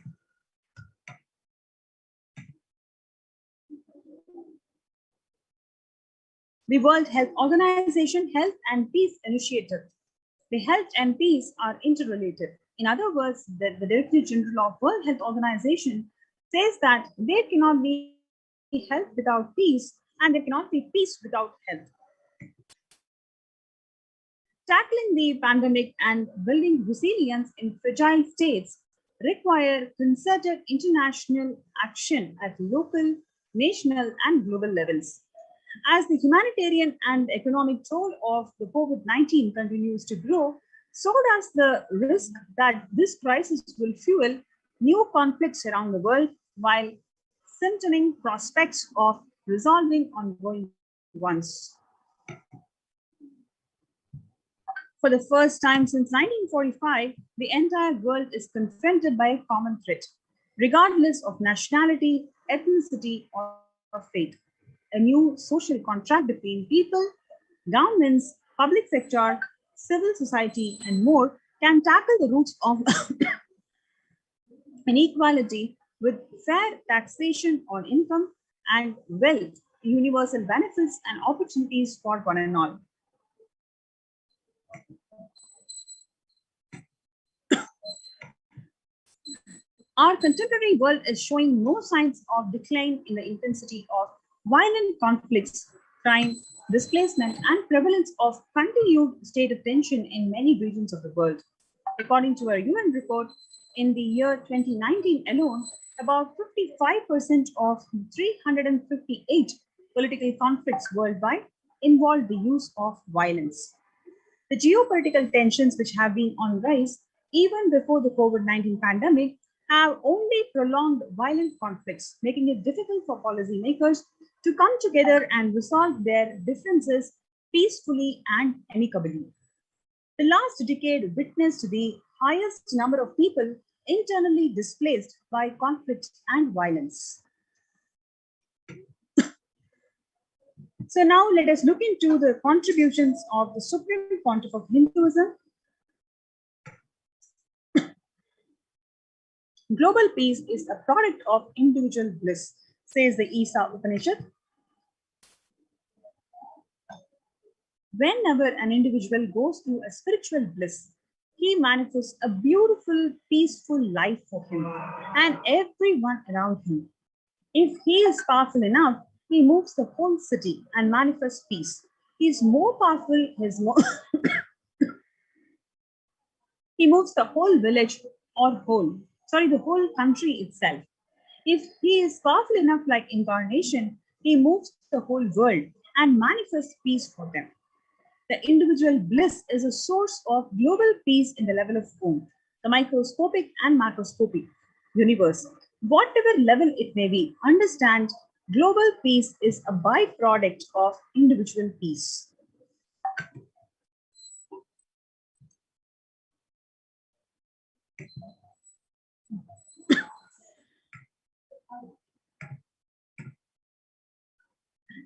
The World Health Organization Health and Peace Initiative. The health and peace are interrelated. In other words, the Director General of World Health Organization says that there cannot be health without peace, and there cannot be peace without health. Tackling the pandemic and building resilience in fragile states require concerted international action at local, national, and global levels. As the humanitarian and economic toll of the COVID-19 continues to grow, so does the risk that this crisis will fuel new conflicts around the world while symptoming prospects of resolving ongoing ones. For the first time since 1945, the entire world is confronted by a common threat, regardless of nationality, ethnicity, or faith. A new social contract between people, governments, public sector, civil society, and more can tackle the roots of inequality with fair taxation on income and wealth, universal benefits and opportunities for one and all. Our contemporary world is showing no signs of decline in the intensity of violent conflicts, crime, displacement, and prevalence of continued state of tension in many regions of the world. According to a UN report, in the year 2019 alone, about 55% of 358 political conflicts worldwide involved the use of violence. The geopolitical tensions which have been on rise even before the COVID-19 pandemic have only prolonged violent conflicts, making it difficult for policymakers to come together and resolve their differences peacefully and amicably. The last decade witnessed the highest number of people internally displaced by conflict and violence. So now let us look into the contributions of the Supreme Pontiff of Hinduism. Global peace is a product of individual bliss, says the Isa Upanishad. Whenever an individual goes through a spiritual bliss, he manifests a beautiful, peaceful life for him and everyone around him. If he is powerful enough, he moves the whole city and manifests peace. He is more powerful, he moves the whole village or the whole country itself. If he is powerful enough like incarnation, he moves the whole world and manifests peace for them. The individual bliss is a source of global peace in the level of home, the microscopic and macroscopic universe. Whatever level it may be, understand global peace is a byproduct of individual peace.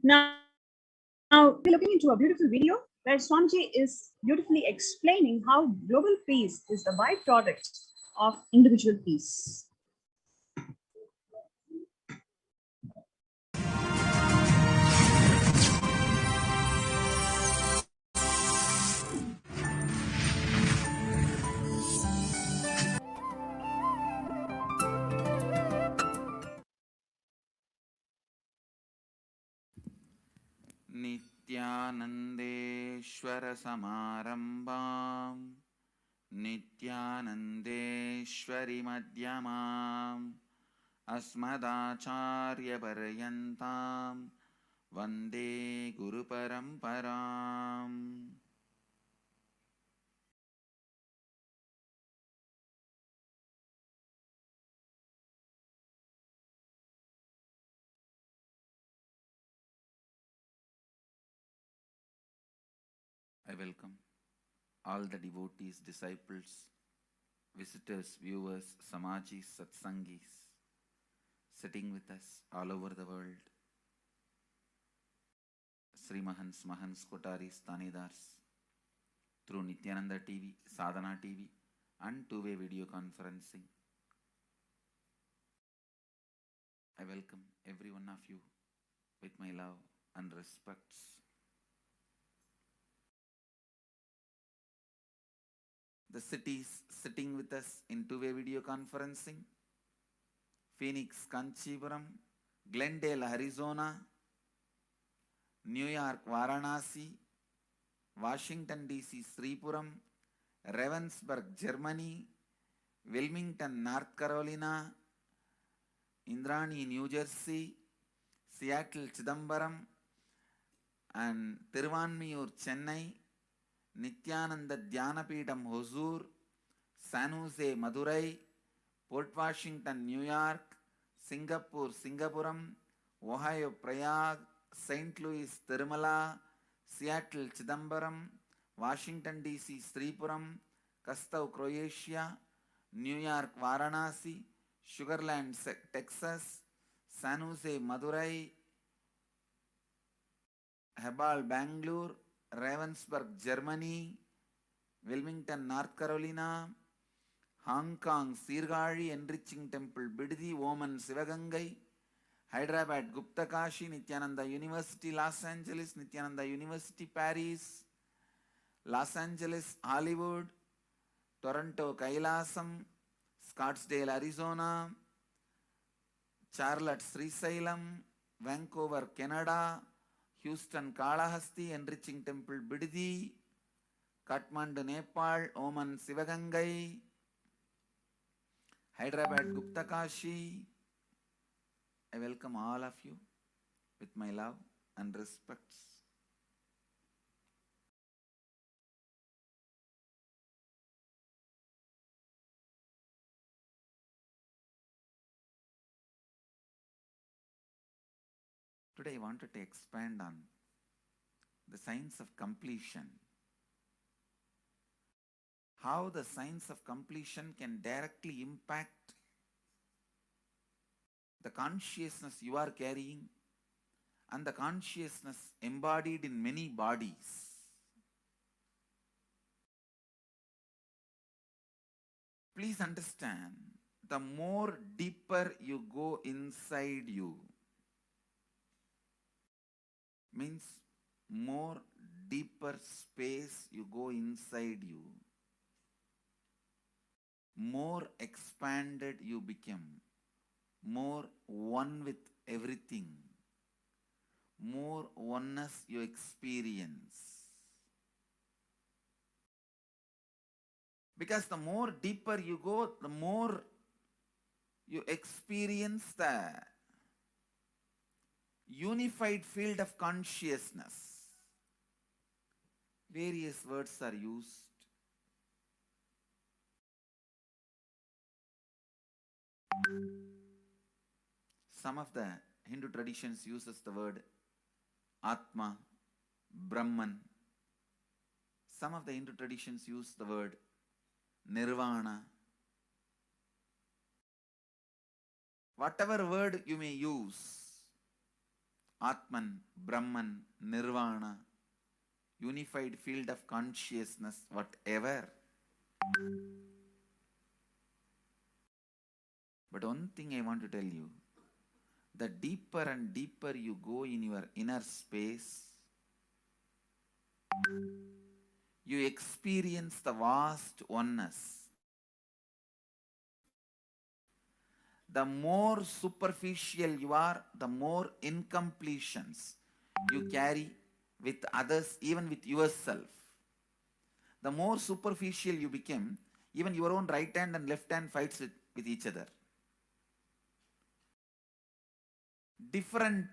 Now we're looking into a beautiful video where Swamiji is beautifully explaining how global peace is the byproduct of individual peace. नित्यानन्देश्वर समारम्भाम् नित्यानन्देश्वरि मध्यमाम् अस्मदाचार्यपर्यन्ताम् वन्दे गुरुपरम्पराम्. I welcome all the devotees, disciples, visitors, viewers, Samajis, Satsangis, sitting with us all over the world. Sri Mahans, Mahans, Kotaris, Tanidars, through Nithyananda TV, Sadhana TV, and two-way video conferencing. I welcome every one of you with my love and respects. The cities sitting with us in two-way video conferencing: Phoenix, Kanchipuram; Glendale, Arizona; New York, Varanasi; Washington, D.C., Sripuram; Ravensburg, Germany; Wilmington, North Carolina; Indrani, New Jersey; Seattle, Chidambaram; and Tiruvanmiyur, Chennai; Nithyananda Dhyanapidam, Hosur; San Jose, Madurai; Port Washington, New York; Singapore, Singapuram; Ohio, Prayag; St. Louis, Tirumala; Seattle, Chidambaram; Washington, D.C., Sripuram; Kastau, Croatia; New York, Varanasi; Sugarland, Texas; San Jose, Madurai; Hebal, Bangalore; Ravensburg, Germany; Wilmington, North Carolina; Hong Kong, Sirgari Enriching Temple, Bididi, Oman, Sivagangai; Hyderabad, Gupta Kashi, Nithyananda University, Los Angeles, Nithyananda University, Paris, Los Angeles, Hollywood, Toronto, Kailasam, Scottsdale, Arizona, Charlotte, Srisalem, Vancouver, Canada, Houston, Kalahasti, Enriching Temple, Bididi, Kathmandu, Nepal, Oman, Sivagangai, Hyderabad, Gupta Kashi. I welcome all of you with my love and respects. Today I wanted to expand on the science of completion. How the science of completion can directly impact the consciousness you are carrying and the consciousness embodied in many bodies. Please understand, the more deeper you go inside you, means more deeper space you go inside you, more expanded you become, more one with everything, more oneness you experience. Because the more deeper you go, the more you experience the unified field of consciousness. Various words are used. Some of the Hindu traditions uses the word Atma, Brahman. Some of the Hindu traditions use the word Nirvana. Whatever word you may use, Atman, Brahman, Nirvana, unified field of consciousness, whatever. But one thing I want to tell you, the deeper and deeper you go in your inner space, you experience the vast oneness. The more superficial you are, the more incompletions you carry with others, even with yourself. The more superficial you become, even your own right hand and left hand fights with each other. Different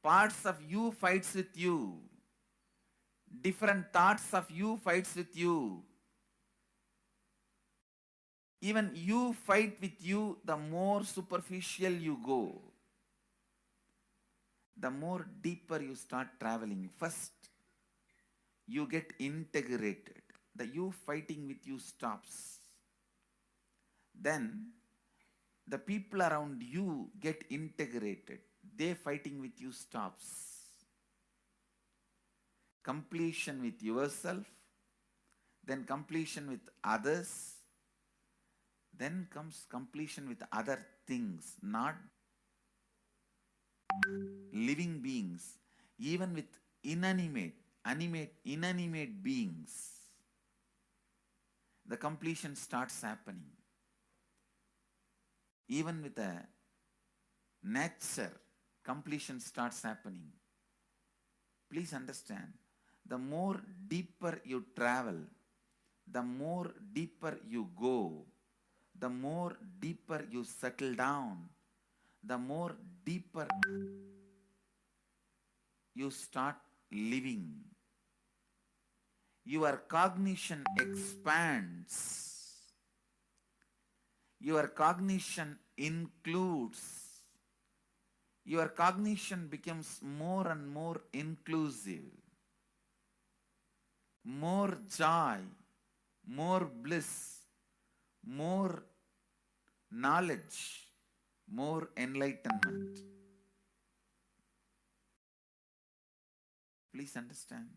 parts of you fights with you. Different thoughts of you fights with you. Even you fight with you, the more superficial you go, the more deeper you start traveling. First, you get integrated. The you fighting with you stops. Then, the people around you get integrated. They fighting with you stops. Completion with yourself, then completion with others, then comes completion with other things, not living beings, even with inanimate beings. The completion starts happening. Even with the nature, completion starts happening. Please understand, the more deeper you travel, the more deeper you go, the more deeper you settle down, the more deeper you start living. Your cognition expands. Your cognition includes. Your cognition becomes more and more inclusive. More joy, more bliss, more knowledge, more enlightenment. Please understand.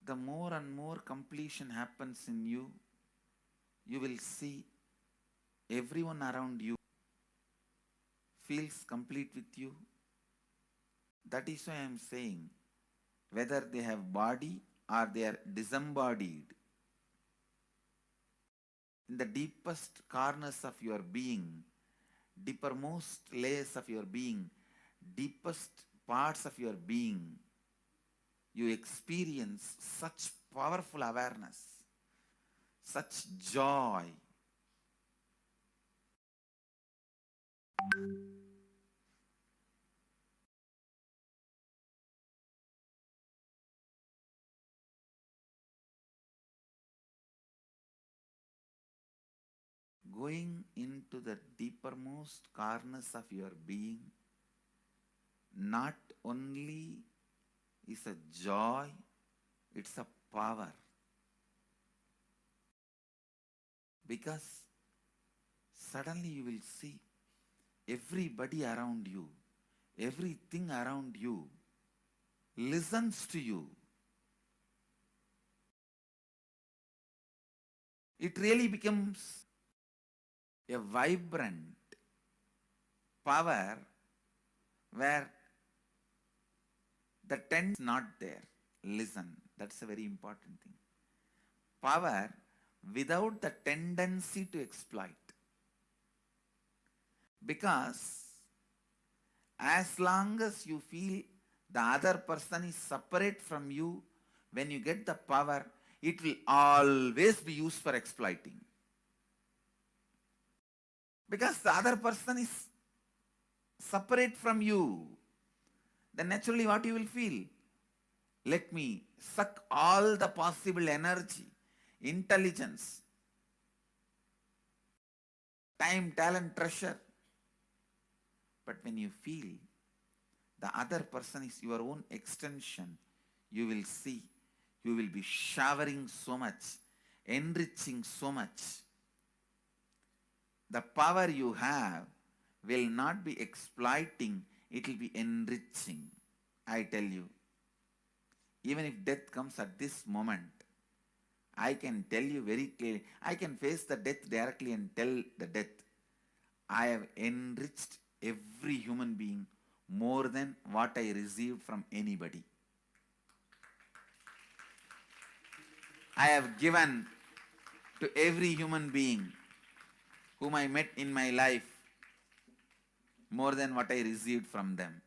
the more and more completion happens in you, you will see everyone around you feels complete with you. That is why I am saying, whether they have body or they are disembodied, in the deepest corners of your being, deepermost layers of your being, deepest parts of your being, you experience such powerful awareness, such joy. Going into the deepermost corners of your being not only is a joy, it's a power. Because suddenly you will see everybody around you, everything around you listens to you. It really becomes a vibrant power where the tent is not there. Listen, that's a very important thing. Power without the tendency to exploit. Because as long as you feel the other person is separate from you, when you get the power, it will always be used for exploiting. Because the other person is separate from you, then naturally what you will feel? Let me suck all the possible energy, intelligence, time, talent, treasure. But when you feel the other person is your own extension, you will see, you will be showering so much, enriching so much. The power you have will not be exploiting, it will be enriching. I tell you, even if death comes at this moment, I can tell you very clearly, I can face the death directly and tell the death, I have enriched every human being more than what I received from anybody. I have given to every human being whom I met in my life more than what I received from them.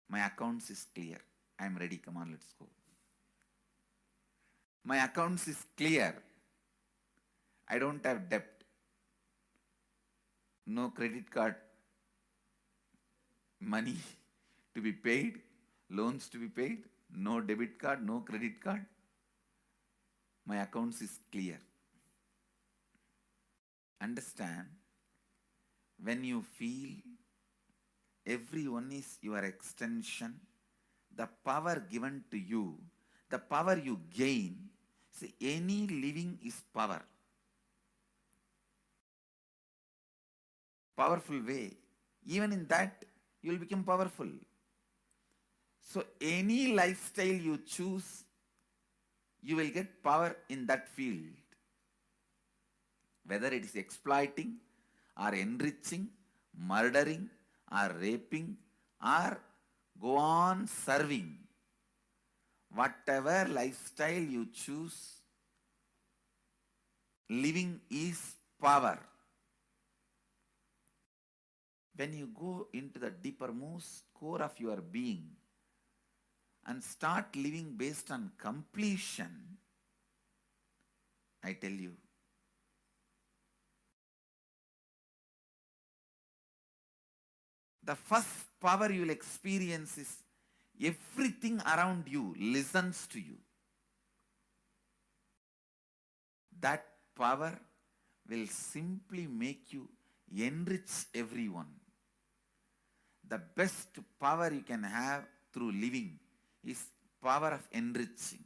My accounts is clear. I am ready. Come on, let's go. My accounts is clear. I don't have debt. No credit card money to be paid, loans to be paid, no debit card, no credit card. My accounts is clear. Understand, when you feel everyone is your extension, the power given to you, the power you gain, see, any living is power. Powerful way. Even in that, you will become powerful. So any lifestyle you choose, you will get power in that field. Whether it is exploiting or enriching, murdering or raping or go on serving. Whatever lifestyle you choose, living is power. When you go into the deepermost core of your being and start living based on completion, I tell you, the first power you will experience is everything around you listens to you. That power will simply make you enrich everyone. The best power you can have through living is power of enriching.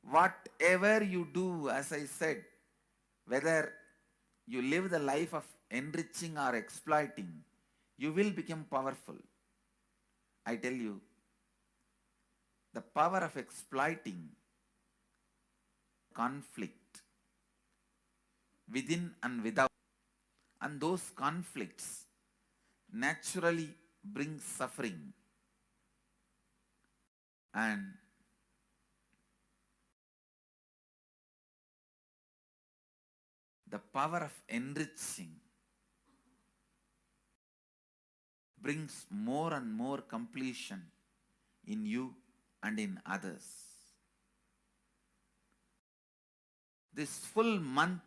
Whatever you do, as I said, whether you live the life of enriching or exploiting, you will become powerful. I tell you, the power of exploiting conflict within and without, and those conflicts naturally bring suffering. And the power of enriching brings more and more completion in you and in others. This full month,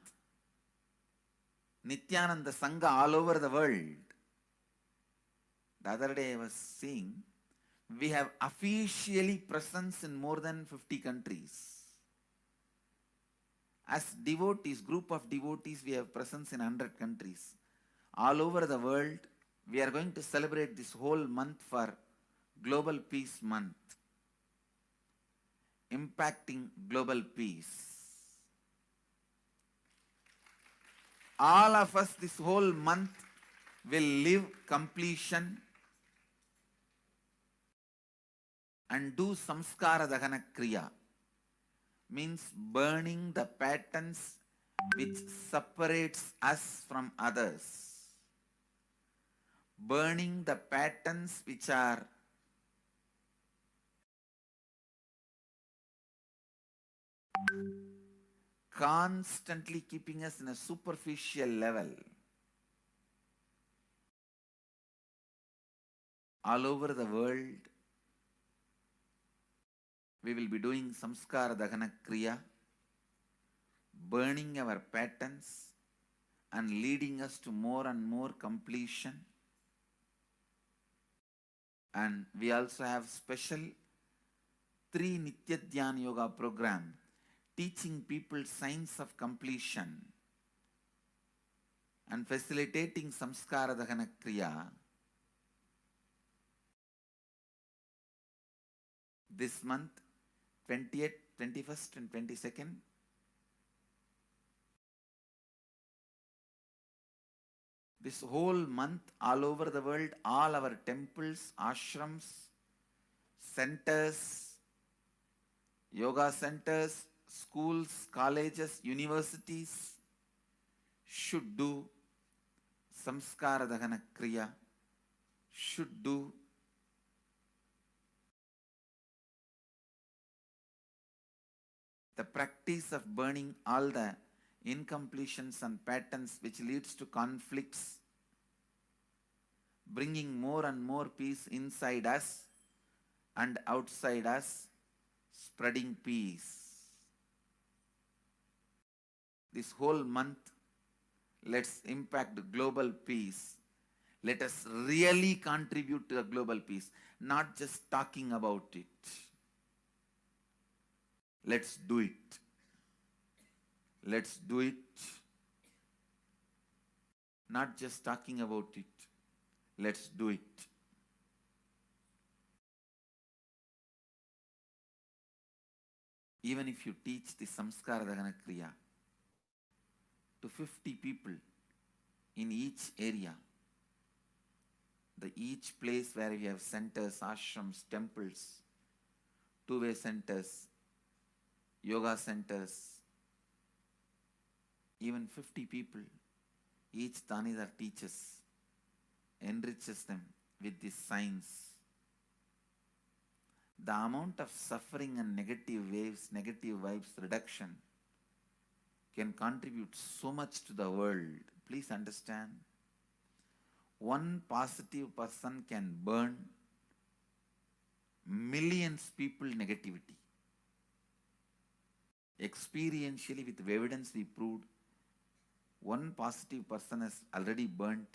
Nithyananda Sangha all over the world. The other day I was seeing, we have officially presence in more than 50 countries. As devotees, group of devotees, we have presence in 100 countries. All over the world, we are going to celebrate this whole month for Global Peace Month, impacting global peace. All of us this whole month will live completion and do samskara dahana kriya, means burning the patterns which separates us from others. Burning the patterns which are constantly keeping us in a superficial level. All over the world, we will be doing samskara dahana kriya, burning our patterns and leading us to more and more completion. And we also have special 3 Nitya Dhyana Yoga program teaching people science of completion and facilitating samskara dahana kriya. This month, 20th, 21st and 22nd, this whole month, all over the world, all our temples, ashrams, centers, yoga centers, schools, colleges, universities should do samskara dahana kriya, should do the practice of burning all the incompletions and patterns which leads to conflicts, bringing more and more peace inside us and outside us, spreading peace. This whole month, let's impact global peace. Let us really contribute to the global peace, not just talking about it. Let's do it. Let's do it. Not just talking about it. Let's do it. Even if you teach the samskara dahana kriya to 50 people in each area, each place where we have centers, ashrams, temples, two-way centers, yoga centers, even 50 people, each Tanidar teaches, enriches them with this science. The amount of suffering and negative waves, negative vibes reduction can contribute so much to the world. Please understand. One positive person can burn millions people negativity. Experientially, with evidence we proved, one positive person has already burnt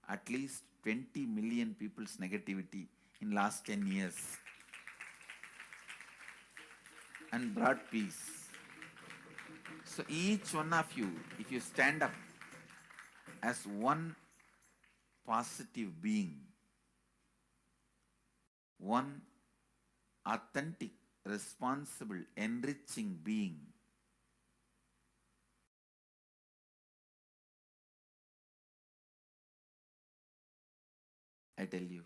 at least 20 million people's negativity in last 10 years and brought peace. So each one of you, if you stand up as one positive being, one authentic, responsible, enriching being, I tell you,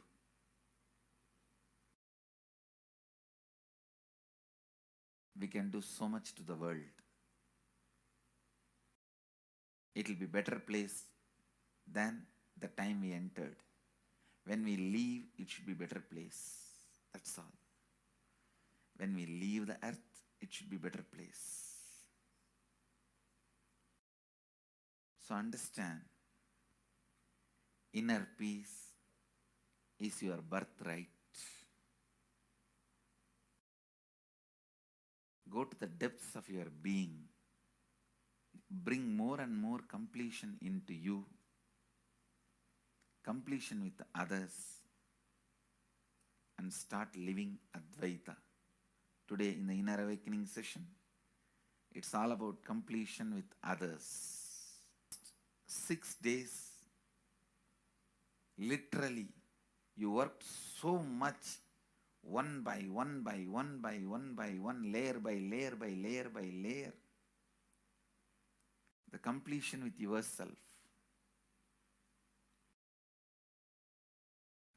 we can do so much to the world. It will be better place than the time we entered. When we leave, it should be better place. That's all. When we leave the earth, it should be better place. So understand, inner peace is your birthright. Go to the depths of your being. Bring more and more completion into you. Completion with others. And start living Advaita. Today in the Inner Awakening session, it's all about completion with others. 6 days, literally, you worked so much, one by one by one by one by one, layer by layer by layer by layer. The completion with yourself.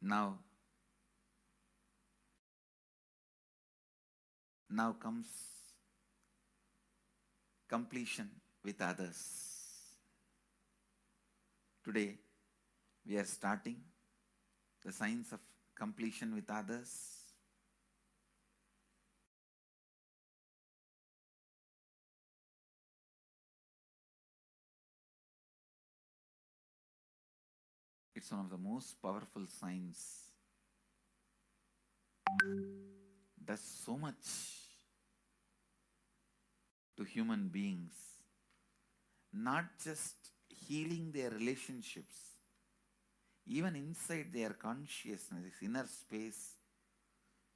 Now comes completion with others. Today, we are starting the science of completion with others. It's one of the most powerful signs. Does so much to human beings, not just healing their relationships, even inside their consciousness, inner space,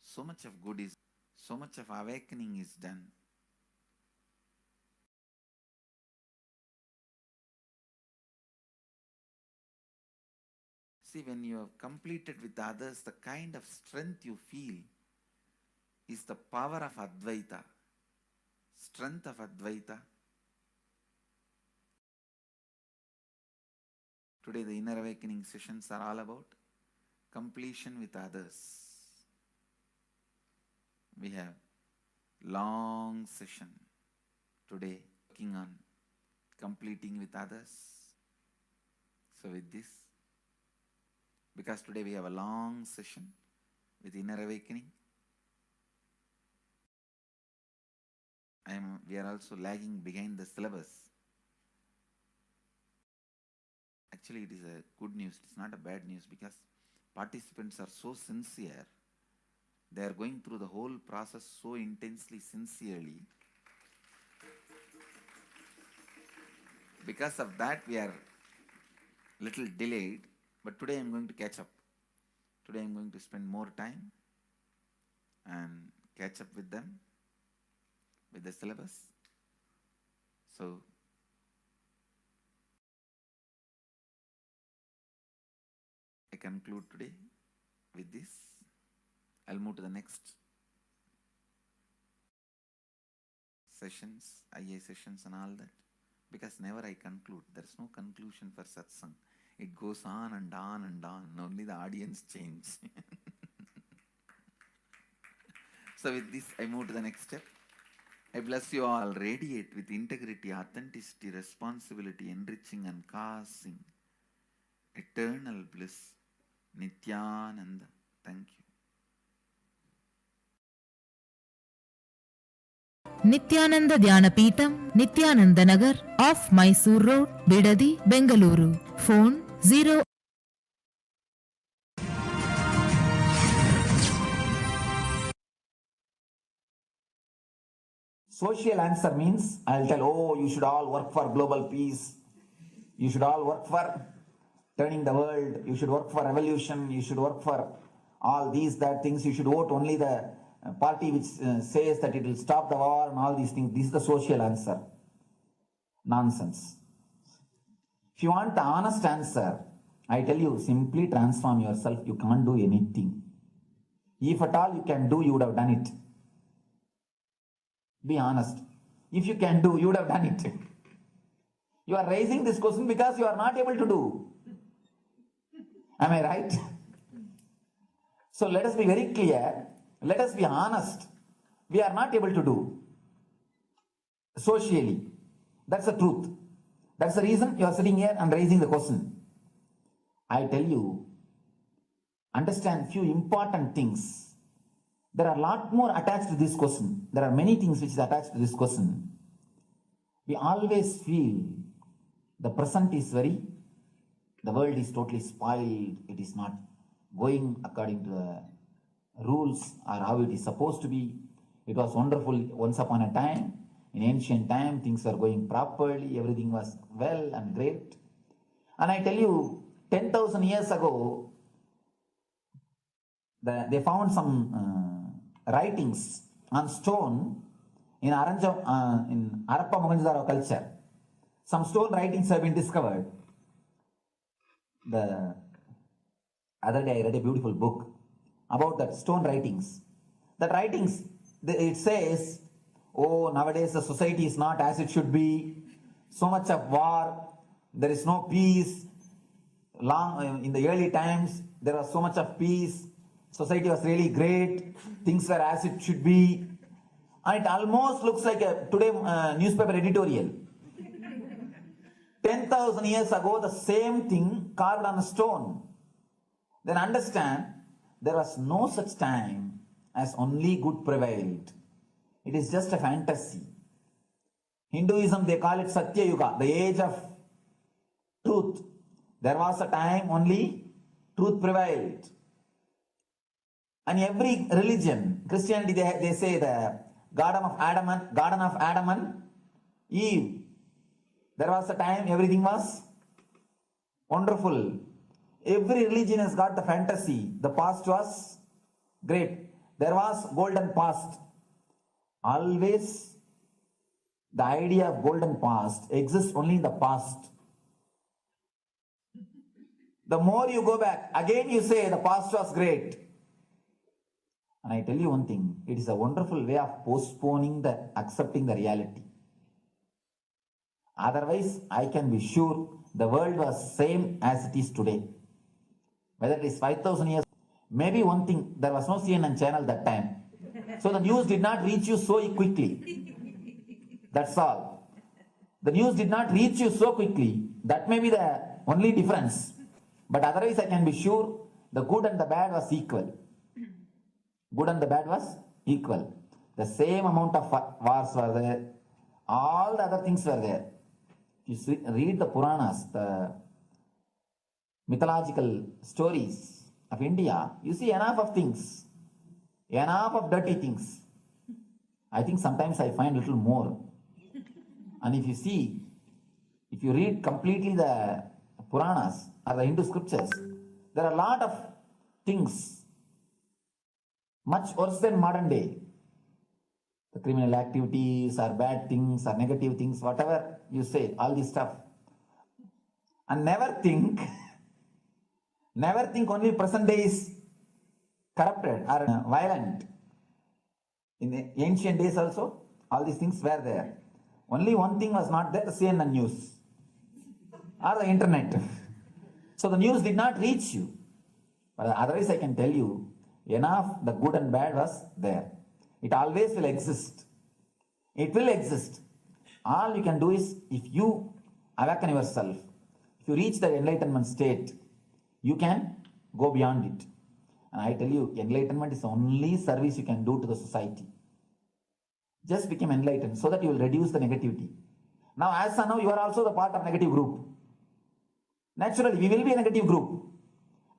so much of good is, so much of awakening is done. See, when you have completed with others, the kind of strength you feel is the power of Advaita, strength of Advaita. Today the Inner Awakening sessions are all about completion with others. We have long session today working on completing with others. So with this, because today we have a long session with Inner Awakening, we are also lagging behind the syllabus. Actually, it is a good news. It's not a bad news, because participants are so sincere. They are going through the whole process so intensely, sincerely. Because of that, we are little delayed. But today I am going to catch up. Today I am going to spend more time and catch up with them, with the syllabus. So I conclude today with this. I'll move to the next sessions, IA sessions and all that, because never I conclude. There's no conclusion for satsang. It goes on and on and on. Only the audience change. So with this, I move to the next step. I bless you all. Radiate with integrity, authenticity, responsibility, enriching and causing eternal bliss. Nithyananda. Thank you. Nithyananda Dhyanapeetham, Nithyananda Nagar, off Mysore Road, Bidadi, Bengaluru. Phone 0. Social answer means I'll tell, oh, you should all work for global peace. You should all work for turning the world. You should work for revolution. You should work for all these, that things. You should vote only the party which says that it will stop the war and all these things. This is the social answer. Nonsense. If you want the honest answer, I tell you, simply transform yourself. You can't do anything. If at all you can do, you would have done it. Be honest. If you can do, you would have done it. You are raising this question because you are not able to do. Am I right? So let us be very clear. Let us be honest. We are not able to do. socially. That's the truth. That's the reason you are sitting here and raising the question. I tell you, understand few important things. There are a lot more attached to this question. There are many things which is attached to this question. We always feel the present is the world is totally spoiled. It is not going according to the rules or how it is supposed to be. It was wonderful once upon a time. In ancient time, things were going properly. Everything was well and great. And I tell you, 10,000 years ago, they found some writings on stone in Harappa Mohenjo-daro culture. Some stone writings have been discovered. The other day I read a beautiful book about that stone writings. That writings, it says, oh, nowadays the society is not as it should be. So much of war. There is no peace. In the early times, there was so much of peace. Society was really great. Things were as it should be. And it almost looks like a today newspaper editorial. 10,000 years ago, the same thing carved on a stone. Then understand, there was no such time as only good prevailed. It is just a fantasy. Hinduism, they call it Satya Yuga, the age of truth. There was a time only truth prevailed. And every religion, Christianity, they say the Garden of Adam and Eve. There was a time everything was wonderful. Every religion has got the fantasy. The past was great. There was golden past. Always the idea of golden past exists only in the past. The more you go back, again you say the past was great. And I tell you one thing, it is a wonderful way of postponing accepting the reality. Otherwise, I can be sure the world was same as it is today. Whether it is 5,000 years, maybe one thing, there was no CNN channel that time. So the news did not reach you so quickly. That's all. The news did not reach you so quickly. That may be the only difference. But otherwise, I can be sure the good and the bad was equal. Good and the bad was equal. The same amount of wars were there. All the other things were there. If you read the Puranas, the mythological stories of India, you see enough of things. Enough of dirty things. I think sometimes I find a little more. And if you read completely the Puranas or the Hindu scriptures, there are a lot of things much worse than modern day. The criminal activities or bad things or negative things, whatever you say, all this stuff. And never think only present day is corrupted or violent. In the ancient days also, all these things were there. Only one thing was not there, the CNN news or the internet. So the news did not reach you. But otherwise I can tell you, enough the good and bad was there. It always will exist. It will exist. All you can do is, if you awaken yourself, if you reach the enlightenment state, you can go beyond it. And I tell you, enlightenment is the only service you can do to the society. Just become enlightened so that you will reduce the negativity. Now, as of now, you are also the part of negative group. Naturally, we will be a negative group.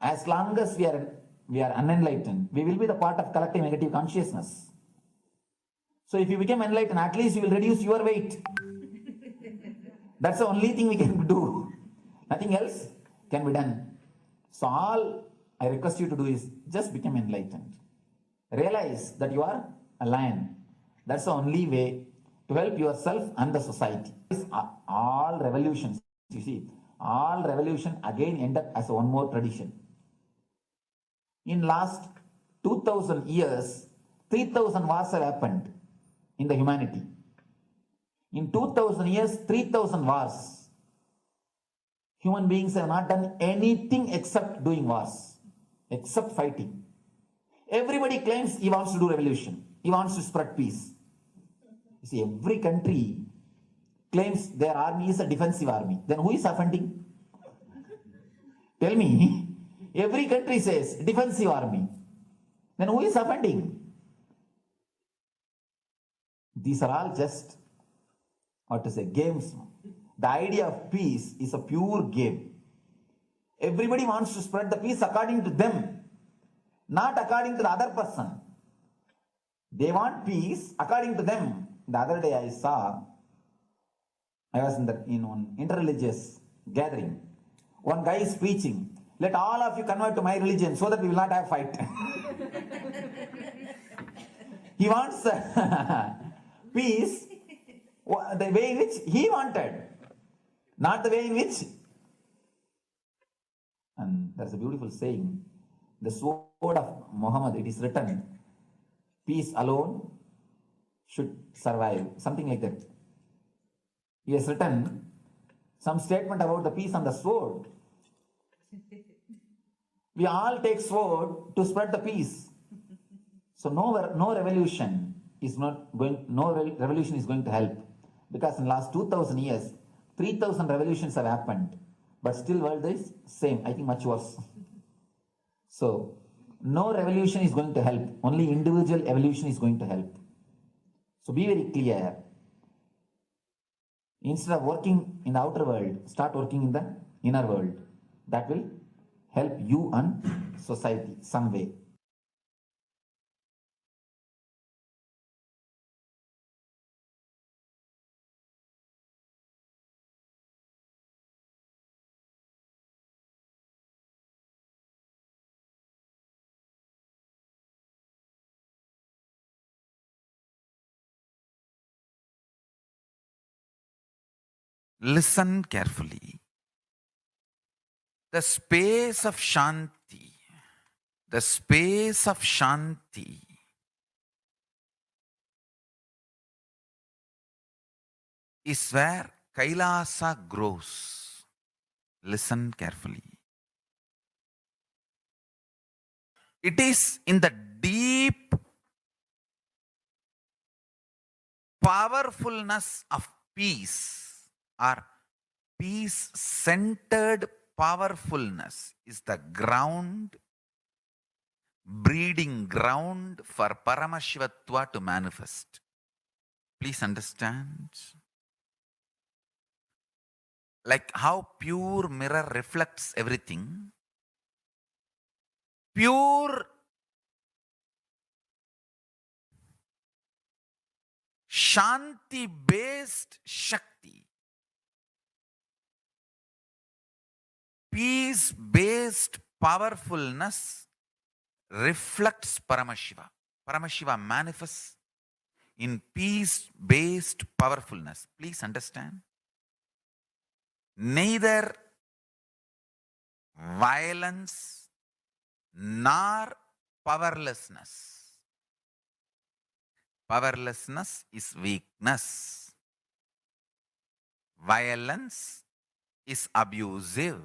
As long as we are unenlightened, we will be the part of collective negative consciousness. So if you become enlightened, at least you will reduce your weight. That's the only thing we can do. Nothing else can be done. So all I request you to do is just become enlightened. Realize that you are a lion. That's the only way to help yourself and the society. All revolutions, you see, all revolution again end up as one more tradition. In last 2000 years, 3000 wars have happened in the humanity. In 2000 years, 3000 wars. Human beings have not done anything except doing wars, except fighting. Everybody claims he wants to do revolution. He wants to spread peace. You see, every country claims their army is a defensive army. Then who is offending? Tell me. Every country says defensive army. Then who is offending? These are all just, what to say, games. The idea of peace is a pure game. Everybody wants to spread the peace according to them, not according to the other person. They want peace according to them. The other day I was in one interreligious gathering. One guy is preaching, let all of you convert to my religion so that we will not have fight. He wants peace the way in which he wanted, not the way in which. And there's a beautiful saying, the sword of Muhammad, it is written, peace alone should survive, something like that. He has written some statement about the peace on the sword. We all take sword to spread the peace. So no revolution is going to help, because in the last 2000 years, 3000 revolutions have happened, but still world is same, I think much worse. So no revolution is going to help, only individual evolution is going to help. So be very clear. Instead of working in the outer world, start working in the inner world. That will help you and society some way. Listen carefully. The space of Shanti, is where Kailasa grows. Listen carefully. It is in the deep powerfulness of peace, or peace-centered powerfulness is the ground, breeding ground for Paramashivatva to manifest. Please understand. Like how pure mirror reflects everything, pure Shanti-based Shakti, peace-based powerfulness reflects Paramashiva. Paramashiva manifests in peace-based powerfulness. Please understand. Neither violence nor powerlessness. Powerlessness is weakness. Violence is abusive.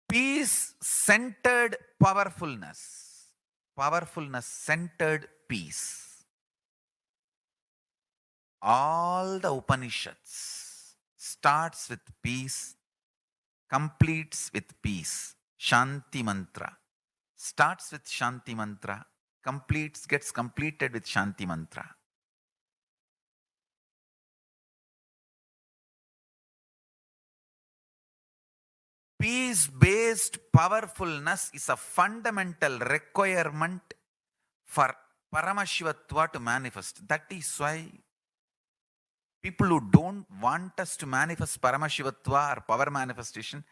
Peace-centered powerfulness, powerfulness-centered peace. All the Upanishads starts with peace, completes with peace. Shanti mantra starts with Shanti mantra, gets completed with Shanti mantra. Peace-based powerfulness is a fundamental requirement for Paramashivatva to manifest. That is why people who don't want us to manifest Paramashivatva or power manifestation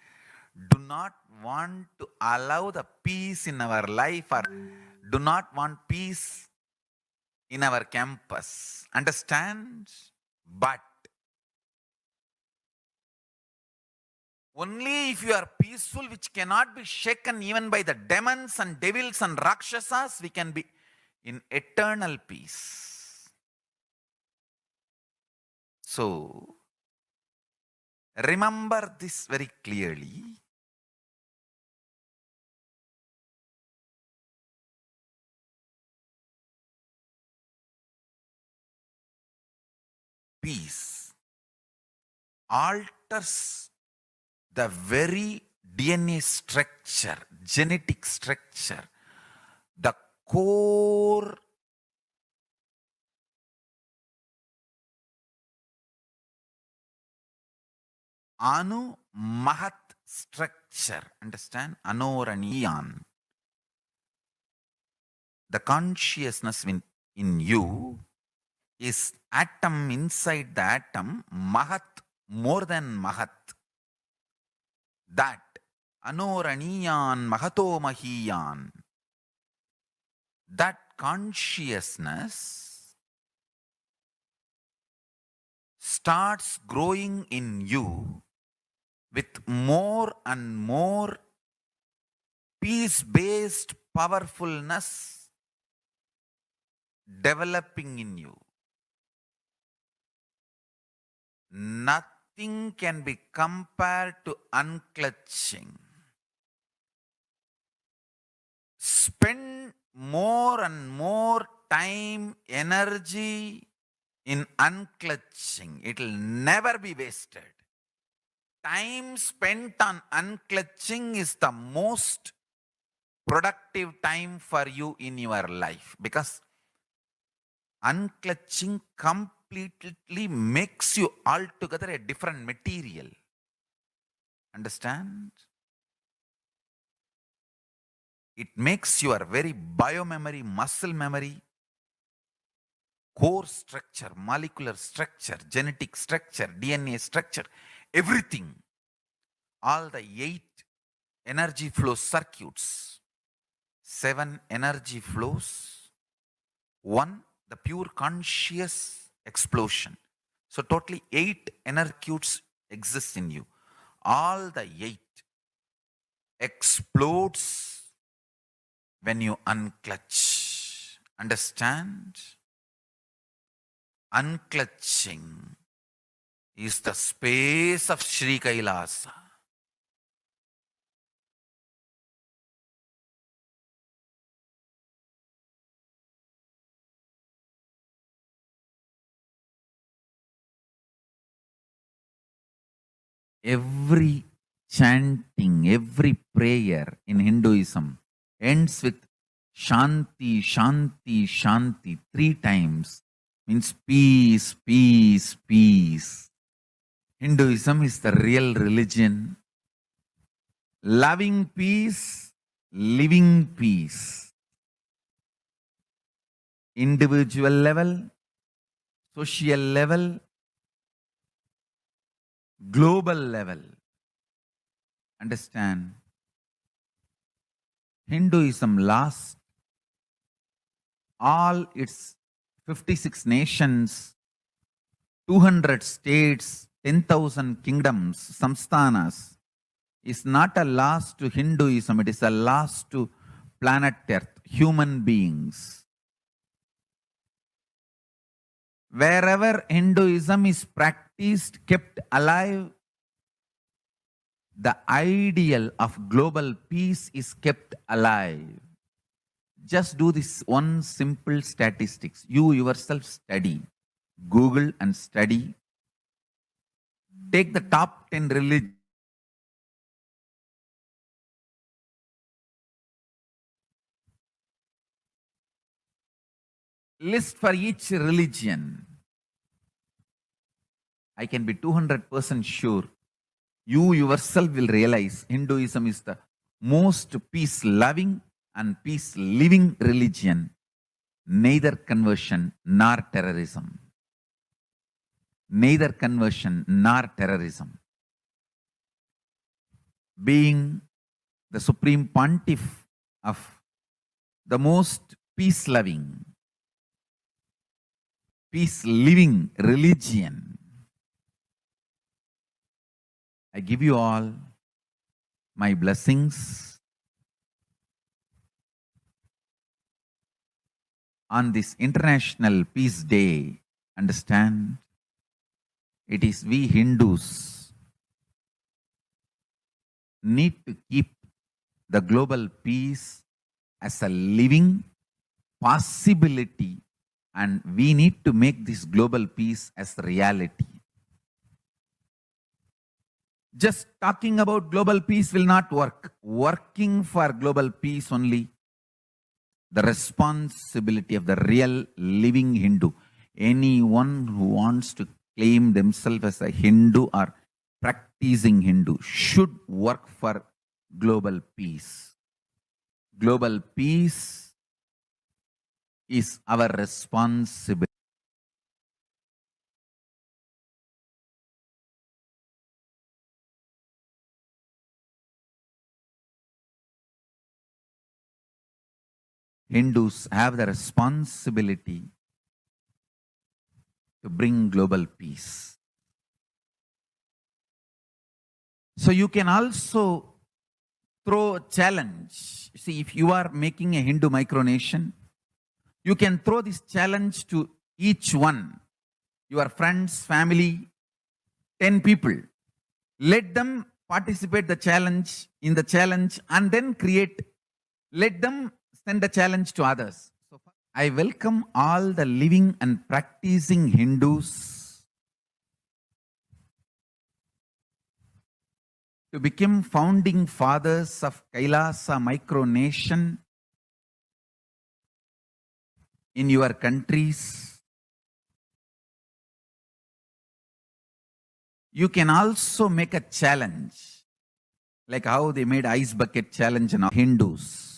do not want to allow the peace in our life, or do not want peace in our campus. Understand? But only if you are peaceful, which cannot be shaken even by the demons and devils and rakshasas, we can be in eternal peace. So, remember this very clearly. peace alters the very DNA structure, genetic structure, the core Anu Mahat structure. Understand? Anoraniyan. The consciousness in you is atom inside the atom, Mahat, more than Mahat. That Anoraniyan Mahato Mahiyan. That consciousness starts growing in you with more and more peace-based powerfulness developing in you. Nothing can be compared to unclutching. Spend more and more time, energy in unclutching. It will never be wasted. Time spent on unclutching is the most productive time for you in your life, because unclutching completely makes you altogether a different material. Understand? It makes your very biomemory, muscle memory, core structure, molecular structure, genetic structure, DNA structure, everything, all the 8 energy flow circuits, 7 energy flows, 1 the pure conscious explosion. So totally 8 energutes exist in you. All the 8 explodes when you unclutch. Understand? Unclutching is the space of Sri Kailasa. Every chanting, every prayer in Hinduism ends with Shanti, Shanti, Shanti 3 times. Means peace, peace, peace. Hinduism is the real religion. Loving peace, living peace. Individual level, social level, global level. Understand? Hinduism lost all its 56 nations, 200 states, 10,000 kingdoms, samsthanas, is not a loss to Hinduism, it is a loss to planet Earth, human beings. Wherever Hinduism is practiced, kept alive, the ideal of global peace is kept alive. Just do this one simple statistics. You yourself study. Google and study. Take the top 10 religions. List for each religion. I can be 200% sure. You yourself will realize Hinduism is the most peace-loving and peace-living religion. Neither conversion nor terrorism. Neither conversion nor terrorism. Being the supreme pontiff of the most peace-loving, peace-living religion, I give you all my blessings on this International Peace Day. Understand? It is we Hindus need to keep the global peace as a living possibility And we need to make this global peace as reality. Just talking about global peace will not work. Working for global peace only, the responsibility of the real living Hindu. Anyone who wants to claim themselves as a Hindu or practicing Hindu should work for global peace. Global peace is our responsibility. Hindus have the responsibility to bring global peace. So you can also throw a challenge. See, if you are making a Hindu micronation, you can throw this challenge to each one, your friends, family, 10 people. Let them participate in the challenge and then let them send the challenge to others. So I welcome all the living and practicing Hindus to become founding fathers of Kailasa micronation in your countries. You can also make a challenge, like how they made ice bucket challenge in Hindus.